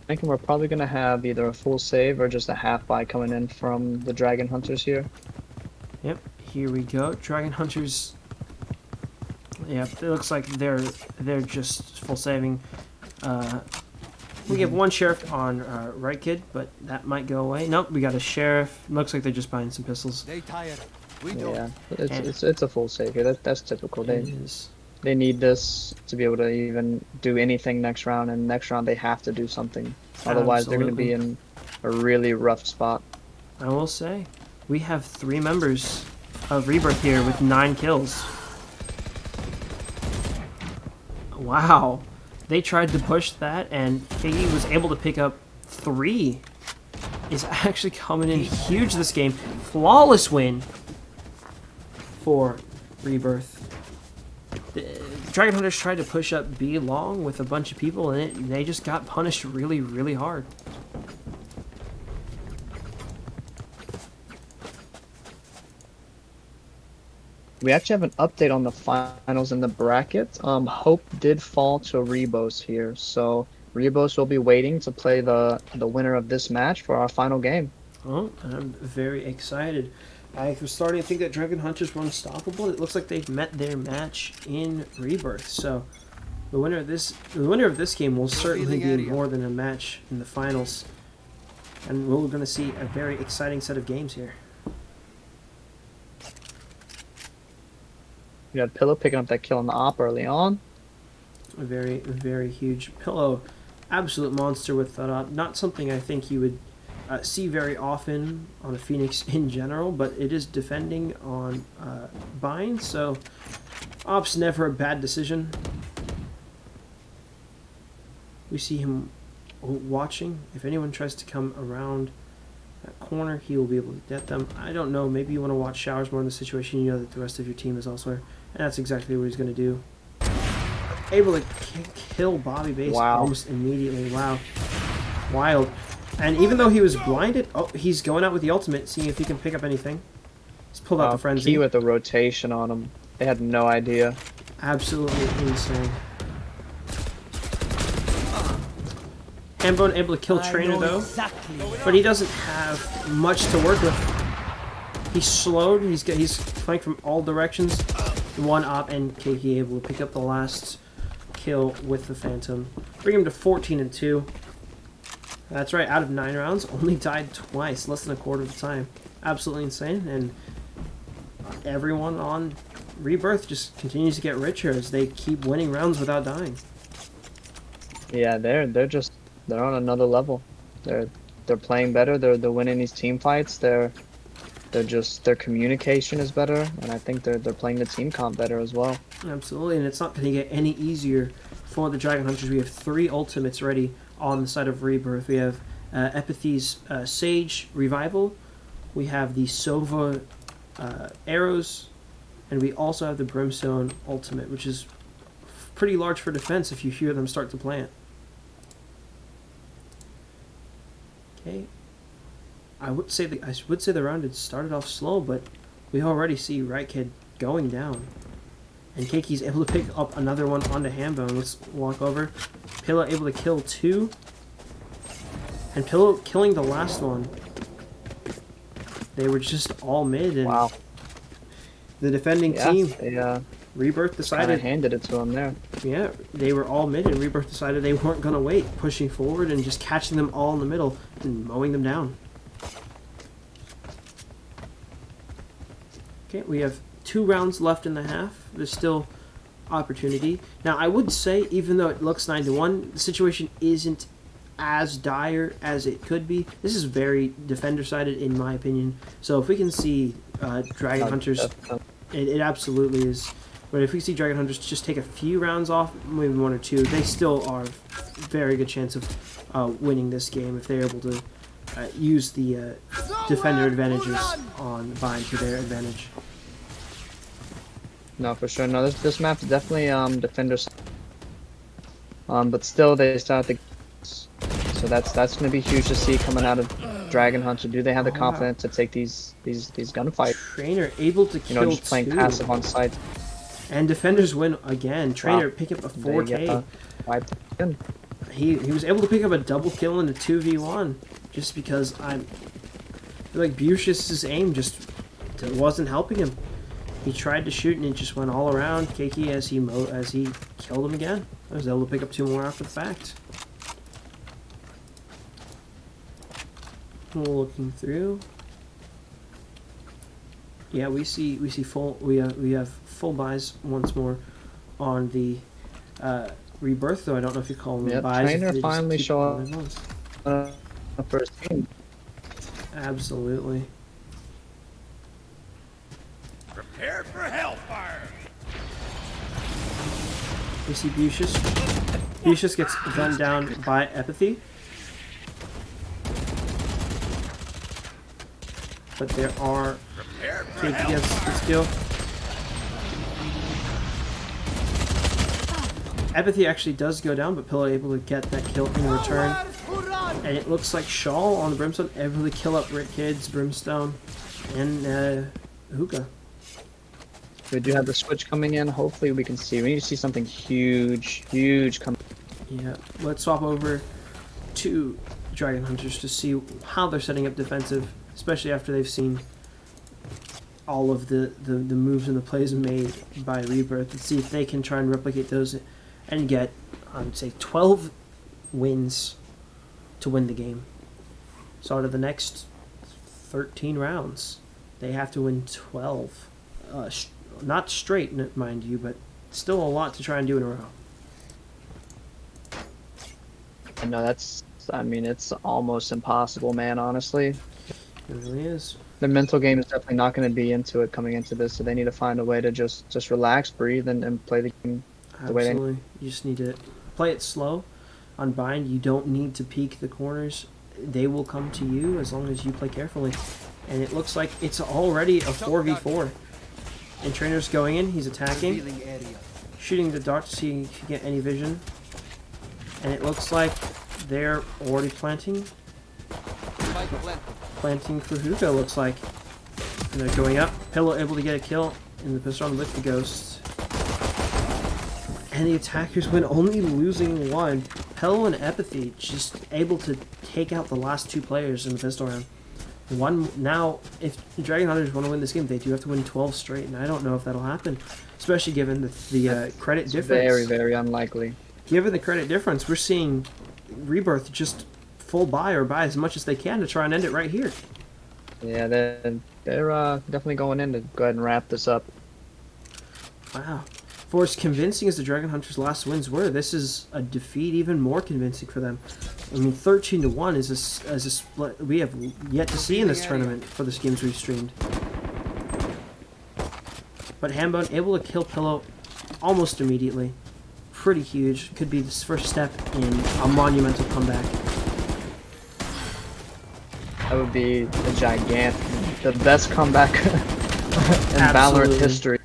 Thinking we're probably going to have either a full save or just a half buy coming in from the Dragon Hunters here. Yep, here we go. Dragon Hunters. Yeah, it looks like they're just full saving. We have one sheriff on right kid, but that might go away. Nope, we got a sheriff. Looks like they're just buying some pistols. They tired. We don't. Yeah, it's a full save here. That's typical. They need this to be able to even do anything next round, and next round they have to do something. Otherwise, they're going to be in a really rough spot. I will say, we have 3 members of Rebirth here with 9 kills. Wow. They tried to push that, and Figgy was able to pick up 3. Is actually coming in huge this game. Flawless win for Rebirth. The Dragon Hunters tried to push up B long with a bunch of people, and they just got punished really, really hard. We actually have an update on the finals in the bracket. Hope did fall to Rebos here, so Rebos will be waiting to play the winner of this match for our final game. Oh, I'm very excited. I was starting to think that Dragon Hunters were unstoppable. It looks like they've met their match in Rebirth. So the winner of this game will certainly be more than a match in the finals, and we're going to see a very exciting set of games here. We had Pillow picking up that kill on the op early on. A very, very huge Pillow. Absolute monster with that op. Not something I think you would see very often on a Phoenix in general, but it is defending on bind, so op's never a bad decision. We see him watching. If anyone tries to come around that corner, he will be able to get them. I don't know, maybe you want to watch Showers more in the situation. You know that the rest of your team is elsewhere, and that's exactly what he's going to do. Able to kill Bobby Base almost immediately. Wow. Wild. And even though he was blinded, oh, he's going out with the ultimate, seeing if he can pick up anything. He's pulled out the frenzy. Key with the rotation on him. They had no idea. Absolutely insane. Hambone able to kill Trainer though, but he doesn't have much to work with. He's slowed. He's flanked from all directions. One op and KK able to pick up the last kill with the Phantom, bring him to 14-2. That's right. Out of 9 rounds, only died twice, less than a quarter of the time. Absolutely insane, and everyone on Rebirth just continues to get richer as they keep winning rounds without dying. Yeah, they're on another level. They're playing better. They're winning these team fights. Their communication is better, and I think they're playing the team comp better as well. Absolutely, and it's not going to get any easier for the Dragon Hunters. We have 3 ultimates ready on the side of Rebirth. We have Epithy's Sage Revival. We have the Sova Arrows, and we also have the Brimstone Ultimate, which is pretty large for defense if you hear them start to plant. Okay, I would say the round had started off slow, but we already see Right Kid going down, and Keiki's able to pick up another one onto Hambone. Let's walk over. Pillow able to kill 2, and Pillow killing the last one. They were just all mid, and the defending team, Rebirth decided handed it to him there. Yeah, they were all mid, and Rebirth decided they weren't gonna wait, pushing forward and just catching them all in the middle and mowing them down. Okay, we have 2 rounds left in the half. There's still opportunity. Now, I would say, even though it looks 9-1, the situation isn't as dire as it could be. This is very defender-sided, in my opinion. So if we can see Dragon Hunters, it absolutely is. But if we see Dragon Hunters just take a few rounds off, maybe 1 or 2, they still are very good chance of winning this game if they're able to use the defender advantages on Vine to their advantage. No, for sure. No, this map is definitely defenders. But still, they start the. So that's going to be huge to see coming out of Dragon Hunter. Do they have the confidence to take these gunfights? Trainer able to kill just playing passive on site. And defenders win again. Trainer pick up a 4K. He was able to pick up a double kill in a 2v1 just because I feel like Bucius's aim just wasn't helping him. He tried to shoot and it just went all around Keiki as he killed him again. I was able to pick up 2 more after the fact. Looking through. Yeah, we have full buys once more on the Rebirth, though I don't know if you call them buys. Trainer finally showed up first team. Absolutely. Prepare for hellfire. We see Bucius. Bucius gets gunned down by Epithy. But there are Cake gets this kill. Epithy actually does go down, but Pillow able to get that kill in return. And it looks like Shaw on the Brimstone able to kill up Rick Kids, Brimstone, and Hookah. We do have the switch coming in. Hopefully we can see. We need to see something huge, huge coming. Yeah, let's swap over to Dragon Hunters to see how they're setting up defensive, especially after they've seen all of the moves and the plays made by Rebirth, and see if they can try and replicate those and get, I would say, 12 wins to win the game. So out of the next 13 rounds, they have to win 12. Not straight, mind you, but still a lot to try and do in a row. I know I mean, it's almost impossible, man, honestly. It really is. The mental game is definitely not going to be into it coming into this, so they need to find a way to just relax, breathe, and play the game the way they Absolutely. You just need to play it slow. On bind, you don't need to peek the corners. They will come to you as long as you play carefully. And it looks like it's already a 4v4. And Trainer's going in, he's attacking, shooting the dart to see if you get any vision. And it looks like they're already planting. Planting for Hugo, looks like. And they're going up. Pillow able to get a kill in the pistol with the Ghost. And the attackers win, only losing one. Pillow and Epathy just able to take out the last two players in the pistol round. Now, if the Dragon Hunters want to win this game, they do have to win 12 straight, and I don't know if that'll happen, especially given the credit difference. Very, very unlikely. Given the credit difference, we're seeing Rebirth just full buy or buy as much as they can to try and end it right here. Yeah, they're definitely going in to go ahead and wrap this up. Wow. For as convincing as the Dragon Hunters' last wins were, this is a defeat even more convincing for them. I mean, 13-1 is a split we have yet to see in this tournament for the games we've streamed. But Hambone able to kill Pillow almost immediately. Pretty huge. Could be this first step in a monumental comeback. That would be a gigantic, the best comeback in Valorant history.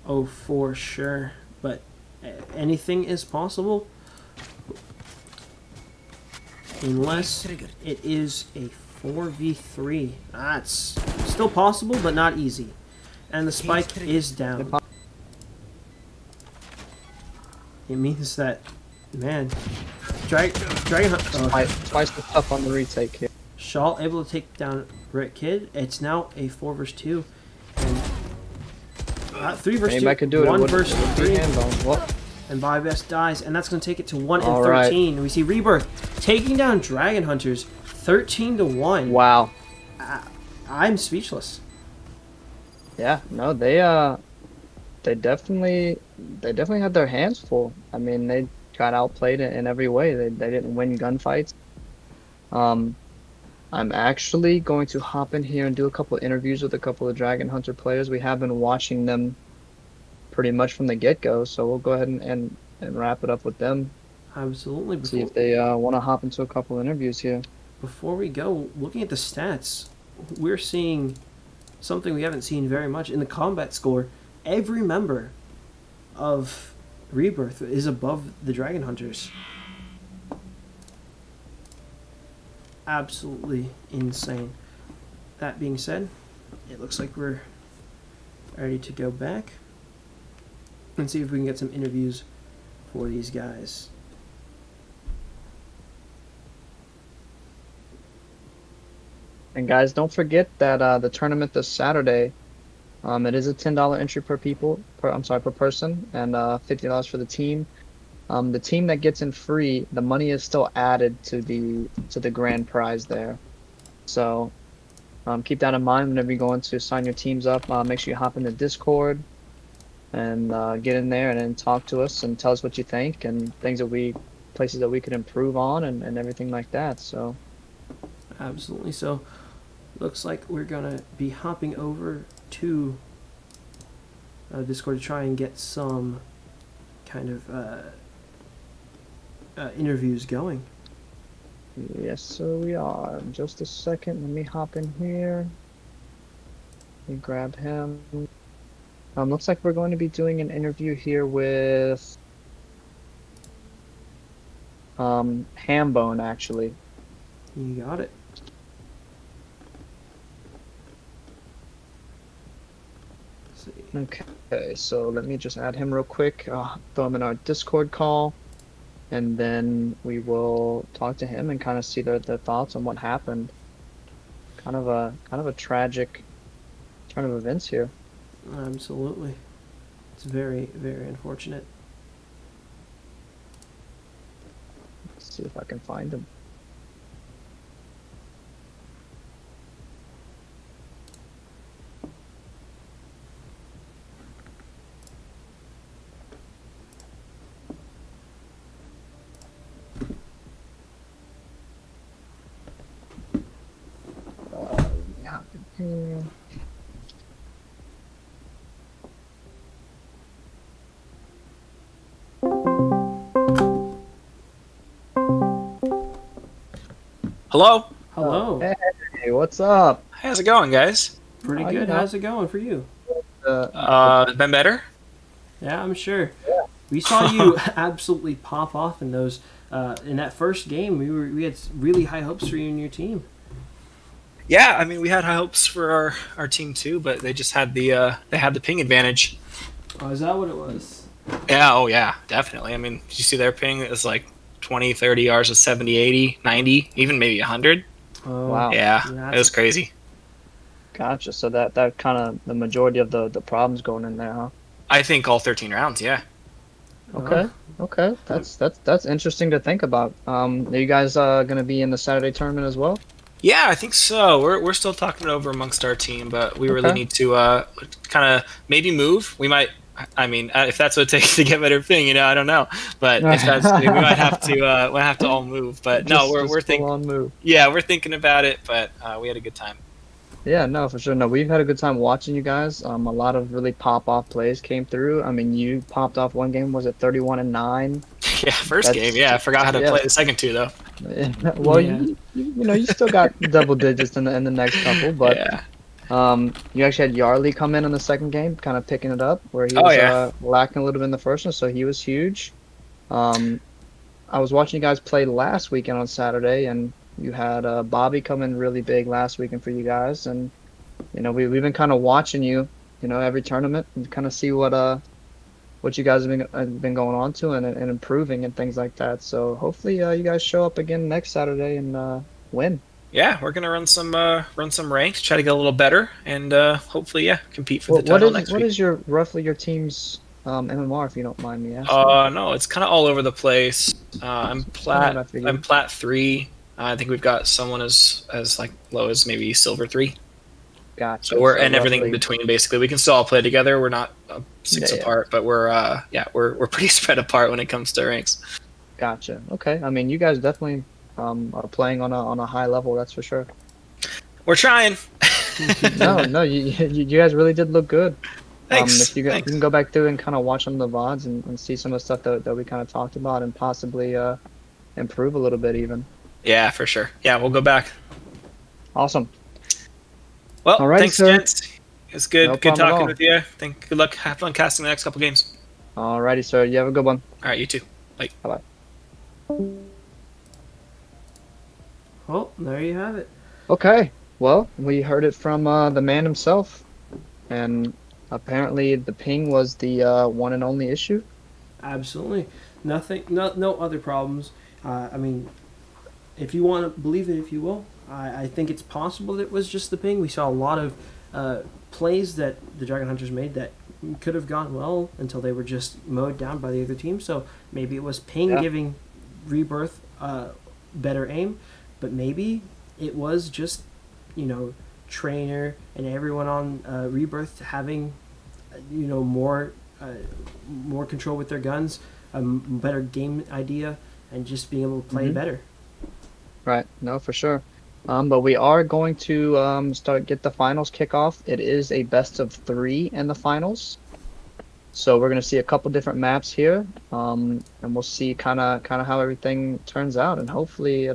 Oh, for sure. But anything is possible. Unless it is a 4v3. That's still possible, but not easy. And the spike is down. It means that, man, Dragon Hunter... Twice the stuff on the retake here. Shaw able to take down Rit Kid. It's now a 4 vs 2. And 3 vs 2. I could do it. 1 vs 3. What? And Bybest dies, and that's going to take it to 1 and 13. Right. We see Rebirth taking down Dragon Hunters 13-1. Wow. I'm speechless. Yeah, no, they definitely had their hands full. I mean, they got outplayed in every way. They didn't win gunfights. I'm actually going to hop in here and do a couple of interviews with a couple of Dragon Hunter players. We have been watching them pretty much from the get-go, so we'll go ahead and wrap it up with them. Absolutely. See if they want to hop into a couple of interviews here. Before we go, looking at the stats, we're seeing something we haven't seen very much. In the combat score, every member of Rebirth is above the Dragon Hunters. Absolutely insane. That being said, it looks like we're ready to go back and see if we can get some interviews for these guys. And guys, don't forget that the tournament this Saturday, it is a $10 entry per person, and $50 for the team. The team that gets in free, the money is still added to the grand prize there. So keep that in mind whenever you go in to sign your teams up. Make sure you hop in the Discord and get in there and then talk to us and tell us what you think and places that we could improve on and everything like that. So absolutely. So looks like we're gonna be hopping over to Discord to try and get some kind of interviews going. Yes, sir, we are. Just a second, let me hop in here. Let me grab him. Looks like we're going to be doing an interview here with Hambone, actually. You got it. Okay, so let me just add him real quick. Throw him in our Discord call, and then we will talk to him and kind of see their thoughts on what happened. Kind of a tragic turn of events here. Absolutely. It's very, very unfortunate. Let's see if I can find him. Yeah. Hello? Hello. Hey, what's up? How's it going, guys? Pretty you good. know. How's it going for you? Been better? Yeah, I'm sure. We saw you absolutely pop off in those in that first game. We had really high hopes for you and your team. Yeah, I mean, we had high hopes for our team too, but they just had the ping advantage. Oh, is that what it was? Yeah, oh yeah, definitely. I mean, did you see their ping? It was like 20, 30 hours of 70, 80, 90, even maybe 100. Oh, Wow. Yeah, it was crazy. Gotcha. So that kind of the majority of the problems going in there, huh? I think all 13 rounds, yeah. Okay. Okay. That's interesting to think about. Are you guys gonna be in the Saturday tournament as well? Yeah, I think so. We're still talking it over amongst our team, but we really Okay. need to kind of maybe move. We might. I mean, if that's what it takes to get better ping, I don't know. But if that's, we might have to all move. But no, we're full thinking. on move. Yeah, we're thinking about it, but we had a good time. Yeah, no, for sure. No, we've had a good time watching you guys. A lot of really pop-off plays came through. I mean, you popped off one game, was it 31-9? Yeah, first That's- game. Yeah, I forgot how to yeah. play the second two though. Well, Yeah. you still got double digits in the next couple, but Yeah. you actually had Yarley come in the second game, kind of picking it up where he Oh, was yeah. lacking a little bit in the first one, so he was huge. I was watching you guys play last weekend on Saturday, and you had Bobby come in really big last weekend for you guys, and we've been kind of watching you, every tournament and kind of see what you guys have been going on to and improving and things like that. So hopefully you guys show up again next Saturday and win. Yeah, we're gonna run some ranked, try to get a little better, and hopefully, compete for the title next What week. is roughly your team's MMR, if you don't mind me asking? No, it's kind of all over the place. I'm what I figured. I'm plat 3. I think we've got someone as like low as maybe silver 3. Gotcha. So and everything in roughly- between. Basically, we can still all play together. We're not 6 Yeah. apart, but we're pretty spread apart when it comes to ranks. Gotcha. Okay. I mean, you guys definitely are playing on a high level. That's for sure. We're trying. No, you guys really did look good. Thanks. If you can go back through and kind of watch some of the VODs and see some of the stuff that we kind of talked about and possibly improve a little bit even. Yeah, for sure. Yeah, we'll go back. Awesome. Well, Alrighty, thanks, sir. gents. It's good. No Good problem at talking all. with you. Good luck. Have fun casting the next couple games. Alrighty, sir. You have a good one. All right, you too. Bye. Bye-bye. Well, there you have it. Okay. Well, we heard it from the man himself, and apparently the ping was the one and only issue. Absolutely. Nothing. No other problems. I mean, if you want to believe it, if you will, I think it's possible that it was just the ping. We saw a lot of plays that the Dragon Hunters made that could have gone well until they were just mowed down by the other team. So maybe it was ping Yeah. giving Rebirth better aim, but maybe it was just Trainer and everyone on Rebirth having more control with their guns, a better game idea, and just being able to play Mhm. better. Right. No, for sure. But we are going to get the finals kick off. It is a best of 3 in the finals. So we're going to see a couple different maps here, and we'll see kind of how everything turns out, and hopefully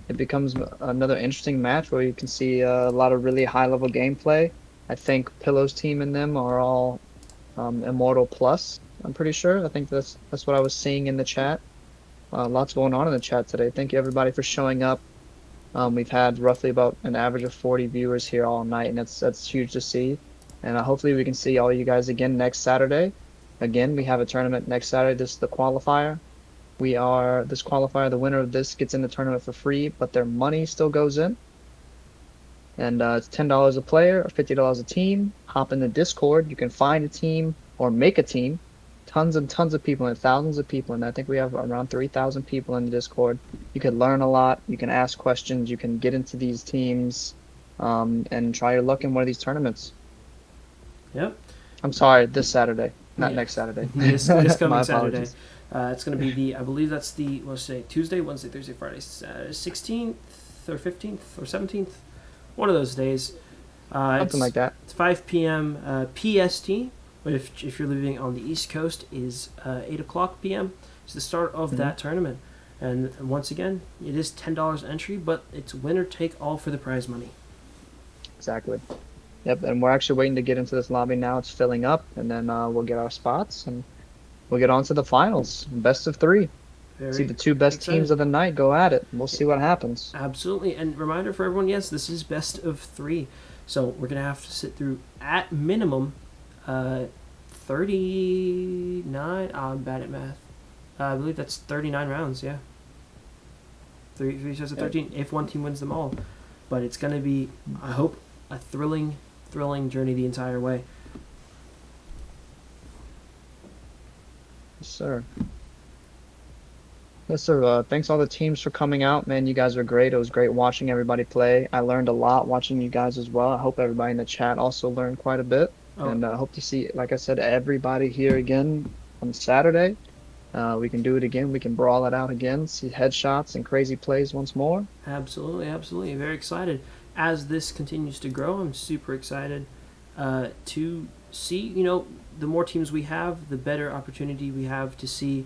it becomes another interesting match where you can see a lot of really high level gameplay. I think Pillow's team and them are all Immortal Plus. I'm pretty sure. I think that's what I was seeing in the chat. Lots going on in the chat today. Thank you everybody for showing up. We've had roughly about an average of 40 viewers here all night, and that's huge to see. And hopefully we can see all you guys again next Saturday. Again, we have a tournament next Saturday. This is the qualifier. This qualifier, the winner of this gets in the tournament for free, but their money still goes in. And it's $10 a player or $50 a team. Hop in the Discord. You can find a team or make a team. Tons and tons of people and thousands of people. And I think we have around 3,000 people in the Discord. You can learn a lot. You can ask questions. You can get into these teams and try your luck in one of these tournaments. Yep. I'm sorry, this Saturday, not Yeah. next Saturday. This coming My Saturday. apologies. It's going to be I believe that's let's say Tuesday, Wednesday, Thursday, Friday, 16th or 15th or 17th. One of those days. Something like that. It's 5 p.m. PST. But if you're living on the East Coast, is 8 o'clock p.m. It's the start of that tournament. And once again, it is $10 entry, but it's winner take all for the prize money. Exactly. Yep, and we're actually waiting to get into this lobby now. It's filling up, and then we'll get our spots, and we'll get on to the finals. Best of 3. See the 2 best teams of the night go at it. We'll see what happens. Absolutely. And reminder for everyone, yes, this is best of 3. So we're going to have to sit through, at minimum, 39. I'm bad at math. I believe that's 39 rounds, yeah. 3 sets of 13, if one team wins them all. But it's going to be, I hope, a thrilling journey the entire way. Yes, sir. Yes, sir. Thanks all the teams for coming out, man. You guys were great. It was great watching everybody play. I learned a lot watching you guys as well. I hope everybody in the chat also learned quite a bit. Oh. And I hope to see, like I said, everybody here again on Saturday. We can do it again. We can brawl it out again. See headshots and crazy plays once more. Absolutely, absolutely. Very excited. As this continues to grow, I'm super excited to see, the more teams we have, the better opportunity we have to see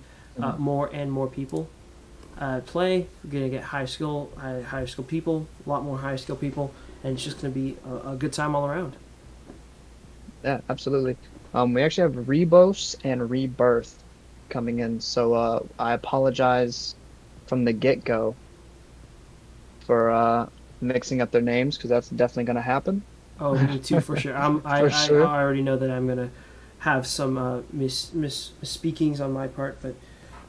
more and more people play. We're going to get higher skill people, a lot more higher skill people, and it's just going to be a good time all around. Yeah, absolutely. We actually have Rebos and Rebirth coming in, so I apologize from the get-go for mixing up their names, because that's definitely going to happen. Oh, me too, for sure. I already know that I'm going to have some misspeakings on my part, but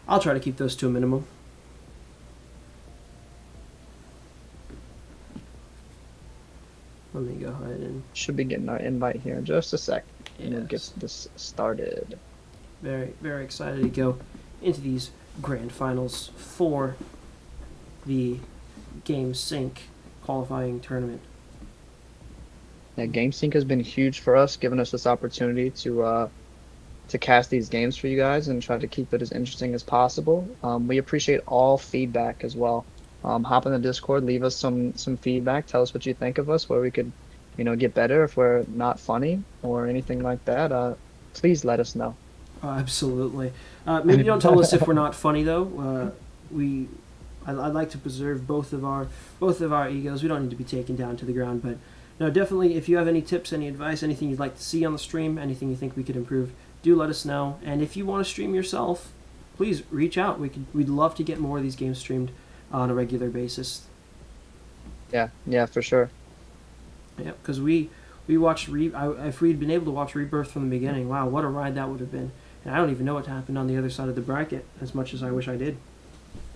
I'll try to keep those to a minimum. Let me go ahead and... Should be getting our invite here in just a sec. Yes. And we'll get this started. Very, very excited to go into these grand finals for the Game Sync qualifying tournament. Yeah, GameSync has been huge for us, giving us this opportunity to cast these games for you guys and try to keep it as interesting as possible. We appreciate all feedback as well. Hop in the Discord, leave us some feedback, tell us what you think of us, where we could, get better if we're not funny or anything like that. Please let us know. Absolutely. Maybe don't tell us if we're not funny though. I'd like to preserve both of our egos. We don't need to be taken down to the ground, but no, definitely. If you have any tips, any advice, anything you'd like to see on the stream, anything you think we could improve, do let us know. And if you want to stream yourself, please reach out. We'd love to get more of these games streamed on a regular basis. Yeah, for sure. Yeah, because we watched if we'd been able to watch Rebirth from the beginning, wow, what a ride that would have been. And I don't even know what happened on the other side of the bracket, as much as I wish I did.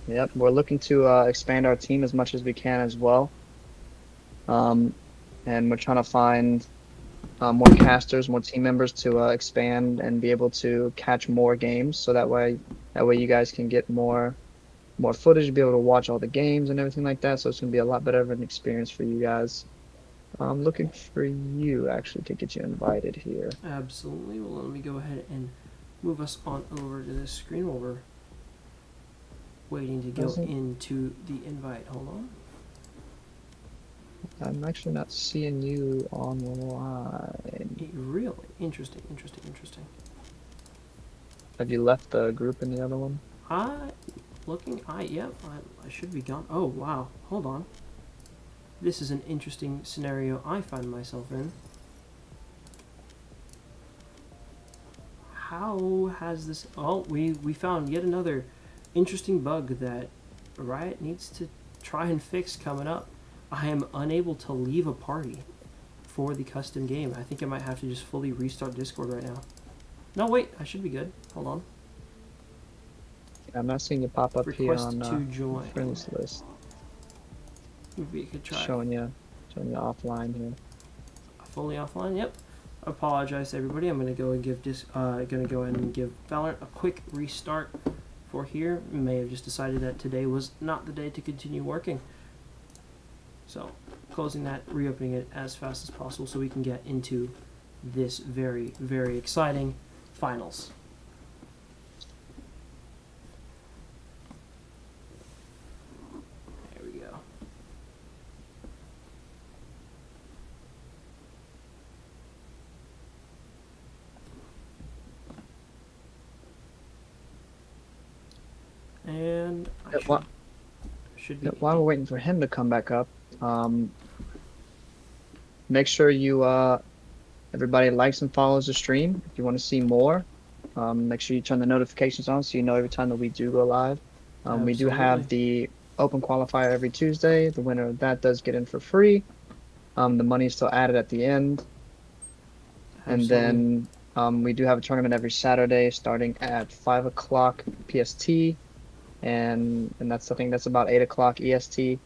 Yep, we're looking to expand our team as much as we can as well. And we're trying to find more casters, more team members to expand and be able to catch more games, so that way you guys can get more footage, be able to watch all the games and everything like that. So it's going to be a lot better of an experience for you guys. I'm looking for you actually to get you invited here. Absolutely. Well, let me go ahead and move us on over to this screen while we're waiting to go into the invite. Hold on. I'm actually not seeing you online. Really? Interesting. Have you left the group in the other one? I should be gone. Oh, wow. Hold on. This is an interesting scenario I find myself in. How has this... Oh, we found yet another interesting bug that Riot needs to try and fix coming up. I am unable to leave a party for the custom game. I think I might have to just fully restart Discord right now. No, wait, I should be good. Hold on. I'm not seeing you pop up Request here to on join. friends list. Maybe you could try. Showing you offline here. Fully offline. Yep. Apologize to everybody. I'm gonna go and give Valorant a quick restart for here. May have just decided that today was not the day to continue working. So closing that, reopening it as fast as possible so we can get into this very, very exciting finals. There we go. And I should be. While we're waiting for him to come back up, make sure you everybody likes and follows the stream. If you want to see more, make sure you turn the notifications on so you know every time that we do go live. We do have the open qualifier every Tuesday. The winner of that does get in for free. The money is still added at the end. And then we do have a tournament every Saturday starting at 5 o'clock PST. And that's, I think that's about 8 o'clock EST.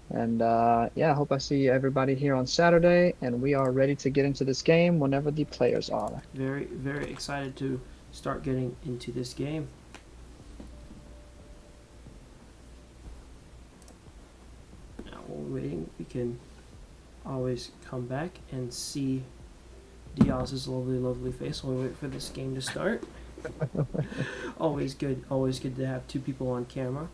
And yeah, I hope I see everybody here on Saturday, and we are ready to get into this game whenever the players are. Very, very excited to start getting into this game. Now while we're waiting, we can always come back and see Diaz's lovely, lovely face while we wait for this game to start. Always good to have two people on camera.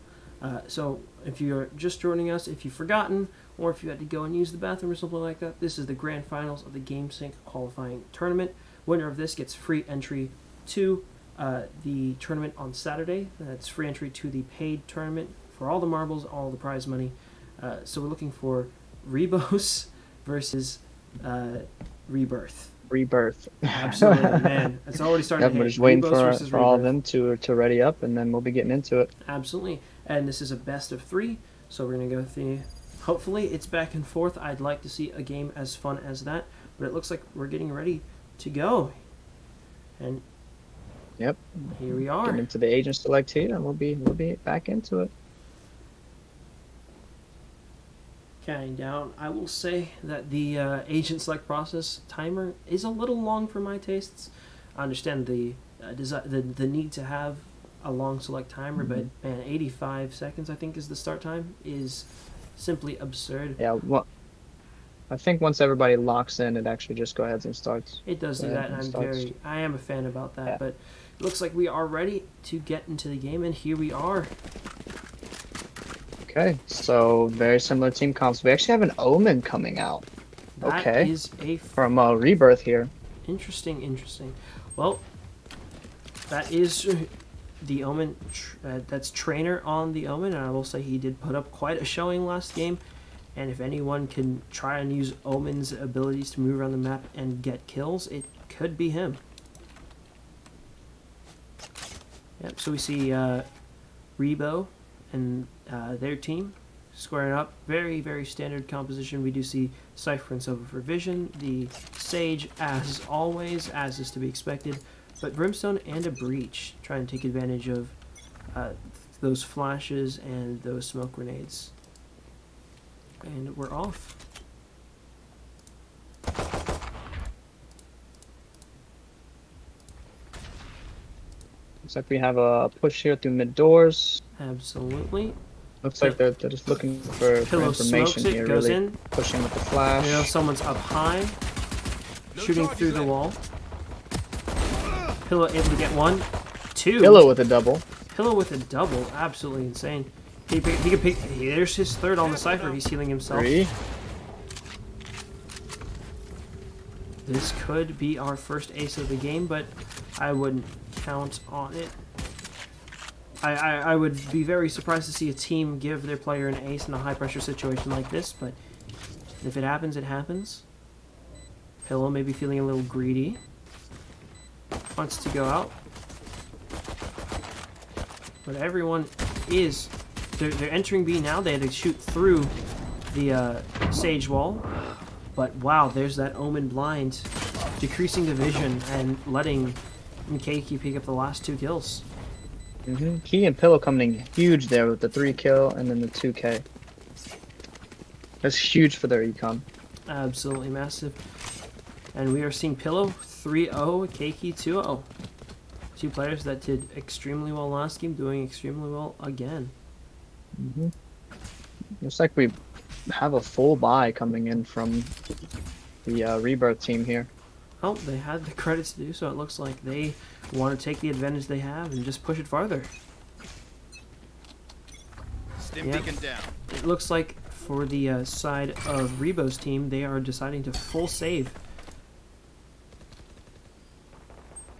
So if you're just joining us, if you've forgotten, or if you had to go and use the bathroom or something like that, this is the grand finals of the GameSync qualifying tournament. Winner of this gets free entry to the tournament on Saturday. That's free entry to the paid tournament for all the marbles, all the prize money. So we're looking for Rebos versus Rebirth. Rebirth. Absolutely, man. It's already starting to hit. We're just waiting Rebos for all of them to ready up, and then we'll be getting into it. Absolutely. And this is a best of 3, so we're going to go through. Hopefully it's back and forth. I'd like to see a game as fun as that, but it looks like we're getting ready to go. And yep, here we are. Getting into the agent select here, and we'll be back into it. Counting down. I will say that the agent select process timer is a little long for my tastes. I understand the need to have a long select timer, but man, 85 seconds I think is the start time is simply absurd. Yeah, well, I think once everybody locks in, it actually just go ahead and starts. It does do that, and I am a fan about that. Yeah. But it looks like we are ready to get into the game, and here we are. Okay, so very similar team comps. We actually have an Omen coming out. That is from Rebirth here. Interesting. Well, that is the Omen. That's Trainer on the Omen, and I will say he did put up quite a showing last game. And if anyone can try and use Omen's abilities to move around the map and get kills, it could be him. Yep. So we see Rebo and their team squaring up. Very, very standard composition. We do see Cypher and Silver for Vision. The Sage, as always, as is to be expected. But Brimstone and a Breach trying to take advantage of those flashes and those smoke grenades. And we're off. Looks like we have a push here through mid doors. Absolutely. Looks like they're just looking for information here. Goes really in. Pushing with the flash. You know, someone's up high, shooting through the wall. Pillow able to get 1, 2. Pillow with a double. Pillow with a double, absolutely insane. He could pick. There's his third on the Cypher. He's healing himself. 3. This could be our first ace of the game, but I wouldn't count on it. I would be very surprised to see a team give their player an ace in a high-pressure situation like this, but if it happens, it happens. Pillow may be feeling a little greedy. Wants to go out. But everyone is... They're entering B now. They had to shoot through the Sage wall. But wow, there's that Omen blind, decreasing the vision and letting Keiki pick up the last 2 kills. Key and Pillow coming in huge there with the 3 kill and then the 2K. That's huge for their econ. Absolutely massive. And we are seeing Pillow 3-0, Keiki 2-0. 2 players that did extremely well last game, doing extremely well again. Looks like we have a full buy coming in from the Rebirth team here. Oh, they had the credits to do so. It looks like they want to take the advantage they have and just push it farther. Stim Yep. beacon down. It looks like for the side of Rebo's team, they are deciding to full save.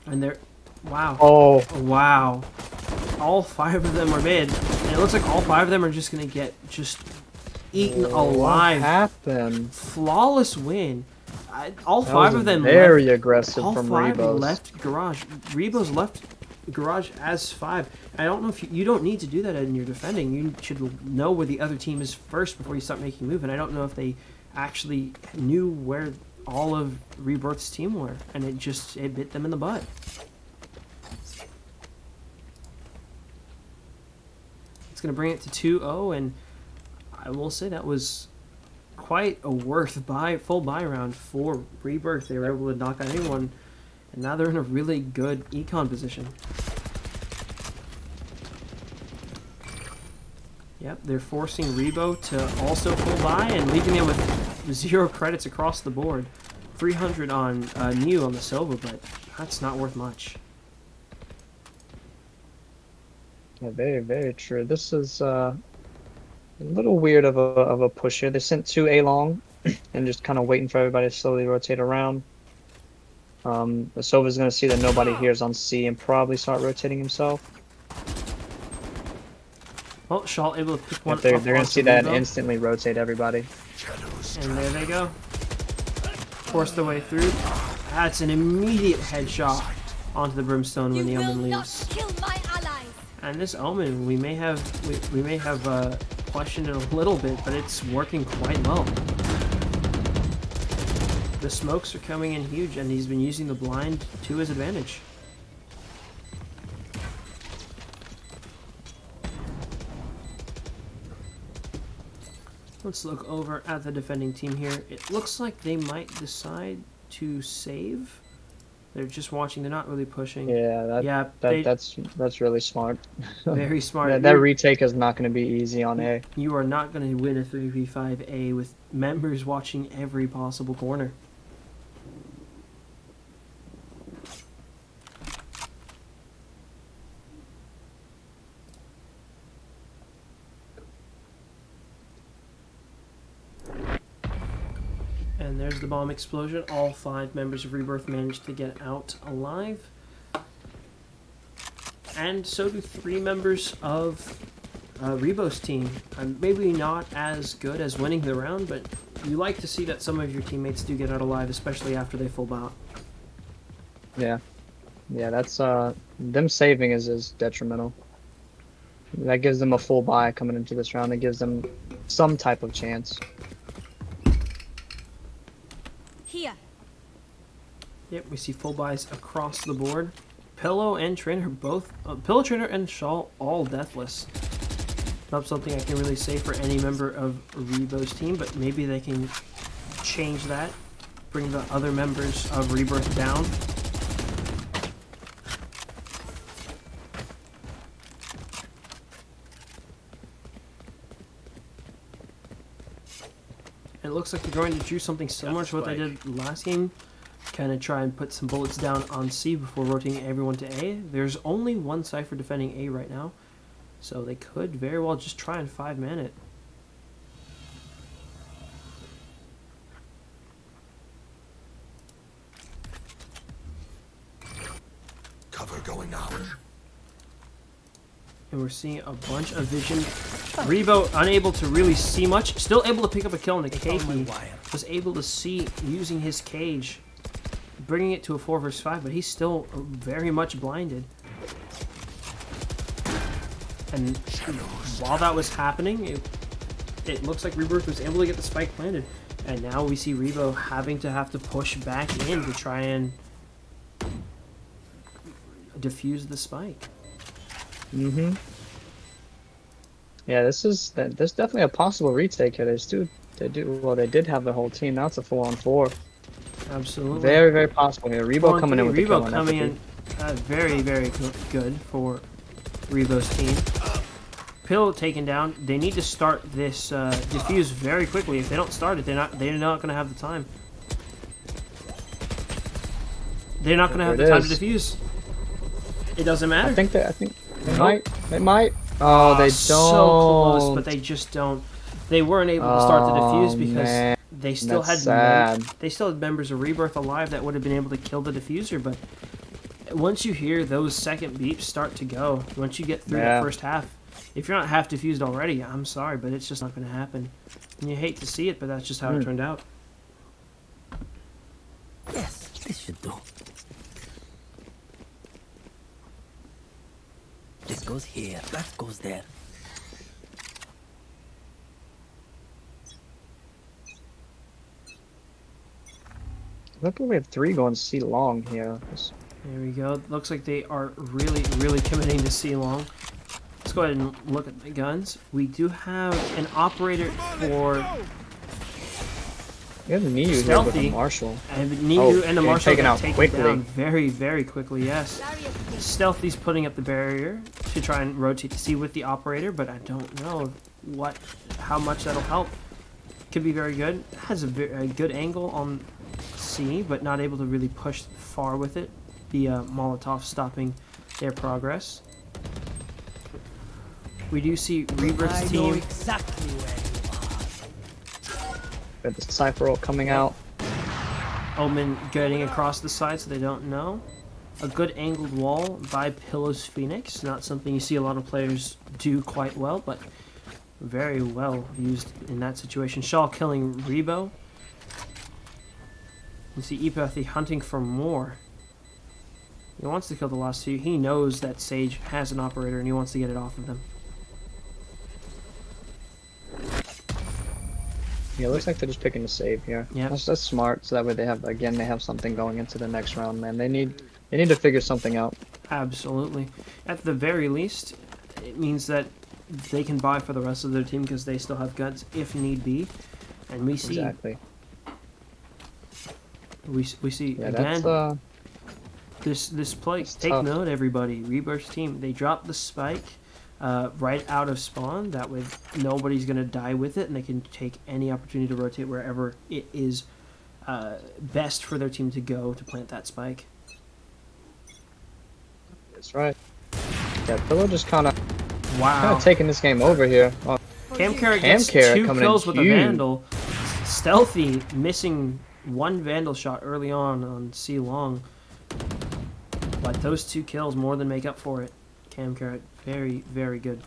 And they're... Wow. Oh, Wow. All 5 of them are mid. And it looks like all 5 of them are just going to get just eaten alive. what happened? Flawless win. All That 5 was of them very left. aggressive All from 5 Rebos. left garage. Rebos left garage as 5. I don't know if you don't need to do that in your defending. You should know where the other team is first before you start making a move. And I don't know if they actually knew where all of Rebirth's team were, and it bit them in the butt. It's gonna bring it to 2-0, and I will say that was quite a full buy round for Rebirth. They were able to knock out anyone, and now they're in a really good econ position. Yep, they're forcing Rebo to also full buy and leaving them with 0 credits across the board. 300 on New on the Silva, but that's not worth much. Yeah, very, very true. This is a little weird of a push here. They sent 2 A long and just kind of waiting for everybody to slowly rotate around. The Silva's going to see that nobody here is on C and probably start rotating himself. Well, Shaw able to pick one They're up going to onto see that and Rebo. instantly rotate everybody. And there they go. Force their way through. That's an immediate headshot onto the Brimstone when the You will Omen not leaves. kill my allies. And this Omen, we may have questioned it a little bit, but it's working quite well. The smokes are coming in huge, and he's been using the blind to his advantage. Let's look over at the defending team here. It looks like they might decide to save. They're just watching. They're not really pushing. Yeah, that's really smart. Very smart. That retake is not going to be easy on A. You are not going to win a 3v5A with members watching every possible corner. And there's the bomb explosion. All 5 members of Rebirth managed to get out alive. And so do 3 members of Rebo's team. Maybe not as good as winning the round, but you like to see that some of your teammates do get out alive, especially after they full bout. Yeah, that's them saving is detrimental. That gives them a full buy coming into this round. It gives them some type of chance. Here. Yep, we see full buys across the board. Pillow and Trainer both, Pillow, Trainer, and Shaw all deathless. Not something I can really say for any member of Rebo's team, but maybe they can change that, bring the other members of Rebirth down. It looks like they're going to do something similar to what they did last game. Kind of try and put some bullets down on C before rotating everyone to A. There's only one Cypher defending A right now, so they could very well just try and 5-man it. Cover going out. And we're seeing a bunch of vision. Rebo unable to really see much. Still able to pick up a kill on the Keiki. Was able to see using his cage. Bringing it to a 4 versus 5, but he's still very much blinded. And while that was happening, it looks like Rebirth was able to get the spike planted. And now we see Rebo have to push back in to try and defuse the spike. Mm-hmm. Yeah, there's definitely a possible retake here. They did have the whole team. Now it's a 4-on-4. Absolutely. Very, very possible here. Rebo coming in with the kill. Rebo coming in very, very good for Rebo's team. Pill taken down. They need to start this defuse very quickly. If they don't start it, they're not going to have the time. They're not going to have the time to defuse. It doesn't matter. I think they might. They might. Oh, they don't. So close, but they just don't. They weren't able to start the defuse because they still had members of Rebirth alive that would have been able to kill the diffuser. But once you hear those second beeps start to go, once you get through the first half, if you're not half diffused already, I'm sorry, but it's just not going to happen. And you hate to see it, but that's just how it turned out. Yes, this should do. This goes here, that goes there. Look, we have 3 going C long here. There we go. Looks like they are really, really committing to C long. Let's go ahead and look at the guns. We do have an operator for We have the Niu here with the Marshall. And the Niu and the Marshall taken out quickly. Down very, very quickly, yes. Stealthy's putting up the barrier to try and rotate to see with the operator, but I don't know how much that'll help. Could be very good. Has a good angle on C, but not able to really push far with it. The Molotov stopping their progress. We do see Rebirth's team. I know exactly where you are. Got the Cypher ult coming out. Omen getting across the side so they don't know. A good angled wall by Pillow's Phoenix. Not something you see a lot of players do quite well, but very well used in that situation. Shaw killing Rebo. You see Epathy hunting for more. He wants to kill the last 2. He knows that Sage has an operator and he wants to get it off of them. Yeah, it looks like they're just picking to save here. Yeah, that's smart. So that way they have something going into the next round. Man, they need to figure something out. Absolutely. At the very least, it means that they can buy for the rest of their team because they still have guns if need be. And we see we see again this play. Take note, everybody. Rebirth team, they dropped the spike right out of spawn. That way nobody's gonna die with it, and they can take any opportunity to rotate wherever it is best for their team to go to plant that spike. That's right. Yeah, Pillow just kind of taking this game over here. Oh. Cam Carrot gets 2 kills with a Vandal. Stealthy missing 1 Vandal shot early on C long. But those 2 kills more than make up for it. Cam Carrot, very, very good.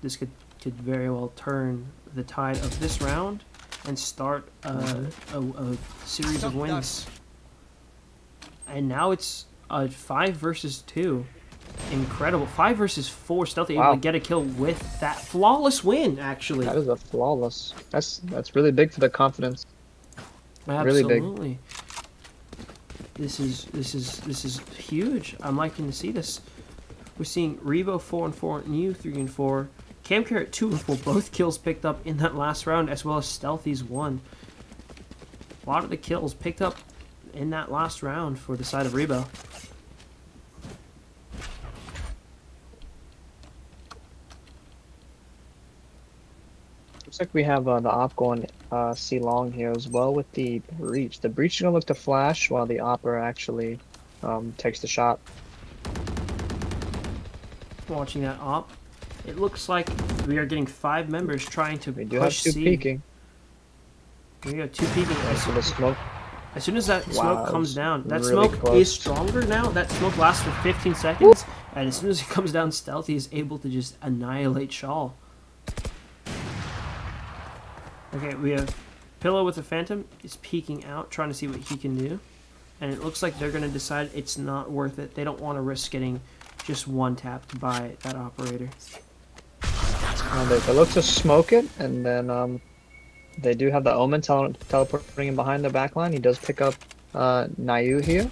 This could very well turn the tide of this round and start a series of wins. And now it's a 5 versus 2. Incredible. 5 versus 4. Stealthy able to get a kill with that flawless win, actually. That is a flawless. That's really big for the confidence. Absolutely. Really big. This is huge. I'm liking to see this. We're seeing Rebo 4-4, Niu 3-4, Cam Carrot 2-4. Both kills picked up in that last round, as well as Stealthy's 1. A lot of the kills picked up in that last round for the side of Rebo. Looks like we have the op going C long here as well with the breach. The breach is gonna look to flash while the opera actually takes the shot. Watching that op, it looks like we are getting 5 members trying to We do push have 2 C. peeking. We got 2 peeking. The smoke. As soon as that smoke comes down, that really smoke close. is stronger now. That smoke lasts for 15 seconds, and as soon as it comes down, Stealthy is able to just annihilate Shaw. Okay, we have Pillow with the Phantom. Is peeking out, trying to see what he can do. And it looks like they're going to decide it's not worth it. They don't want to risk getting just 1 tapped by that operator. They look to smoke it, and then They do have the Omen teleporting in behind the backline. He does pick up Nayu here.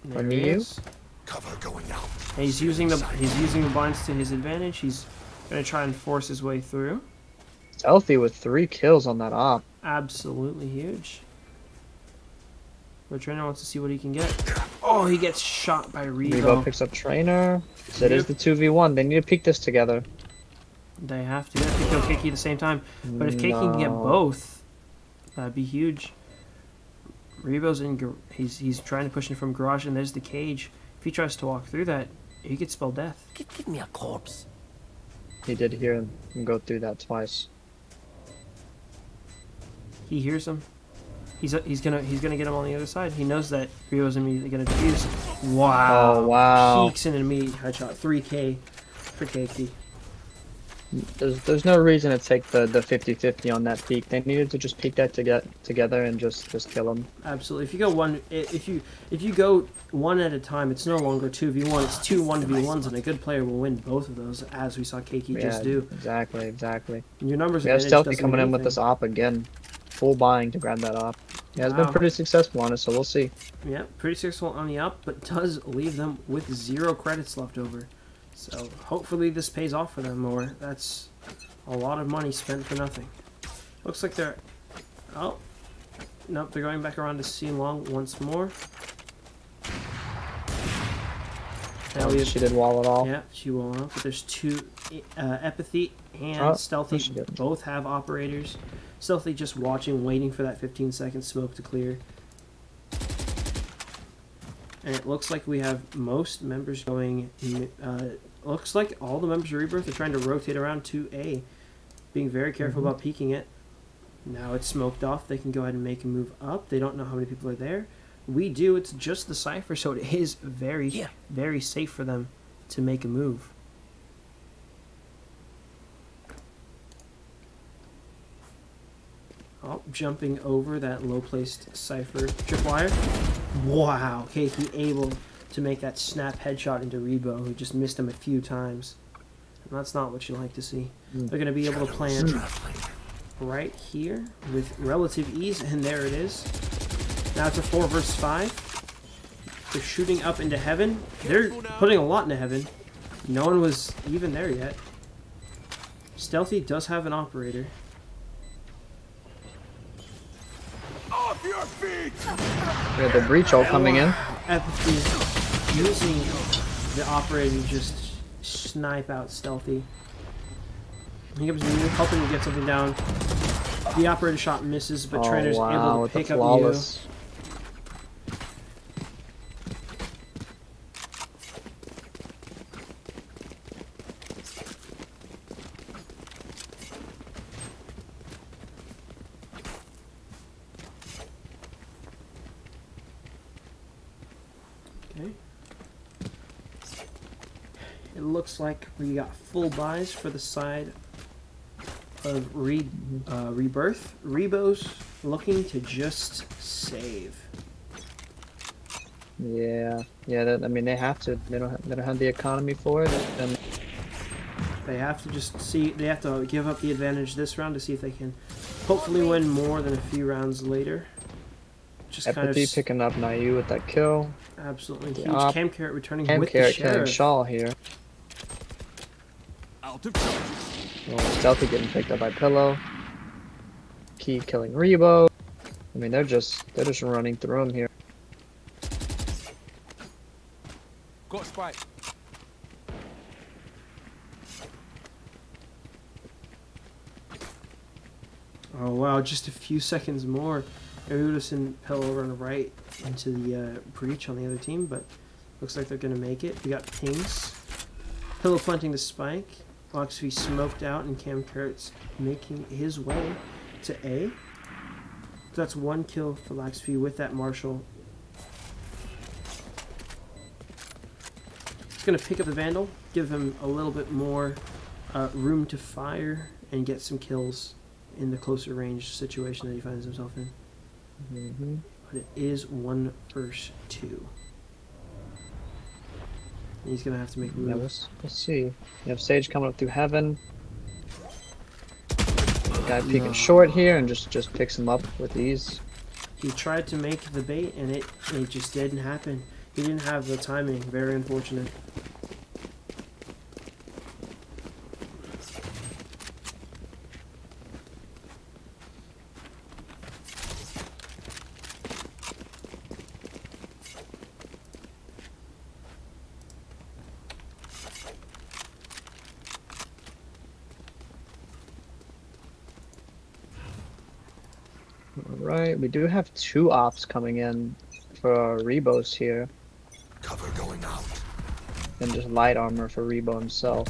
There he Niu. is. Cover going out. And he's using the blinds to his advantage. He's gonna try and force his way through. Stealthy with 3 kills on that op. Absolutely huge. The trainer wants to see what he can get. Oh, he gets shot by Rebo Rebo. picks up trainer. So it is the 2v1. They need to peek this together. They have to kill Keiki at the same time. But if Keiki can get both, that'd be huge. Rebo's in. He's trying to push in from garage, and there's the cage. If he tries to walk through that, he could spell death. Give me a corpse. He did hear him go through that twice. He hears him. He's gonna get him on the other side. He knows that Rio's immediately gonna defuse. Wow. Oh, wow. Peeks in an immediate headshot. 3K for Keiki. There's no reason to take the 50-50 on that peek. They needed to just peek that together and just kill him. Absolutely. If you go one at a time, it's no longer 2v1. It's 2 1v1s, and a good player will win both of those, as we saw Keiki just do. Exactly. And your numbers. We have Stealthy doesn't coming mean in with anything. this op again. Full buying to grab that op. Yeah, it's been Wow. pretty successful on it, so we'll see. Yeah, pretty successful on the up, but does leave them with 0 credits left over. So hopefully this pays off for them, or that's a lot of money spent for nothing. Looks like they're... Oh. Nope, they're going back around to C long once more. Now we have... She did wall it all. Yeah, she won't up, but there's 2 Epathy and Stealthy. she did. Both have operators. Stealthy just watching, waiting for that 15-second smoke to clear. And it looks like we have most members going... looks like all the members of Rebirth are trying to rotate around to A. Being very careful about peeking it. Now it's smoked off. They can go ahead and make a move up. They don't know how many people are there. We do. It's just the Cypher, so it is very, very safe for them to make a move. Oh, jumping over that low-placed Cypher tripwire. Wow, Keiki able to make that snap headshot into Rebo, who just missed him a few times. And that's not what you like to see. They're going to be able to plant right here with relative ease, and there it is. Now it's a 4 versus 5. They're shooting up into heaven. They're putting a lot into heaven. No one was even there yet. Stealthy does have an operator. Off your feet! We have the breach all coming in. Epathy using the operator to just snipe out Stealthy. He comes in, helping to get something down. The operator shot misses, but Trainer's able to pick up you. Okay. It looks like we got full buys for the side of Rebirth. Rebo's looking to just save. Yeah. I mean, they have to. They don't have the economy for it, and They have to just see. They have to give up the advantage this round to see if they can hopefully win more than a few rounds later. Just kind of Epathy picking up Nayu with that kill. absolutely huge. Yeah. Cam Carrot returning Cam with the Carrot killing sheriff. Shaw here. Out of charges. Stealthy getting picked up by Pillow. Key killing Rebo. I mean, they're just running through him here. Got spike. Oh wow! Just a few seconds more. We would have seen Pillow run right into the breach on the other team, but looks like they're gonna make it. We got pings. Pillow planting the spike. Loxby smoked out, and Cam Carrot's making his way to A. That's 1 kill for Laxby with that Marshall. He's going to pick up the Vandal, give him a little bit more room to fire, and get some kills in the closer range situation that he finds himself in. But it is 1 versus 2. He's going to have to make a move. Yeah, we'll see. You have Sage coming up through heaven. Got guy peeking short here and just picks him up with ease. He tried to make the bait and it just didn't happen. He didn't have the timing. Very unfortunate. Alright, we do have 2 ops coming in for our Rebos here. Cover going out. And just light armor for Rebo himself.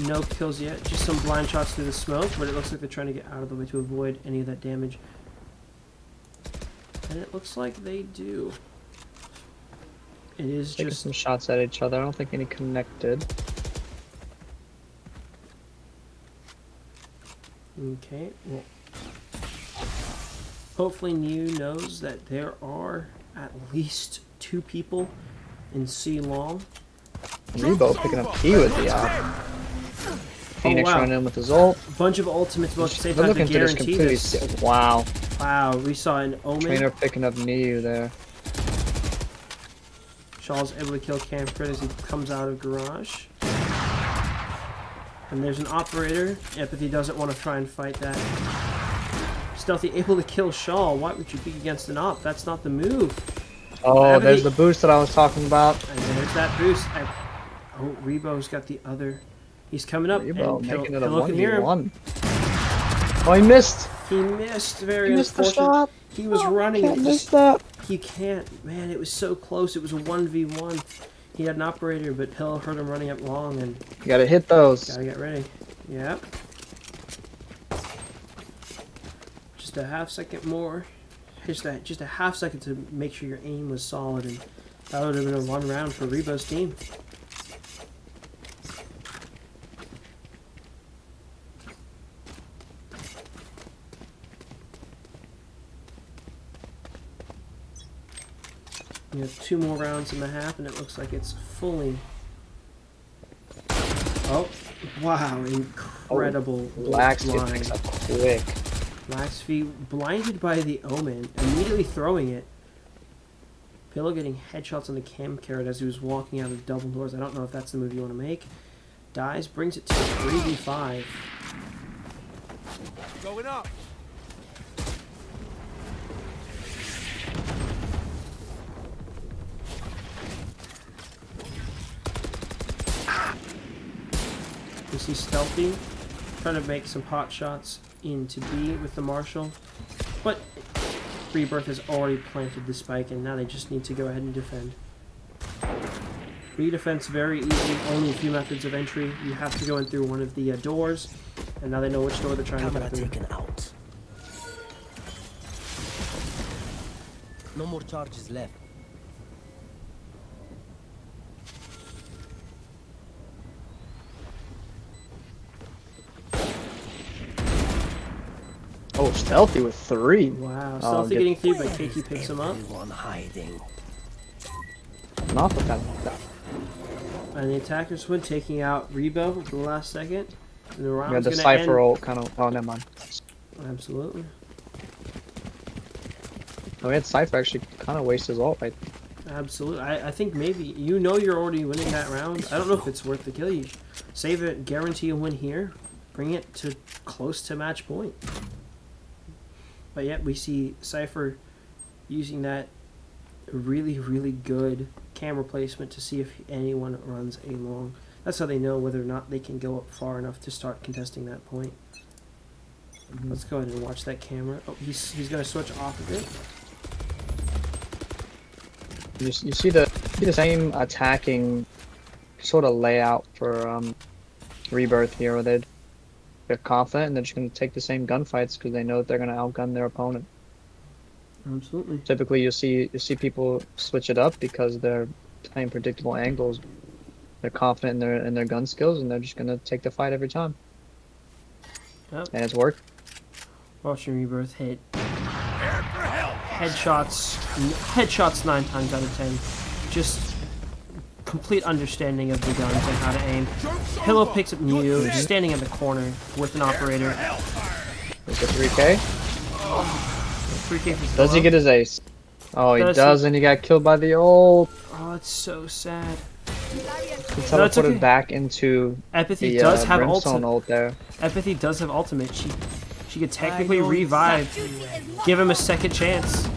No kills yet, just some blind shots through the smoke, but it looks like they're trying to get out of the way to avoid any of that damage. And it looks like they do. It is Taking just some shots at each other. I don't think any connected. okay. Well, hopefully New knows that there are at least 2 people in C long. Rebo picking up key with the op. Phoenix running in with his ult. Bunch of ultimates both at the same We're time to looking to just guarantee completely this. wow. Wow, we saw an Omen. Trainer picking up Niu there. Shaw's able to kill Camfred as he comes out of garage. And there's an operator. Empathy doesn't want to try and fight that. Stealthy able to kill Shaw. Why would you pick against an op? That's not the move. Oh, Empathy. there's the boost that I was talking about. And there's that boost. Oh, Rebo's got the other. He's coming up. Rebo and making it a Pillow can hear him. 1v1. Oh, he missed. He missed. Very He missed the unfortunate. shot. He was Oh, running. can't It miss just, that. he can't. Man, it was so close. It was a 1v1. He had an operator, but Pillow heard him running up long and You gotta hit those. gotta get ready. Yep. Just a half second more. Just a half second to make sure your aim was solid, and that would have been a 1 round for Rebo's team. We have 2 more rounds and a half, and it looks like it's fully. Oh, wow! Incredible Laxfeet line. picks up quick. Laxfeet blinded by the Omen, immediately throwing it. Pillow getting headshots on the cam carrot as he was walking out of double doors. I don't know if that's the move you want to make. Dies, brings it to 3v5. Going up. We see Stealthy trying to make some pot shots into B with the Marshal, but Rebirth has already planted the spike, and now they just need to go ahead and defend. Redefense very easy, only a few methods of entry. You have to go in through one of the doors, and now they know which door they're trying to Camera get through. taken out. No more charges left. Oh, Stealthy with 3. Wow, Oh, Stealthy good. getting through, but Keiki picks him up. Everyone hiding. Not with that. And the attackers win, taking out Rebo at the last second. And the We round's had the gonna Cypher end. ult kind of. Oh, never mind. Absolutely. Oh, we had Cypher actually kind of waste his ult right. Absolutely. I think maybe, you know you're already winning that round. I don't know if it's worth the kill. You save it, guarantee a win here. Bring it to close to match point. But yet we see Cypher using that really, really good camera placement to see if anyone runs a long. That's how they know whether or not they can go up far enough to start contesting that point. Let's go ahead and watch that camera. Oh, he's going to switch off of it. You see the same attacking sort of layout for Rebirth here, where they're confident and they're just going to take the same gunfights because they know that they're going to outgun their opponent. Absolutely. Typically, you see people switch it up because they're playing predictable angles. They're confident in their gun skills, and they're just going to take the fight every time. Yep. And it's worked. Watching Rebirth hit headshots 9 times out of 10. Just complete understanding of the guns and how to aim. Pillow picks up Mew, standing in the corner with an operator. There's a 3K. 3K for Does he Pillow. get his ace? Oh, he Does does, he? and he got killed by the ult. Oh, it's so sad. He No, it's teleported okay. back into Empathy the does have Brimstone ultimate. ult there. Empathy does have ultimate. She could technically I know revive. exactly Give him a second chance.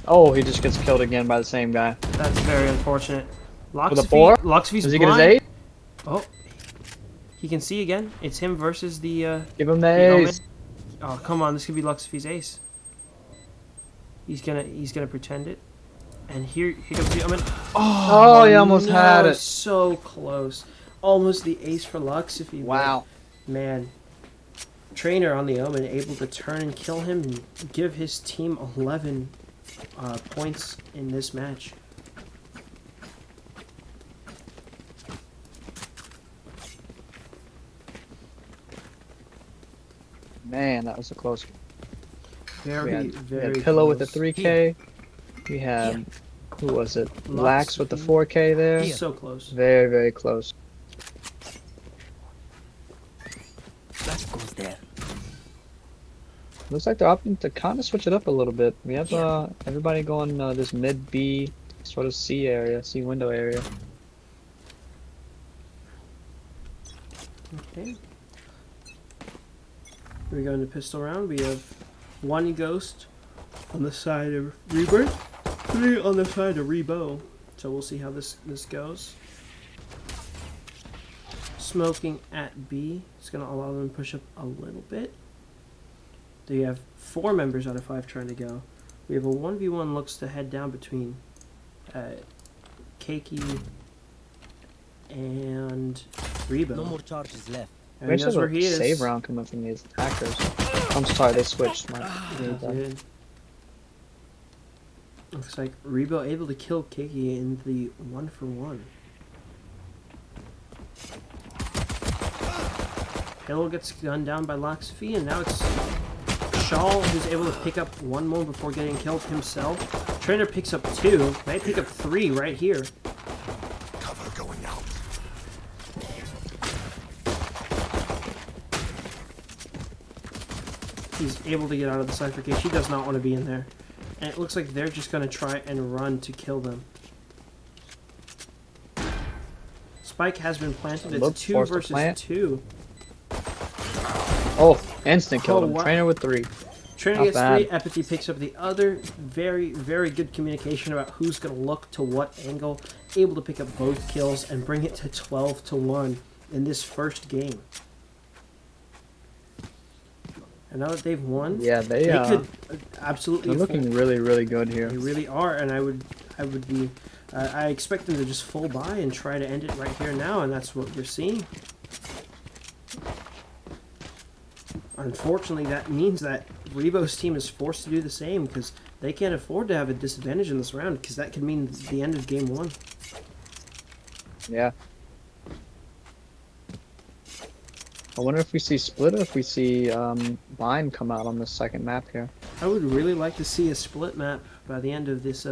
Oh, he just gets killed again by the same guy. That's very unfortunate. With a 4? Loxvy's Does he get his blind. ace? Oh, he can see again. It's him versus the. Give him the Omen. ace. Oh, come on! This could be Luxvy's ace. He's gonna pretend it. And here comes the Omen. Oh, he almost had it. So close. Almost the ace for Luxvy. Wow. Man. Trainer on the Omen able to turn and kill him and give his team 11 points in this match. Man, that was a close one. Very, We had Pillow with the close. 3K. We had, who was it? Lax with the Luxvy. 4K there. So close. Very, very close. That goes there. Looks like they're opting to kind of switch it up a little bit. We have everybody going this mid B sort of C area, C window area. Okay. We go into pistol round. We have 1 Ghost on the side of Rebirth, 3 on the side of Rebo. So we'll see how this goes. Smoking at B. It's going to allow them to push up a little bit. They have 4 members out of 5 trying to go. We have a 1v1 looks to head down between Keiki and Rebo. No more charges left. And We he knows actually where have a he is. save round coming from these attackers. I'm sorry, they switched. They did. Looks like Rebo able to kill Keiki in the 1-for-1. Pillow gets gunned down by Luxvy, and now it's Shaw who's able to pick up 1 more before getting killed himself. Trainer picks up 2. Might pick up 3 right here. Cover going out. He's able to get out of the Cypher cage. He does not want to be in there. And it looks like they're just going to try and run to kill them. Spike has been planted. It's a 2 forced to versus plant. 2. Oh, instant killed him. wow. Trainer with 3. Trainer Not gets bad. 3. Empathy picks up the other. Very, very good communication about who's going to look to what angle. Able to pick up both kills and bring it to 12-1 in this first game. And now that they've won, Yeah, they could absolutely. they're looking really, really good here. They really are, and I would be. I expect them to just full buy and try to end it right here now, and that's what we're seeing. Unfortunately, that means that Rebo's team is forced to do the same because they can't afford to have a disadvantage in this round because that could mean the end of game 1. Yeah. I wonder if we see Split or if we see Bind come out on the second map here. I would really like to see a split map by the end of this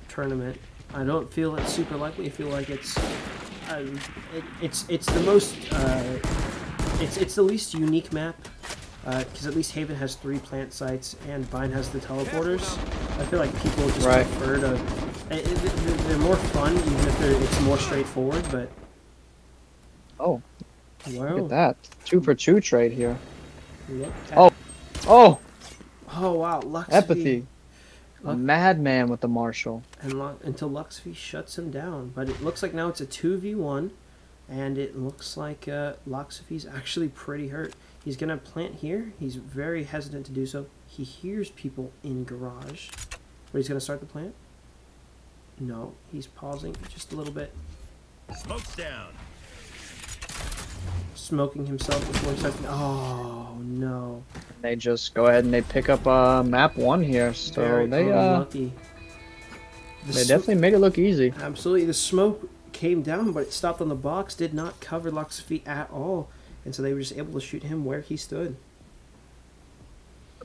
tournament. I don't feel it's super likely. I feel like it's the most it's the least unique map because at least Haven has 3 plant sites and Bind has the teleporters. I feel like people just prefer to. They're more fun even if it's more straightforward. But Oh, wow, look at that. 2 for 2 trade here. Look at, Oh. Oh, oh wow, Luxvy. Empathy. Luck- Madman with the Marshal. And until Luxvy shuts him down. But it looks like now it's a 2v1, and it looks like Luxvy's actually pretty hurt. He's going to plant here. He's very hesitant to do so. He hears people in garage. But he's going to start the plant? No, he's pausing just a little bit. Smoke's down. Smoking himself before he starts. Oh, no. They just go ahead and they pick up map 1 here. So Very they unlucky. they definitely made it look easy. Absolutely. The smoke came down, but it stopped on the box, did not cover Luxvy at all. And so they were just able to shoot him where he stood.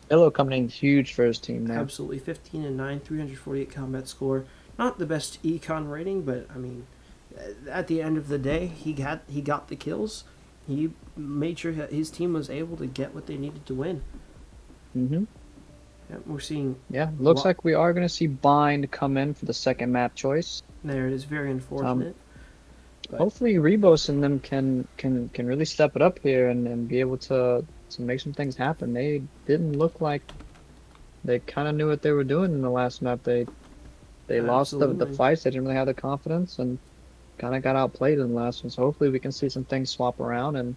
Pillow coming in huge for his team now. Absolutely. 15-9, 348 combat score. not the best econ rating, but I mean, at the end of the day, he got the kills. He made sure that his team was able to get what they needed to win. Mm-hmm. Yeah, we're seeing. Yeah, looks like we are going to see Bind come in for the second map choice. There it is. Very unfortunate. Hopefully Rebos and them can really step it up here and be able to make some things happen. They didn't look like they kind of knew what they were doing in the last map. They lost the Absolutely. fights. They didn't really have the confidence and kind of got outplayed in the last one. So hopefully we can see some things swap around and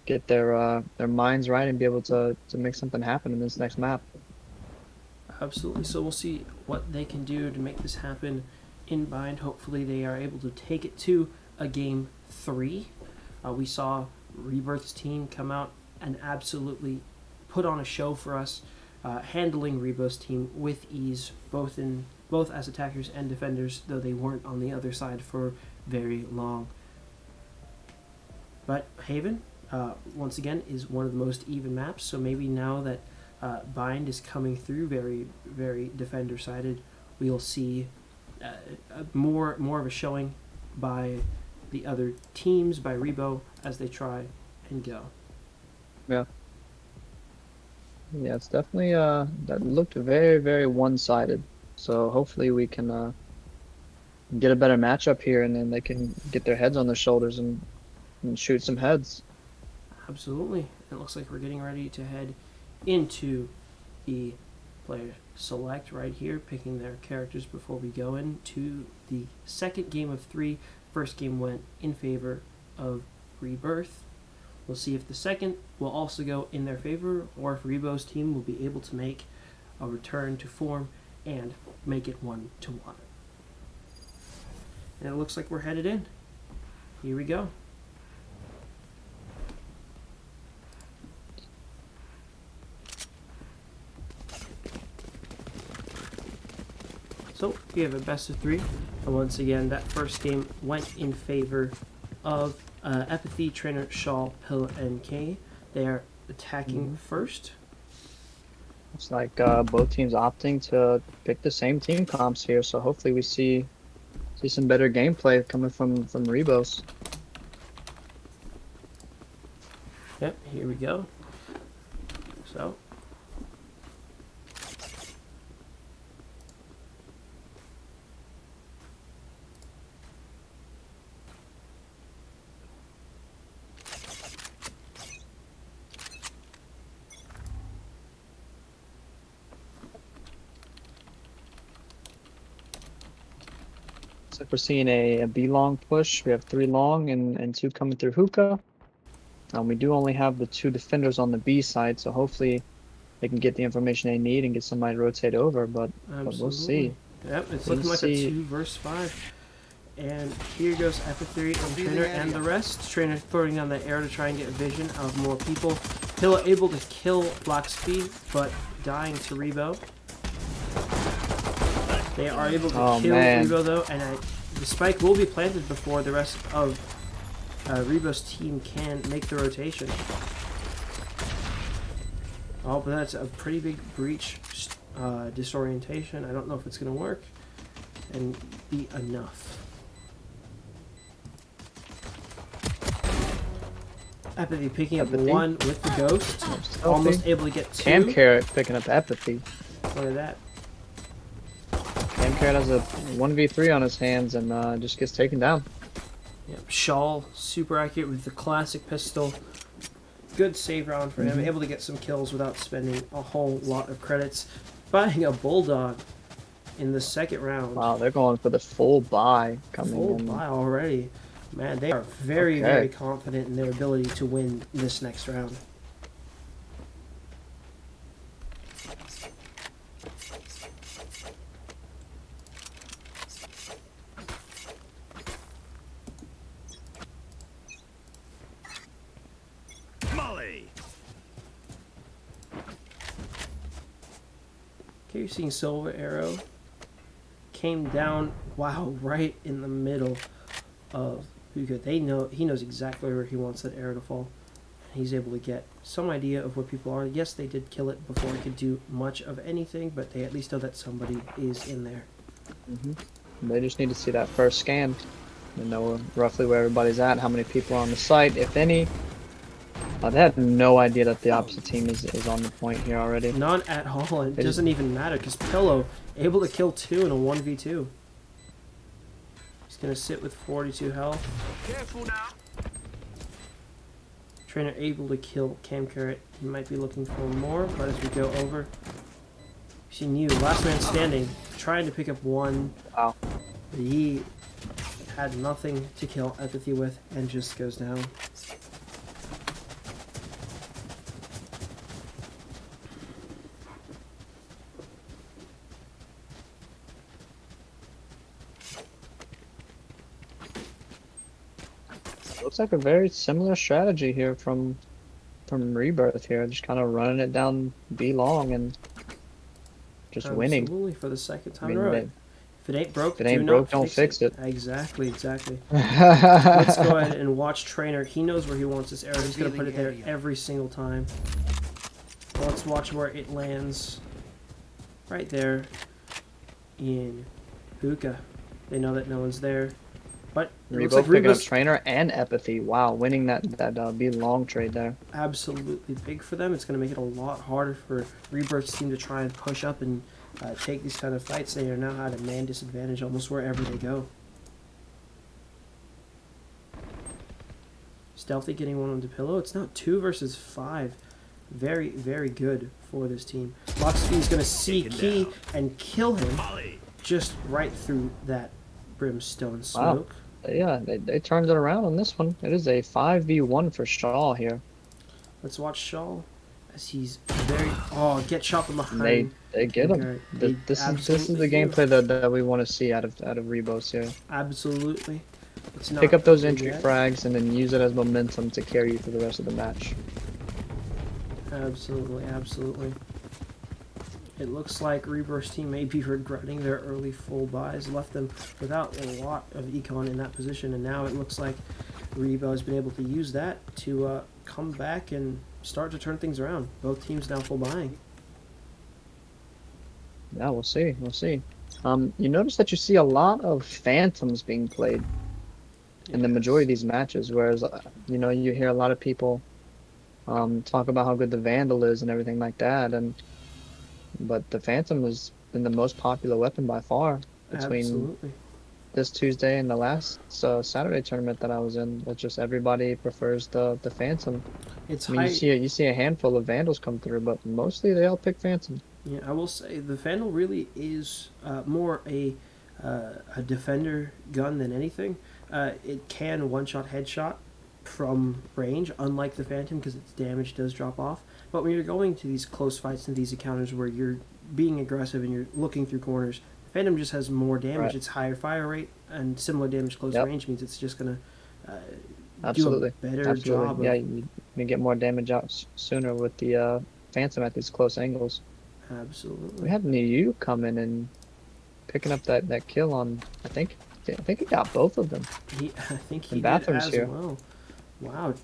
get their minds right and be able to make something happen in this next map. Absolutely. So we'll see what they can do to make this happen in Bind. Hopefully they are able to take it to a game 3. We saw Rebirth's team come out and absolutely put on a show for us, handling Rebirth's team with ease, both as attackers and defenders, though they weren't on the other side for very long. But Haven, once again, is one of the most even maps, so maybe now that Bind is coming through very, very defender-sided, we'll see more of a showing by the other teams, by Rebo, as they try and go. Yeah. Yeah, it's definitely that looked very, very one-sided. So hopefully we can get a better matchup here, and then they can get their heads on their shoulders and shoot some heads. Absolutely. It looks like we're getting ready to head into the player select right here, picking their characters before we go into the second game of 3. First game went in favor of Rebirth. We'll see if the second will also go in their favor, or if Rebo's team will be able to make a return to form and make it 1-1. And it looks like we're headed in. Here we go. So we have a best of 3, and once again that first game went in favor of Apathy, Trainer, Shaw, Pill, and K. They are attacking first. It's like both teams opting to pick the same team comps here, so hopefully we see some better gameplay coming from Rebos. Yep, here we go. So So we're seeing a B long push. We have 3 long and 2 coming through hookah. We do only have the 2 defenders on the B side, so hopefully they can get the information they need and get somebody to rotate over, but we'll see. Yep, it's looking like a 2 versus 5. And here goes Apathy and Trainer and the rest. Trainer throwing down the air to try and get vision of more people. Hill able to kill Black Speed, but dying to Rebo. They are able to kill Rebo though, and the spike will be planted before the rest of Rebo's team can make the rotation. Oh, but that's a pretty big breach disorientation. I don't know if it's going to work and be enough. Apathy picking up 1 with the ghost. Almost able to get 2. Cam Carrot picking up Apathy. Look at that. Cam Carrot has a 1v3 on his hands and just gets taken down. Yep. Shawl, super accurate with the classic pistol. Good save round for him. Able to get some kills without spending a whole lot of credits. Buying a Bulldog in the second round. Wow, they're going for the full buy coming in. Full buy already. Man, they are very, very confident in their ability to win this next round. Okay, you're seeing Silver Arrow. Came down, wow, right in the middle of Hugo. He knows exactly where he wants that arrow to fall. He's able to get some idea of where people are. Yes, they did kill it before it could do much of anything, but they at least know that somebody is in there. They just need to see that first scan and know roughly where everybody's at, how many people are on the site, if any. They had no idea that the opposite team is on the point here already. None at all. It doesn't even matter because Pillow able to kill 2 in a 1v2. He's gonna sit with 42 health. Careful now. Trainer able to kill Cam Carrot. He might be looking for more, but as we go over, we see New, last man standing, trying to pick up 1. Wow. He had nothing to kill Empathy with and just goes down. Looks like a very similar strategy here from Rebirth here, just kind of running it down B long and just winning. Absolutely, for the second time I in mean, a row. If it ain't broke, don't fix it. Exactly, exactly. Let's go ahead and watch Trainer. He knows where he wants this arrow. He's going to put it there every single time. Let's watch where it lands. Right there in Hookah. They know that no one's there. But it looks like picking up Rebo's Trainer and Empathy. Wow, winning that B long trade there. absolutely big for them. It's going to make it a lot harder for Rebirth's team to try and push up and take these kind of fights. They are now at a man disadvantage almost wherever they go. Stealthy getting 1 on the pillow. It's now 2 versus 5. Very, very good for this team. Loxby is going to see Key and kill him just right through that brimstone smoke. Wow. Yeah, they turned it around on this one. It is a 5v1 for Shaw here. Let's watch Shaw as he's very... Oh, get shot from behind. They get him. This is the gameplay that we want to see out of Rebos here. Absolutely. Pick up those entry frags and then use it as momentum to carry you through the rest of the match. Absolutely, absolutely. It looks like Rebirth's team may be regretting their early full buys, left them without a lot of econ in that position, and now it looks like Rebo has been able to use that to come back and start to turn things around. Both teams now full buying. Yeah, we'll see. We'll see. You notice that you see a lot of Phantoms being played in the majority of these matches, whereas you know, you hear a lot of people talk about how good the Vandal is and everything like that, but the Phantom has been the most popular weapon by far between this Tuesday and the last Saturday tournament that I was in. It's just everybody prefers the Phantom. It's I mean, you see a handful of Vandals come through, but mostly they all pick Phantom. Yeah, I will say the Vandal really is more a defender gun than anything. It can one-shot headshot from range, unlike the Phantom, because its damage does drop off. But when you're going to these close fights and these encounters where you're being aggressive and you're looking through corners, the Phantom just has more damage. Right. It's higher fire rate, and similar damage close range means it's just going to Absolutely. do a better job. Yeah, you get more damage out sooner with the Phantom at these close angles. Absolutely. We had Niu come in and picking up that kill on, I think he got both of them. I think he did bathrooms as here. well. Wow.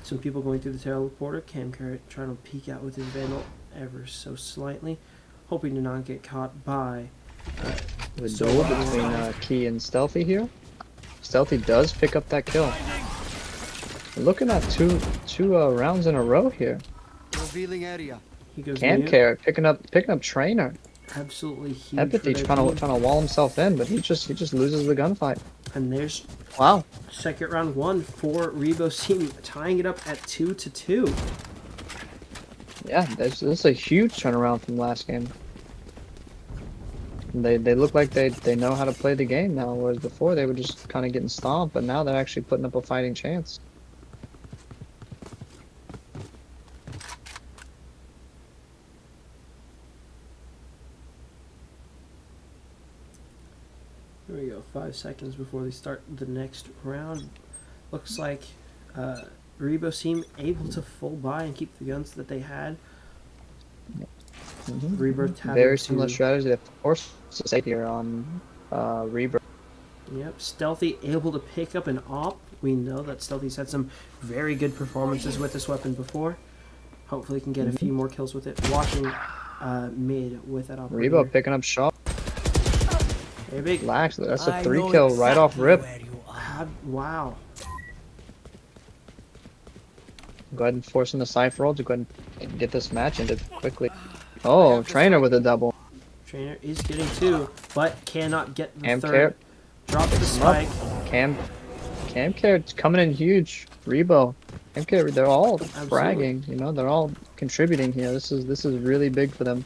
Some people going through the teleporter. Cam Carrot trying to peek out with his Vandal ever so slightly, hoping to not get caught by The duel between Key and Stealthy here. Stealthy does pick up that kill. We're looking at two rounds in a row here. Revealing area. He goes Cam mute. Carrot picking up Trainer. Absolutely huge. Empathy for their trying team. to wall himself in, but he just loses the gunfight. And there's Wow. second round 1 for Rebo's team, tying it up at 2-2. Yeah, this is a huge turnaround from last game. They look like they know how to play the game now, whereas before they were just kind of getting stomped, but now they're actually putting up a fighting chance. Here we go, 5 seconds before they start the next round. Looks like Rebo team able to full buy and keep the guns that they had. Rebirth having Very to- similar strategy that forced to stay here on Rebirth. Yep, Stealthy able to pick up an op. We know that Stealthy's had some very good performances with this weapon before. Hopefully can get a few more kills with it. Watching mid with that operator. Rebo picking up shot. Very big. Lax, that's a I 3 know kill right off exactly rip. where you are. Wow. Go ahead and force in the Cypher roll to go ahead and get this match ended quickly. Oh, Trainer with a double. Trainer is getting 2, but cannot get the Cam third. Carrot. Drops the spike. Cam Carrot's coming in huge. Rebo. Cam Carrot, they're all fragging, you know, they're all contributing here. This is really big for them.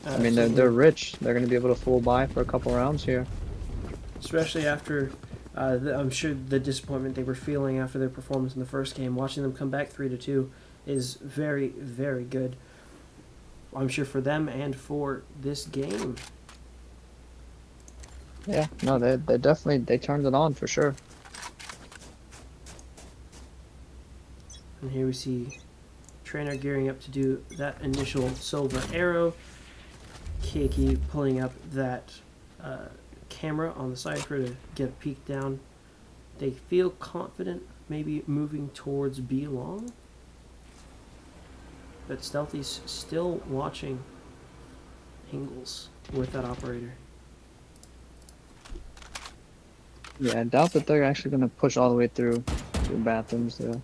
I mean, they're rich. They're going to be able to full buy for a couple rounds here. Especially after, I'm sure the disappointment they were feeling after their performance in the first game. Watching them come back 3-2 is very, very good. I'm sure for them and for this game. Yeah, no, they definitely, they turned it on for sure. And here we see Trainer gearing up to do that initial silver arrow. Keiki pulling up that camera on the Cypher to get a peek down. They feel confident maybe moving towards B long. But Stealthy's still watching angles with that operator. Yeah, I doubt that they're actually going to push all the way through bathrooms though.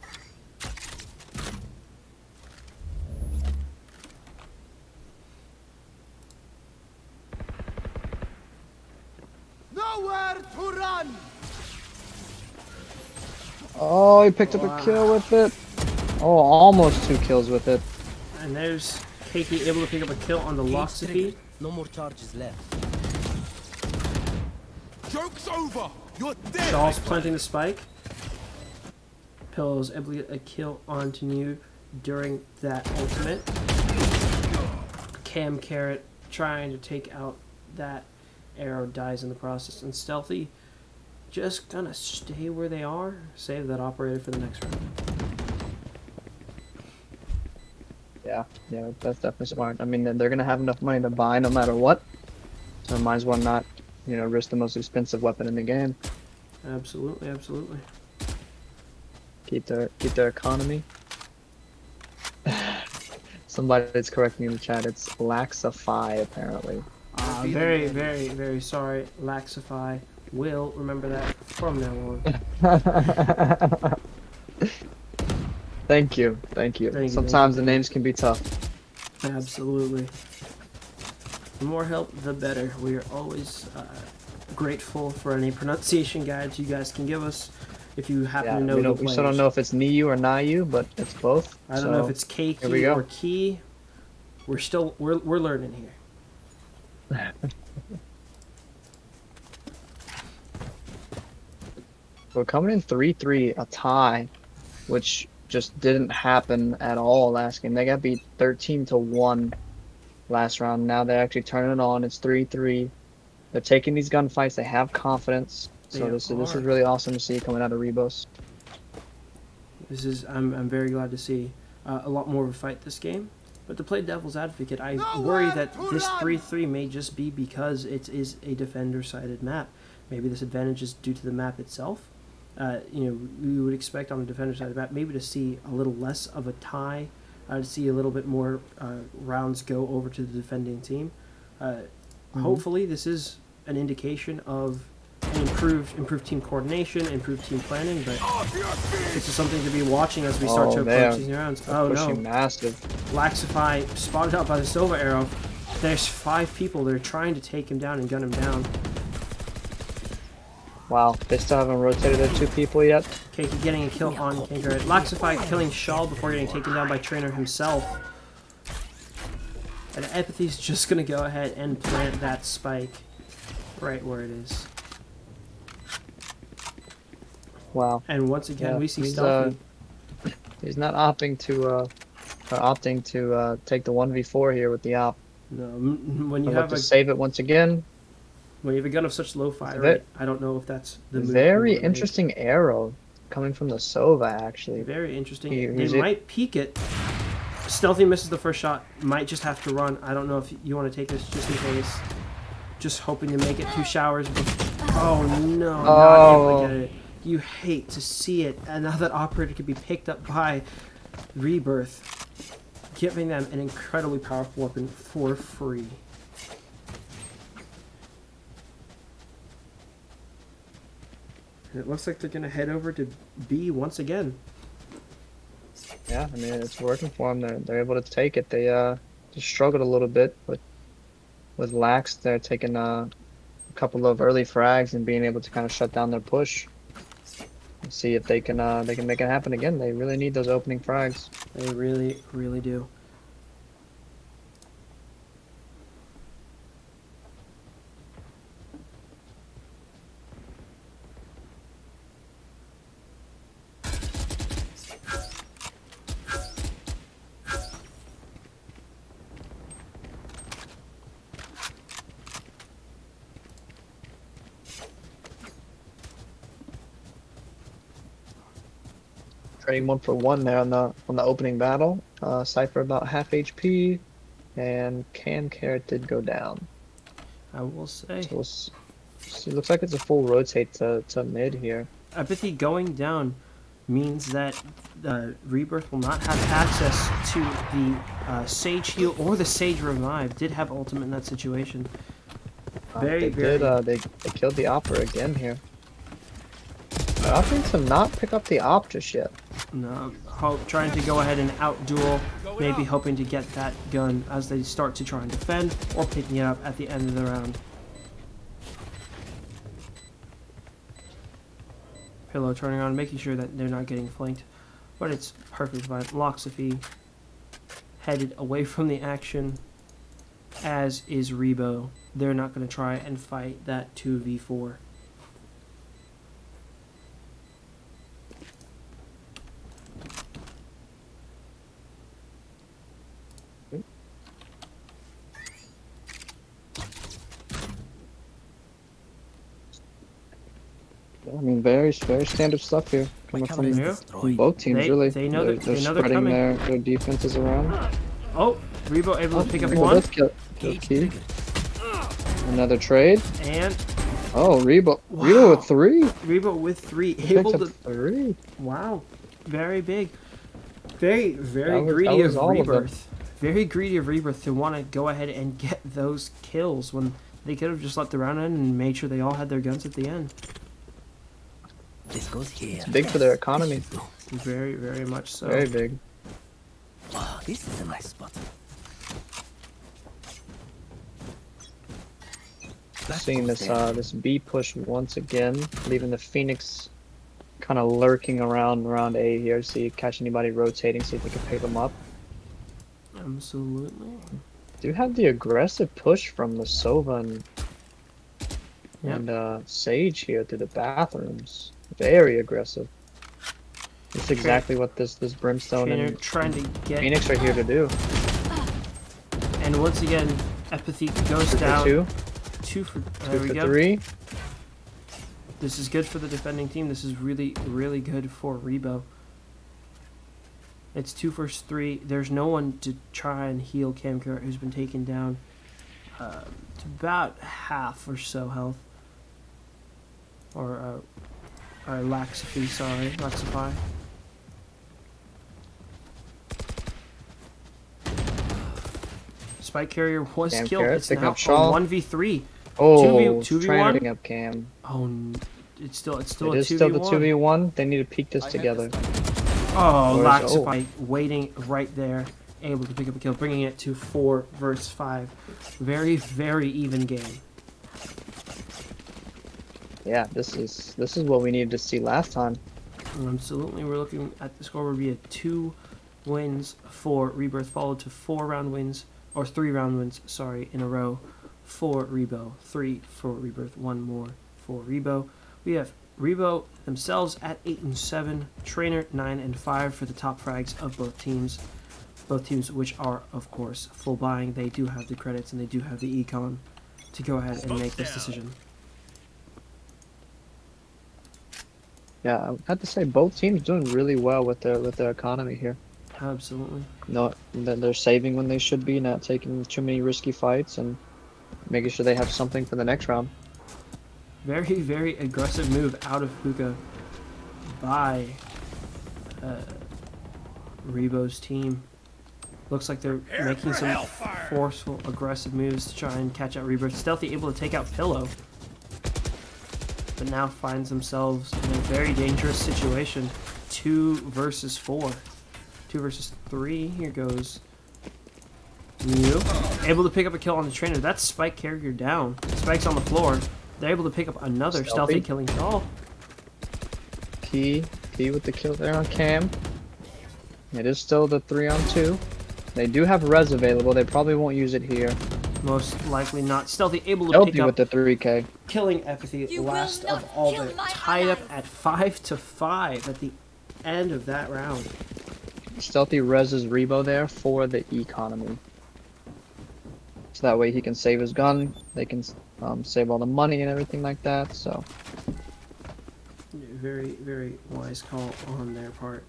Nowhere to run. Oh, he picked up a kill with it. Oh, almost 2 kills with it. And there's Keiki able to pick up a kill on the Loxaphy. No more charges left. Joke's over. You're dead. Shaw's planting the spike. Pillows able to get a kill onto New during that ultimate. Cam Carrot trying to take out that arrow, dies in the process. And Stealthy just gonna stay where they are, save that operator for the next round. Yeah, that's definitely smart. I mean, they're going to have enough money to buy no matter what. So might as well not, you know, risk the most expensive weapon in the game. Absolutely, absolutely. Keep their economy. Somebody's correcting me in the chat. It's Laxify, apparently. Very, very, very sorry, Laxify. Will remember that from now on. Thank you. Sometimes the names can be tough. Absolutely. The more help, the better. We are always grateful for any pronunciation guides you guys can give us. If you happen to know the players. We still don't know if it's Niyu or Nayu, but it's both. I don't know if it's Keiki or Key. We're learning here. We're coming in 3-3, a tie, which just didn't happen at all last game. They got beat 13-1 last round. Now they're actually turning it on. It's 3-3. They're taking these gunfights. They have confidence. So this is really awesome to see coming out of Rebos. I'm very glad to see a lot more of a fight this game. But to play devil's advocate, I worry that this 3-3 may just be because it is a defender-sided map. Maybe this advantage is due to the map itself. We would expect on the defender side of the map maybe to see a little less of a tie, to see a little bit more rounds go over to the defending team. Hopefully, this is an indication of an improved team coordination, improved team planning. But this is something to be watching as we start to approach these rounds. Oh no! Massive. Laxify spotted out by the Silver Arrow. There's 5 people. They're trying to take him down and gun him down. Wow, they still haven't rotated their 2 people yet. Keiki getting a kill on Kangaroo. Laxify killing Shaw before getting taken down by Trainer himself. And Empathy's just going to go ahead and plant that spike right where it is. Wow. And once again, we see Stealthy. He's not opting to take the 1v4 here with the op. No, when you have to save it once again. When you have a gun of such low fire rate, I don't know if that's the move. Very interesting arrow coming from the Sova, actually. Very interesting. They might peek it. Stealthy misses the first shot. Might just have to run. I don't know if you want to take this just in case. Just hoping to make it 2 showers. Oh no, not able to get it. You hate to see it. And now that operator could be picked up by Rebirth. giving them an incredibly powerful weapon for free. And it looks like they're going to head over to B once again. Yeah, I mean, it's working for them. They're able to take it. They just struggled a little bit with Lax. They're taking a couple of early frags and being able to kind of shut down their push. And see if they can make it happen again. They really need those opening frags. They really, really do. Trading 1-for-1 there on the opening battle. Cypher about half HP, and Cam Carrot did go down. I will say. So it looks like it's a full rotate to mid here. Apathy going down means that Rebirth will not have access to the Sage heal or the Sage revive. Did have ultimate in that situation. Very. They killed the Opera again here. Opting to not pick up the Op just yet. No, trying to go ahead and outduel, maybe hoping to get that gun as they start to try and defend, or picking it up at the end of the round. Pillow turning on, making sure that they're not getting flanked, but it's perfect fine. Loxophy headed away from the action, as is Rebo. They're not going to try and fight that 2v4. I mean, very standard stuff here coming from both teams. Really, they know they're they're spreading coming. their defenses around. Oh, Rebo able to pick up Rebo one. does kill key. Another trade. And oh, Rebo with 3. Rebo with 3, He able picked to. up 3. Wow, very big, very That greedy was of all of them. Rebirth. Very greedy of Rebirth to want to go ahead and get those kills when they could have just let the round end and made sure they all had their guns at the end. This goes here. It's big for their economy. Very, very much so. Very big. Oh, this is a nice spot. Seeing this B push once again, leaving the Phoenix kind of lurking around A here. See, catch anybody rotating, see if they can pick them up. Absolutely. Do have the aggressive push from the Sova Yep. and Sage here through the bathrooms. Very aggressive. That's exactly what this Brimstone Trainer and trying to get. Phoenix are here to do. And once again, Apathy goes down. 2 for. There we go. 3. This is good for the defending team. This is really, really good for Rebo. It's 2 versus 3. There's no one to try and heal Camcar, who's been taken down to about half or so health. Or Laxify, sorry. Laxify. Spike carrier was Cam killed. Carrot, It's picking now a up Shaw. 1v3. Oh, 2v1? trying to pick up Cam. Oh, it's still It a is 2v1. still the 2v1. They need to peek this together. Oh, Where's- Laxify waiting right there, able to pick up a kill, bringing it to 4 versus 5. Very, very even game. Yeah, this is what we needed to see last time. Absolutely, we're looking at the score would be a 2 wins for Rebirth, followed to 4 round wins, or 3 round wins, sorry, in a row for Rebo. 3 for Rebirth, 1 more for Rebo. We have Rebo themselves at 8 and 7, Trainer 9 and 5 for the top frags of both teams. Both teams, which are of course full buying, they do have the credits and they do have the econ to go ahead and make this decision. Yeah, I have to say both teams doing really well with their economy here. Absolutely. No, they're saving when they should be, not taking too many risky fights, and making sure they have something for the next round. Very, very aggressive move out of Hookah by Rebo's team. Looks like they're making some forceful, aggressive moves to try and catch out Rebirth. Stealthy able to take out Pillow, but now finds themselves in a very dangerous situation. 2 versus 4. 2 versus 3. Here goes Mew. Able to pick up a kill on the trainer. That's Spike carrier down. Spike's on the floor. They're able to pick up another stealthy killing kill. Key with the kill there on Cam. It is still the 3-on-2. They do have res available. They probably won't use it here. Most likely not. Stealthy able to Stealthy pick up with the 3K. killing Apathy. Last of all, they're tied up at 5-5 at the end of that round. Stealthy reses Rebo there for the economy. So that way he can save his gun. They can save all the money and everything like that. So very, very wise call on their part.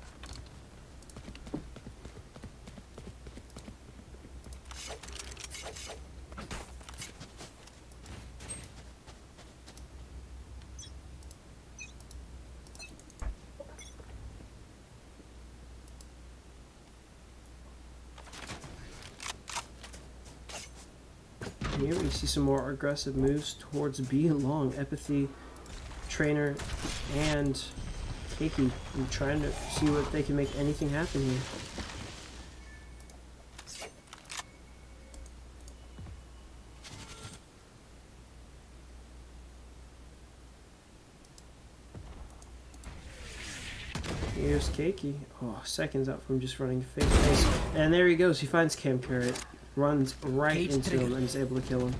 Here we see some more aggressive moves towards B long. Empathy, Trainer, and Keiki. I'm trying to see what they can make anything happen here. Here's Keiki. Oh, seconds out from just running face. And there he goes. He finds Cam Carrot. Runs right into him and is able to kill him.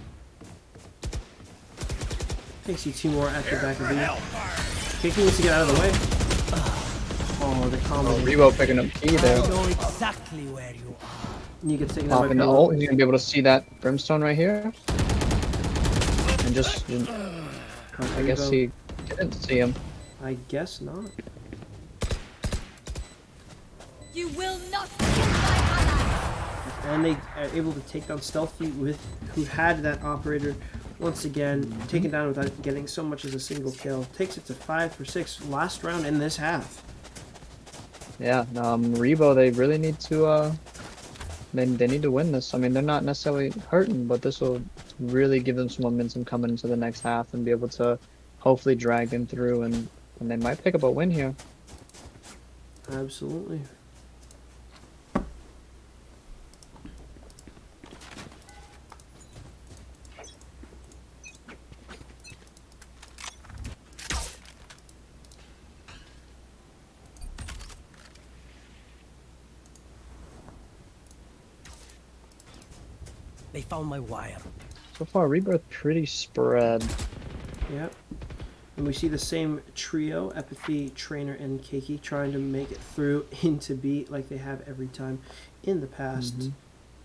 I see 2 more at the back of B. Keiki needs to get out of the way. Oh, the combo. Rebo picking up key there. I know exactly where you are. You can take that Popping the ult. He's gonna be able to see that Brimstone right here. And just, I guess he didn't see him. I guess not. You will not kill my ally. And they are able to take down Stealthy, who had that operator once again taken down without getting so much as a single kill. Takes it to 5 for 6. Last round in this half. Yeah, Rebo, they really need to they need to win this. I mean, they're not necessarily hurting, but this will really give them some momentum coming into the next half and be able to hopefully drag them through, and they might pick up a win here. Absolutely. They found my wire. So far, Rebirth pretty spread. Yep. And we see the same trio, Empathy, Trainer, and Keiki, trying to make it through into B like they have every time in the past,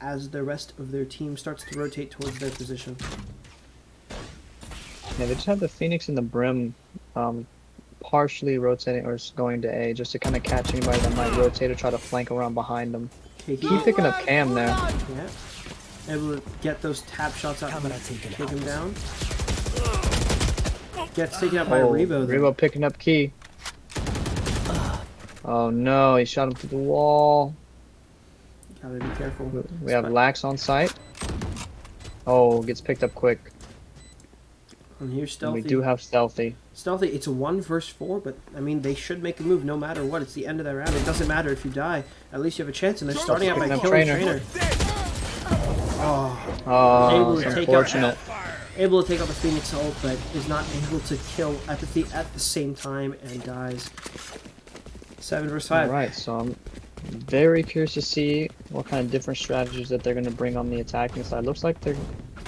as the rest of their team starts to rotate towards their position. Yeah, they just have the Phoenix and the Brim partially rotating or going to A, just to kind of catch anybody that might rotate or try to flank around behind them. Keep picking up Cam there. Yeah. Able to get those tap shots out and take him down. Gets taken out by Rebo. Rebo picking up Key. Oh no, he shot him through the wall. Gotta be careful. We have Lax on site. Oh, gets picked up quick. And here's Stealthy. And we do have Stealthy. Stealthy, it's a 1 versus 4, but I mean, they should make a move no matter what. It's the end of that round. It doesn't matter if you die. At least you have a chance, and they're starting out by killing Trainer. Oh, it's unfortunate. Able to take out the Phoenix ult, but is not able to kill Empathy at the same time and dies. 7 versus 5. Alright, so I'm very curious to see what kind of different strategies that they're going to bring on the attacking side. Looks like they're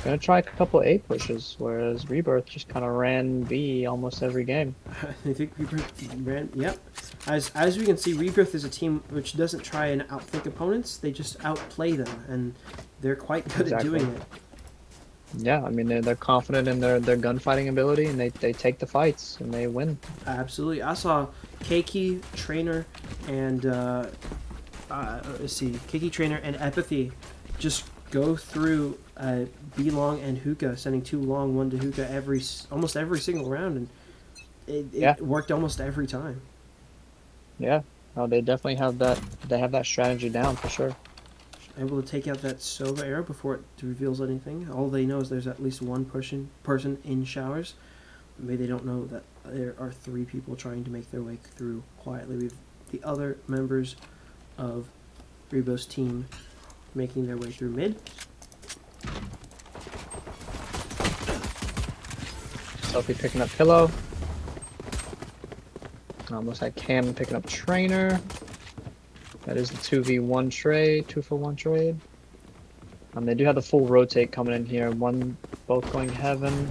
going to try a couple A pushes, whereas Rebirth just kind of ran B almost every game. I think Rebirth ran, yep. As we can see, Rebirth is a team which doesn't try and outthink opponents, they just outplay them, and they're quite good at doing it. Yeah, I mean, they're confident in their gunfighting ability, and they take the fights, and they win. Absolutely. I saw Keiki, Trainer, and, let's see, Keiki, Trainer, and Empathy just go through B long and hookah, sending 2 long, 1 to hookah almost every single round, and it worked almost every time. Yeah, no, they definitely have that. They have that strategy down for sure. able to take out that Sova arrow before it reveals anything. All they know is there's at least one person in showers. Maybe they don't know that there are 3 people trying to make their way through quietly. We have the other members of Rebo's team making their way through mid. Sophie picking up Pillow. Looks like Cam picking up Trainer. That is the 2v1 trade, 2-for-1 trade. They do have the full rotate coming in here. Both going heaven.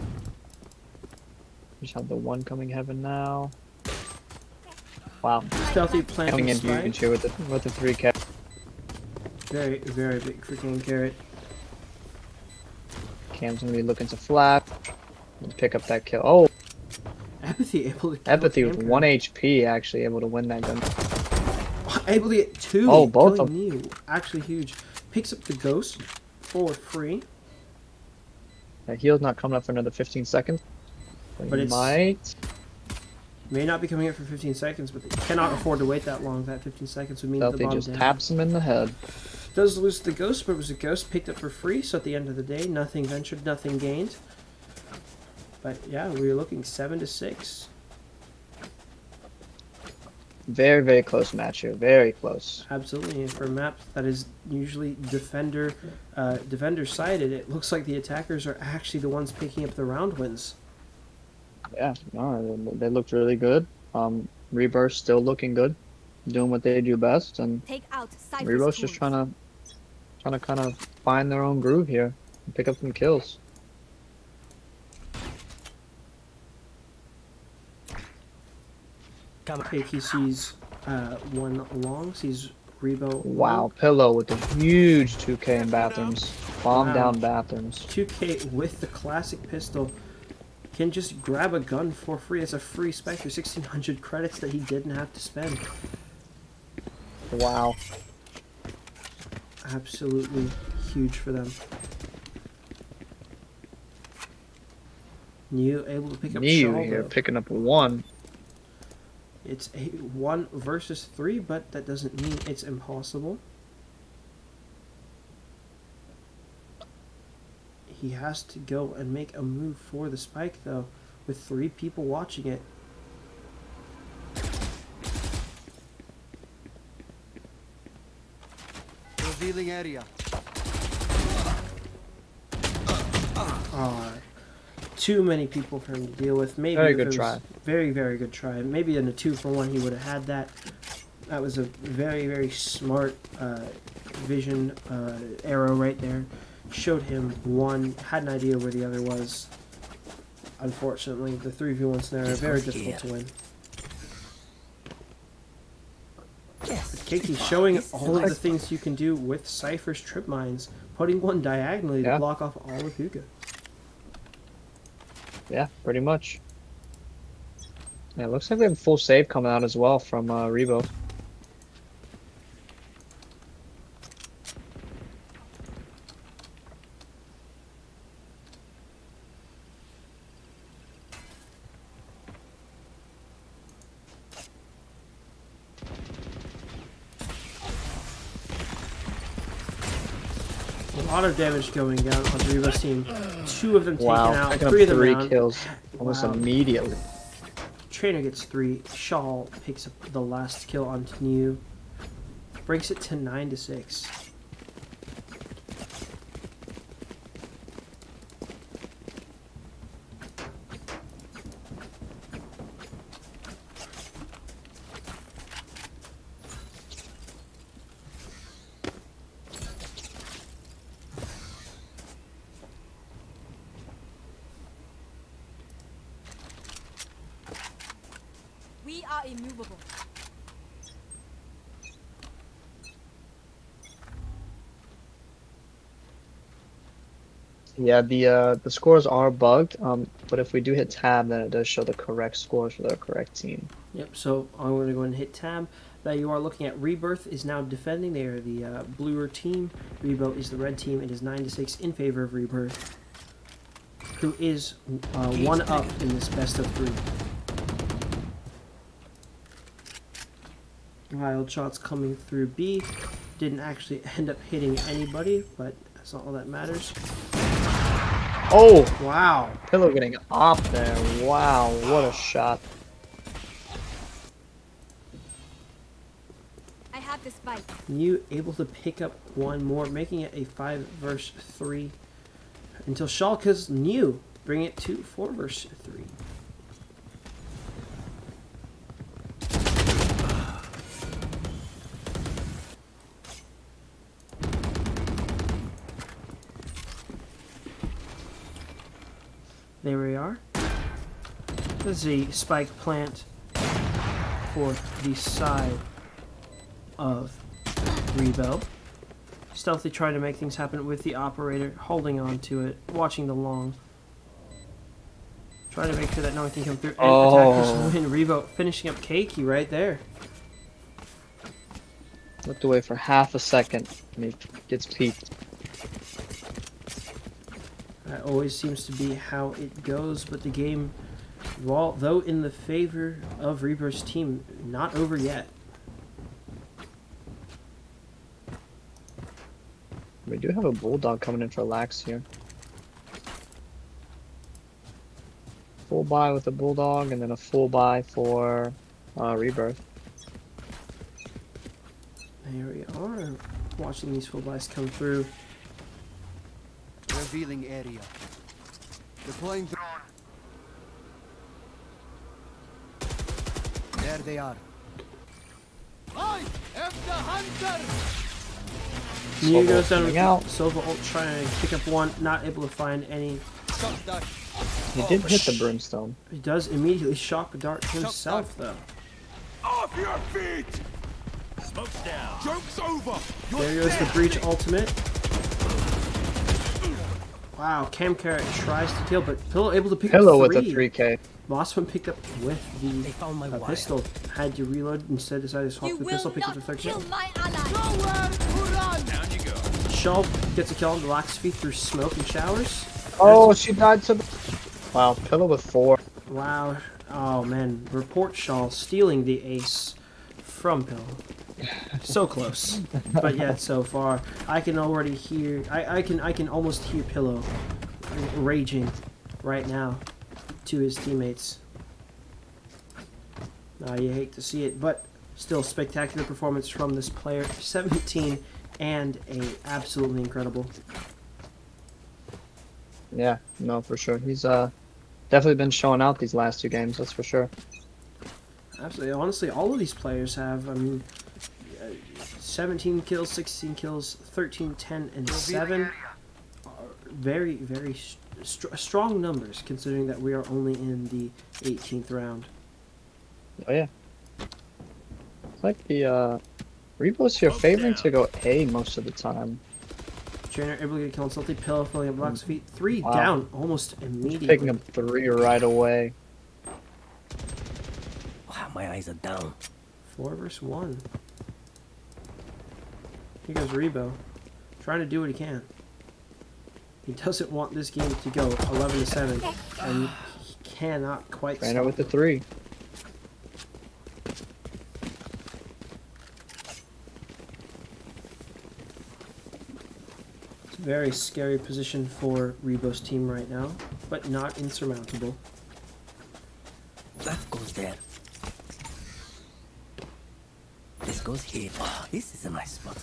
Just have the one coming heaven now. Wow. Stealthy planting Coming in spike. huge here with the 3K. Very, very big freaking carrot. Cam's gonna be looking to flash. Let's pick up that kill. Oh, Apathy able to kill Empathy with Camper. 1 HP actually able to win that gun. Able to get 2. Oh, both killing of you. Actually huge. Picks up the ghost for free. That heal's not coming up for another 15 seconds. But It it's- might. May not be coming up for 15 seconds, but they cannot afford to wait that long. That 15 seconds would mean that the Stealthy bomb just down. taps him in the head. Does lose the ghost, but it was a ghost picked up for free, so at the end of the day, nothing ventured, nothing gained. But yeah, we were looking 7-6. Very, very close match here. Very close. Absolutely, and for a map that is usually defender sided, it looks like the attackers are actually the ones picking up the round wins. Yeah, no, they looked really good. Rebirth still looking good, doing what they do best, and Take out Cypher's Rebirth's just tools. trying to kind of find their own groove here and pick up some kills. Okay, he sees one long, sees Rebo. Wow, Pillow with the huge 2K in bathrooms. Bomb Wow. down bathrooms. 2K with the classic pistol can just grab a gun for free. It's a free spec for 1,600 credits that he didn't have to spend. Wow. Absolutely huge for them. Niu able to pick up Niu Shaw, here though. picking up 1. It's a 1 versus 3, but that doesn't mean it's impossible. He has to go and make a move for the spike, though, with 3 people watching it. Revealing area. Too many people for him to deal with. Maybe Very if good it was- try. Very, very good try. Maybe in a 2-for-1 he would have had that. That was a very, very smart vision arrow right there. Showed him one, had an idea where the other was. Unfortunately, the 3v1 scenario very difficult to win. Yes. Keiki showing This is all of nice. the things you can do with Cypher's trip mines, putting one diagonally to Yeah. block off all of Huga. Yeah, pretty much. Yeah, looks like we have a full save coming out as well from Rebo. A lot of damage going down on Rebo's team. 2 of them taken Wow, out, picking up 3 of them 3 down. kills almost Wow. immediately. Trainer gets 3. Shaw picks up the last kill on Niu. Breaks it to 9-6. We are immovable. Yeah, the scores are bugged, but if we do hit tab, then it does show the correct scores for the correct team. Yep, so I'm going to go ahead and hit tab. That you are looking at Rebirth is now defending. They are the bluer team. Rebo is the red team. It is 9-6 in favor of Rebirth, who is 1 up in this best of 3. Wild shots coming through B. didn't actually end up hitting anybody, but that's not all that matters. Oh! Wow. Pillow getting off there. Wow, what a shot. I have the spike. New able to pick up one more, making it a 5 versus 3. Until Schalke's New bring it to 4 versus 3. There we are. This is a spike plant for the side of Rebo. Stealthy trying to make things happen with the operator, holding on to it, watching the long. Trying to make sure that no one can come through. And attackers win. Rebo finishing up Keiki right there. Looked away for half a second and he gets peeked. That always seems to be how it goes, but the game, though in the favor of Reaper's team, not over yet. We do have a Bulldog coming in for Lax here. Full buy with a Bulldog and then a full buy for Rebirth. There we are, watching these full buys come through. Revealing area. Deploying drone. There they are. I am the hunter! New goes down coming out. with Silva ult trying to pick up one, not able to find any. Shot that. He did hit the Brimstone. He does immediately shock dart himself though. Off your feet! Smoke's down. Joke's over! You're There goes the breach ultimate. Wow, Cam Carrot tries to kill, but Pillow able to pick Pillow up with a 3. 3K. Last one picked up with They the found my wire. pistol. Had to reload, instead decided to swap You the will pistol, picked up not the third kill kill. my ally. nowhere to run! Down you go. Shaw gets a kill on the Lax feet through smoke and showers. Oh, she died to the... Wow, Pillow with 4. Wow. Oh man, report Shaw stealing the ace from Pillow. So close, but yet so far. I can already hear. I can almost hear Pillow raging right now to his teammates. You hate to see it, but still spectacular performance from this player. 17 and a absolutely incredible. Yeah, no, for sure. He's definitely been showing out these last 2 games, that's for sure. Absolutely. Honestly, all of these players have. I mean, 17 kills, 16 kills, 13, 10, and 7. Are very, very strong numbers, considering that we are only in the 18th round. Oh yeah. It's like the Rebo's here favoring to go A most of the time. Trainer able to get a kill on Salty, Pillow filling up Black's feet. 3 Wow. down almost immediately. Picking up 3 right away. Wow, my eyes are down. 4 versus 1. Here goes Rebo, trying to do what he can. He doesn't want this game to go 11-7, and he cannot quite Ran stop out with the it. 3. It's a very scary position for Rebo's team right now, but not insurmountable. That goes there. This goes here. Oh, this is a nice spot.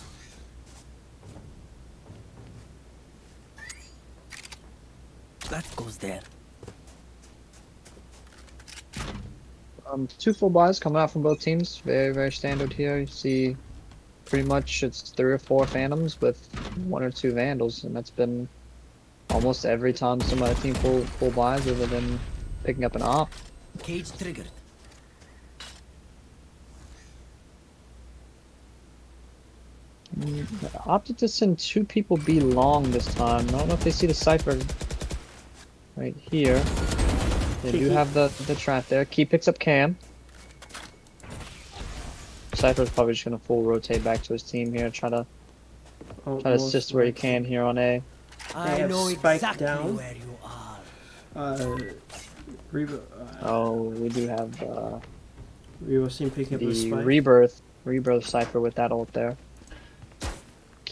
That goes there. 2 full buys coming out from both teams. Very, very standard here. You see pretty much it's 3 or 4 Phantoms with 1 or 2 Vandals, and that's been almost every time somebody team full buys other than picking up an op. Cage triggered. Opted to send 2 people B long this time. I don't know if they see the Cypher right here. They do have the trap there. Key picks up Cam. Cypher's probably just gonna full rotate back to his team here, try to assist where he can here on A. I have know spiked exactly down. where you are. Rebo, Oh, we do have Rebo's team picking up a the spike. Rebirth Cypher with that ult there.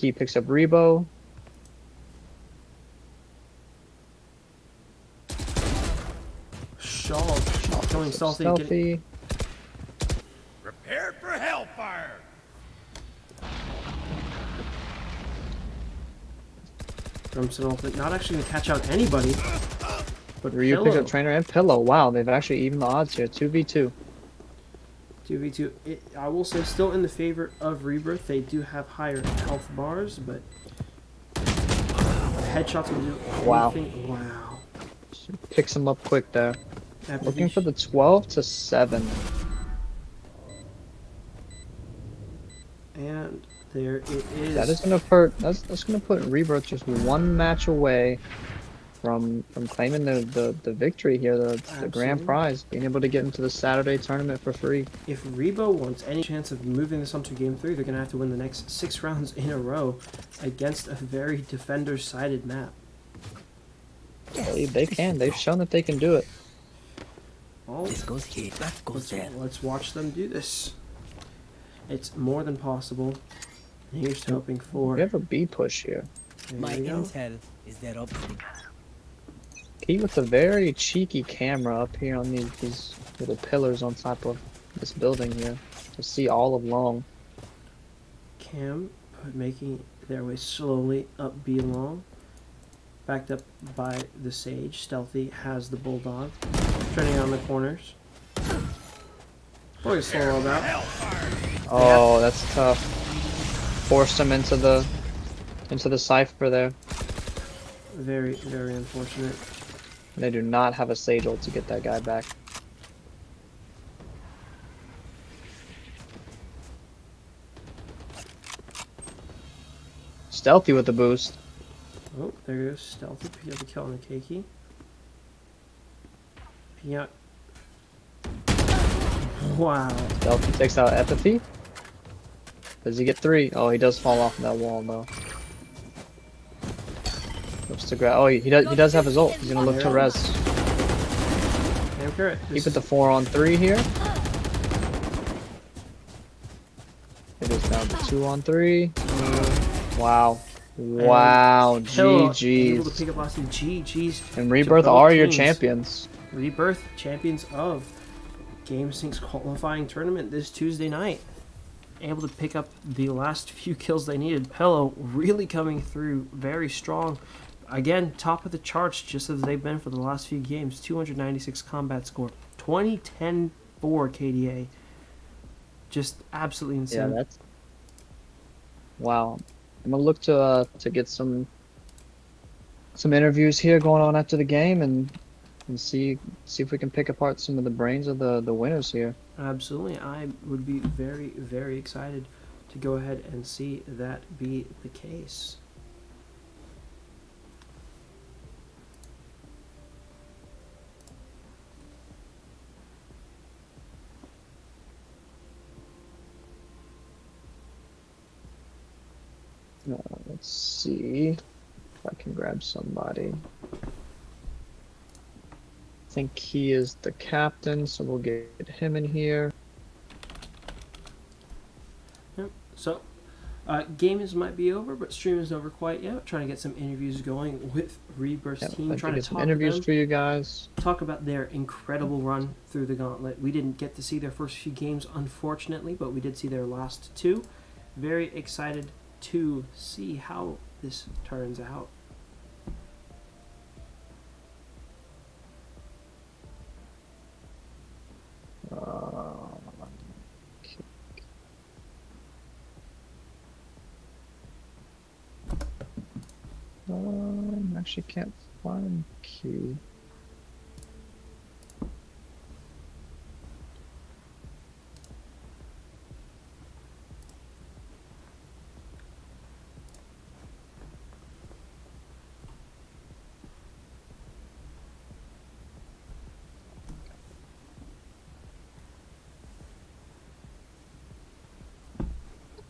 Key picks up Rebo. Shaw killing Stealthy. Stealthy. Prepared for hellfire. Crimson ultimate not actually going to catch out anybody. But Ryu Pillow. picks up Trainer and Pillow. Wow, they've actually evened the odds here. 2v2. 2v2. I will say still in the favor of Rebirth. They do have higher health bars, but headshots will do anything. Wow. Picks him up quick there. Looking for the 12 to 7. And there it is. That is gonna hurt. That's gonna put Rebirth just one match away from claiming the victory here, the grand prize, being able to get into the Saturday tournament for free. If Rebo wants any chance of moving this on to game 3, they're gonna have to win the next 6 rounds in a row against a very defender-sided map. They can. They've shown that they can do it. Well, This goes here, that goes there. Let's watch them do this. It's more than possible. And here's hoping for. We have a B push here. My intel is their option. Key with a very cheeky camera up here on these little pillars on top of this building here to see all of long. Cam making their way slowly up B long. Backed up by the Sage. Stealthy has the Bulldog. Turning on the corners. Probably slow roll out. Oh, that's tough. Forced him into the cipher there. Very, very unfortunate. They do not have a Sage ult to get that guy back. Stealthy with the boost. Oh, there goes Stealthy. Pick up the kill on the Keiki. Picking out. Wow. Stealthy takes out Epithy. Does he get 3? Oh, he does fall off that wall though. Looks to grab. Oh, he does have his ult. He's gonna look to res. Damn correct. Keep it the 4-on-3 here. It is down to 2-on-3. Wow. Wow. Able to GG's. pick up last team. GG's. And Rebirth are your champions. Rebirth, champions of GameSync's qualifying tournament this Tuesday night. Able to pick up the last few kills they needed. Pello really coming through very strong. Again, top of the charts just as they've been for the last few games. 296 combat score. 20-10-4 KDA. Just absolutely insane. Yeah, that's... Wow. I'm gonna look to get some interviews here going on after the game and see if we can pick apart some of the brains of the winners here. Absolutely. I would be very, very excited to go ahead and see that be the case. Let's see if I can grab somebody. I think he is the captain, so we'll get him in here. Yep. So, games might be over, but stream is over quite yet. Trying to get some interviews going with Rebirth's team. Trying to get some talk interviews them, for you guys. talk about their incredible run through the gauntlet. We didn't get to see their first few games, unfortunately, but we did see their last 2. Very excited to see how this turns out. Actually can't find Q.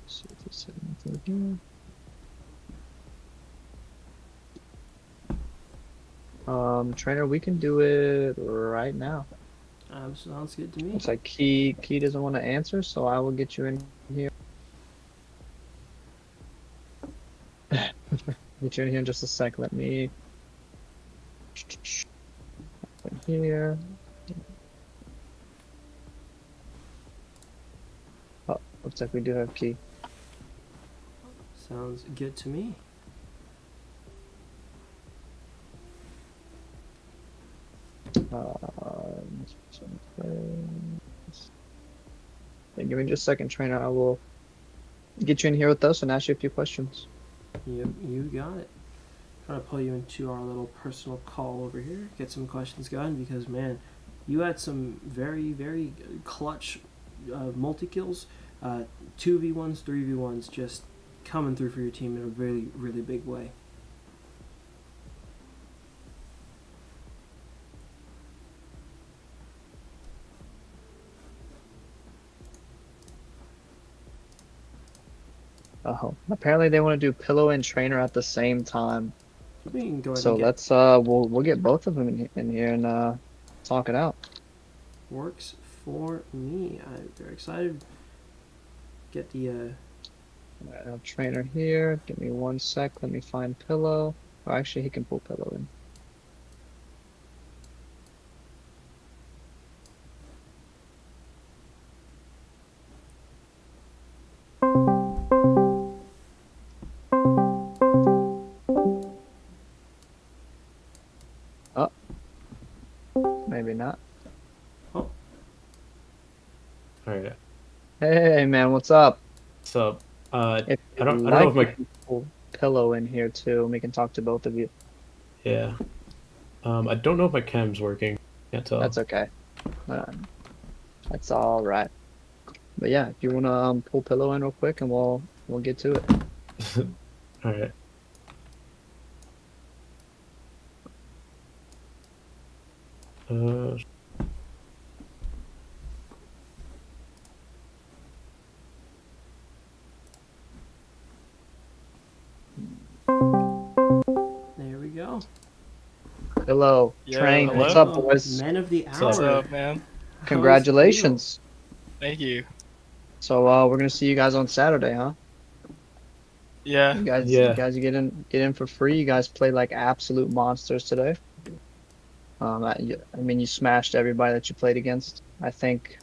See if there's anything here. Trainer, we can do it right now. Sounds good to me. Looks like Key doesn't want to answer, so I will get you in here. Get you in here in just a sec. Let me in here. Oh, looks like we do have key. Sounds good to me. Give me just a second, trainer. I will get you in here with us and ask you a few questions. Yep, you got it. Trying to pull you into our little personal call over here. Get some questions going because, man, you had some very, very clutch multi-kills. 2v1s, 3v1s just coming through for your team in a really, really big way. Oh, apparently they want to do pillow and trainer at the same time. We can go ahead So and get let's we'll get both of them in here and talk it out. works for me. I'm very excited. Get the I have trainer here. Give me 1 sec. Let me find pillow. Oh, actually, he can pull pillow in. Oh, maybe not. oh, Alright. Hey man, what's up? So, If I don't you know if like, my you can pull pillow in here too, and we can talk to both of you. yeah. I don't know if my cam's working. Can't tell. That's okay. That's all right. But yeah, if you wanna pull pillow in real quick, and we'll get to it. Alright. Uh, there we go. Pillow, Yo, train. hello? What's up, boys? Men of the What's hour. What's up, man? Congratulations. Thank you. So we're gonna see you guys on Saturday, huh? Yeah. You guys, Yeah. you guys get in for free. You guys played like absolute monsters today. I mean, you smashed everybody that you played against. I think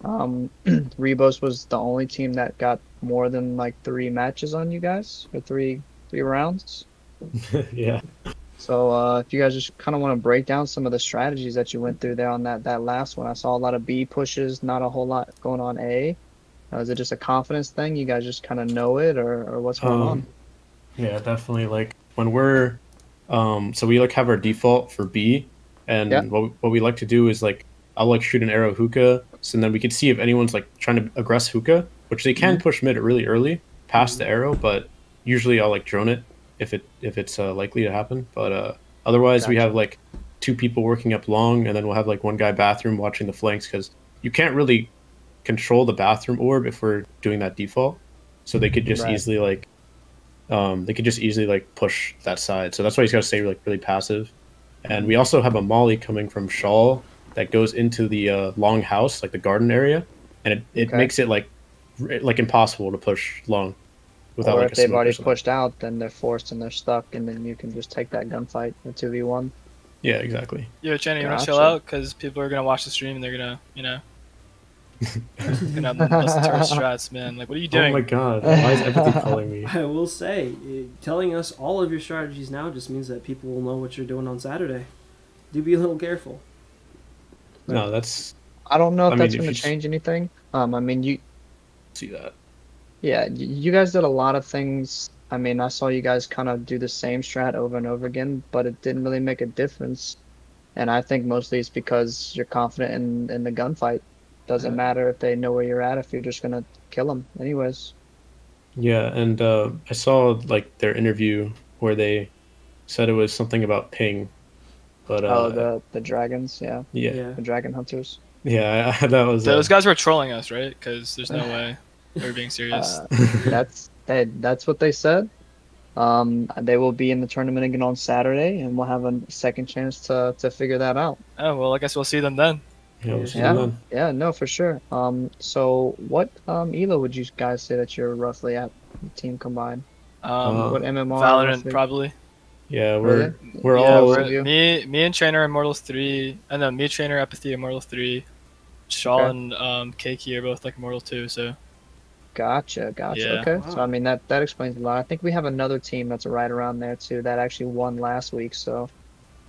Rebos was the only team that got more than like 3 matches on you guys, or three rounds. yeah. So if you guys just kind of want to break down some of the strategies that you went through there on that last one, I saw a lot of B pushes, not a whole lot going on A. Is it just a confidence thing? You guys just kind of know it, or what's going on? Yeah, definitely. Like when we're, so we like have our default for B, and Yeah. what we like to do is like I'll like shoot an arrow hookah, so then we can see if anyone's like trying to aggress hookah, which they can push mid really early past the arrow, but usually I'll like drone it if it's likely to happen. But otherwise we Gotcha. have like 2 people working up long, and then we'll have like 1 guy bathroom watching the flanks because you can't really control the bathroom orb if we're doing that default, so they could just Right. easily like push that side. So that's why he's got to stay like really passive. And we also have a molly coming from Shawl that goes into the long house, like the garden area, and it Okay. makes it like impossible to push long without Or like if a they've smoke or already something. pushed out, then they're forced and they're stuck, and then you can just take that gunfight, the 2v1. Yeah, exactly. Yo, Jenny, you want to chill Gotcha. out? Because people are going to watch the stream and they're going to, gonna have them listen to our strats, man. Like, what are you doing? Oh my god, why is everything calling me? I will say, telling us all of your strategies now just means that people will know what you're doing on Saturday. Do be a little careful. No, that's I don't know if I mean, that's if going you to s- change anything. I mean, see that. yeah, you guys did a lot of things. I mean, I saw you guys kind of do the same strat over and over again, but it didn't really make a difference. And I think mostly it's because you're confident in the gunfight. Doesn't matter if they know where you're at, if you're just going to kill them anyways. Yeah, and I saw like their interview where they said it was something about ping, but The dragons, yeah. yeah, The dragon hunters. yeah, that was Those guys were trolling us, right? Because there's no way they were being serious. That's what they said. They will be in the tournament again on Saturday, and we'll have a second chance to figure that out. Oh, well, I guess we'll see them then. yeah, we'll see Yeah, them yeah, no, for sure. So what elo would you guys say that you're roughly at, team combined? What MMR? Valorant probably. Yeah, Really? we're Yeah, all me and Trainer Immortals 3. I know me, Trainer, Apathy, Immortal 3. Shaw Okay. and Keiki are both like Immortal 2. So Gotcha. yeah. Okay, so Wow. I mean that explains a lot. I think we have another team that's right around there too that actually won last week. So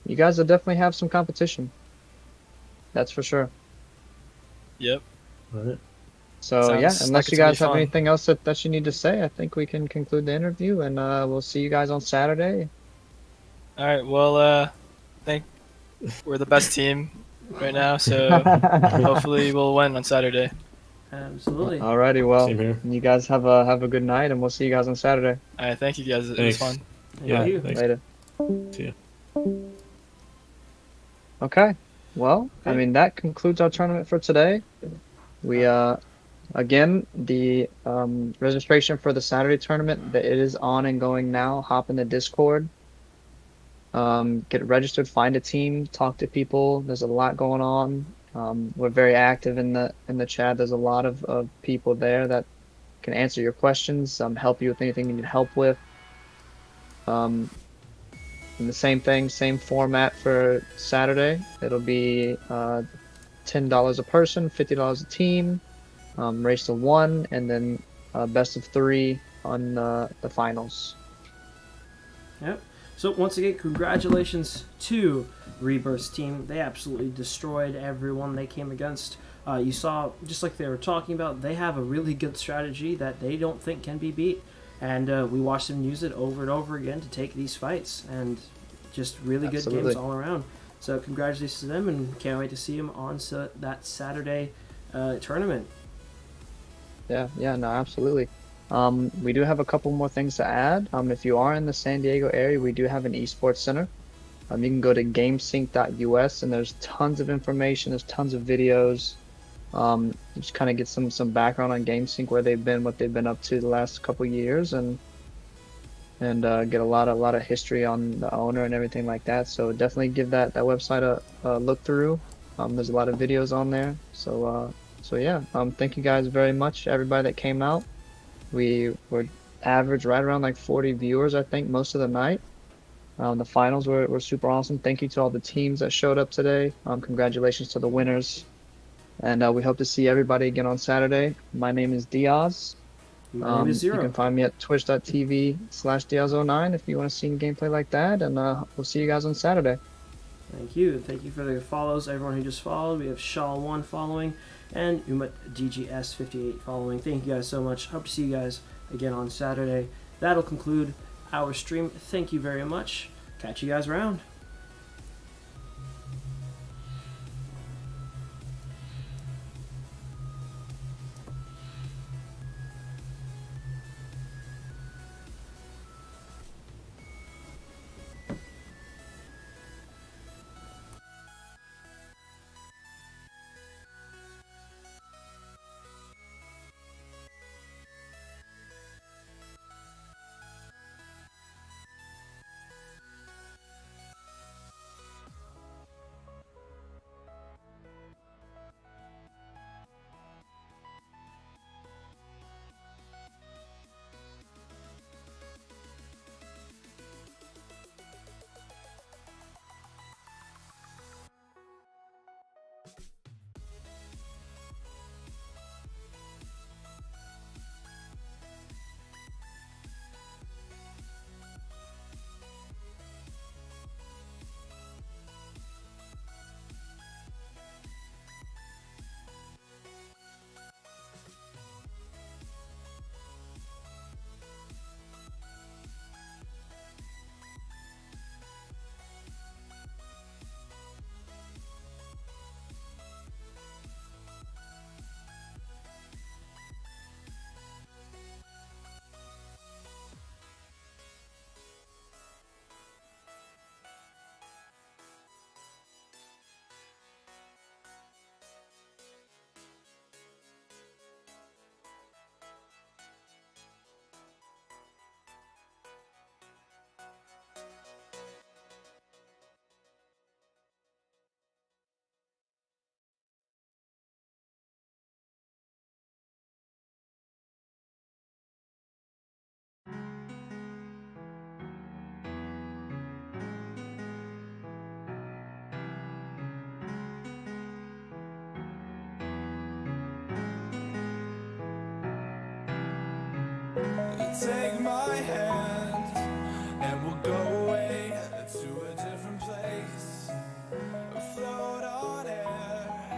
you guys will definitely have some competition. That's for sure. Yep. right. So yeah, Sounds like unless you it's gonna be guys have fun. anything else that you need to say, I think we can conclude the interview, and we'll see you guys on Saturday. All right. Well, I think we're the best team right now, so hopefully we'll win on Saturday. Absolutely. Alrighty, well, Same here. you guys have a good night, and we'll see you guys on Saturday. All right. Thank you guys. It Thanks. was fun. Thank Yeah, you. thanks. Later. See ya. Okay. Well, I Okay. mean that concludes our tournament for today. We again the registration for the Saturday tournament that it is on and going now. Hop in the Discord. Get registered, find a team, talk to people. There's a lot going on. We're very active in the chat. There's a lot of people there that can answer your questions, help you with anything you need help with. And the same thing, same format for Saturday. It'll be $10 a person, $50 a team, race to 1, and then best of 3 on the finals. Yep. So once again, congratulations to Rebirth's team. They absolutely destroyed everyone they came against. You saw, just like they were talking about, they have a really good strategy that they don't think can be beat. And we watched them use it over and over again to take these fights. And just really good Absolutely. games all around. So congratulations to them, and can't wait to see them on that Saturday tournament. Yeah, no, absolutely. We do have a couple more things to add. If you are in the San Diego area, we do have an esports center. You can go to gamesync.us, and there's tons of information. There's tons of videos. Just kind of get some background on GameSync, where they've been, what they've been up to the last couple years, and get a lot of history on the owner and everything like that. So definitely give that website a look through. There's a lot of videos on there. So yeah, thank you guys very much, everybody that came out. We were average right around like 40 viewers, I think, most of the night. The finals were super awesome. Thank you to all the teams that showed up today. Congratulations to the winners. And we hope to see everybody again on Saturday. My name is Diaz. My name is Zero. You can find me at twitch.tv/Diaz09 if you want to see gameplay like that. And we'll see you guys on Saturday. Thank you. Thank you for the follows, everyone who just followed. We have Shaw1 following and UmatGGS58 following. Thank you guys so much. Hope to see you guys again on Saturday. That'll conclude our stream. Thank you very much. Catch you guys around. Take my hand and we'll go away to a different place. Float on air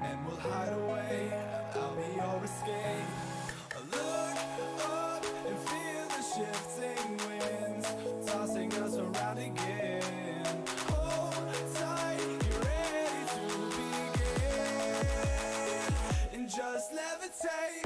and we'll hide away. I'll be your escape. Look up and feel the shifting winds tossing us around again. Hold tight, get ready to begin and just levitate.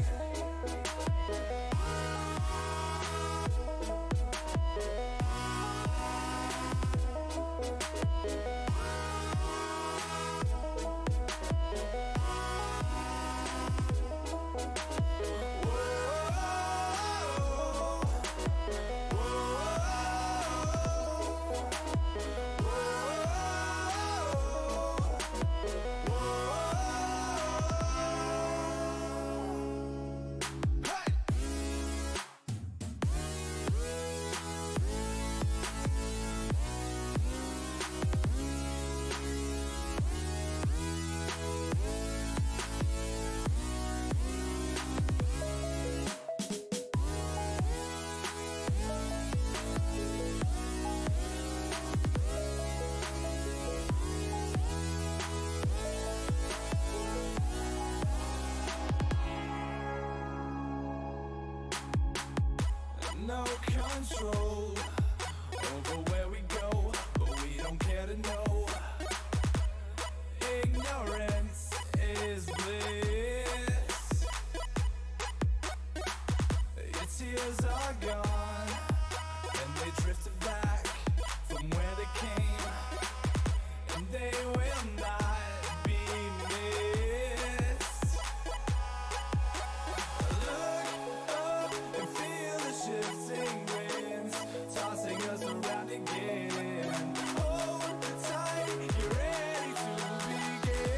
No control over where we go, but we don't care to know. Ignorance is bliss. Your tears are gone, and they drifted back from where they came, and they will not be missed. Look up and feel the shifting winds tossing us around again. Hold tight, get ready to begin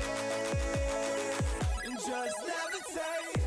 and just levitate.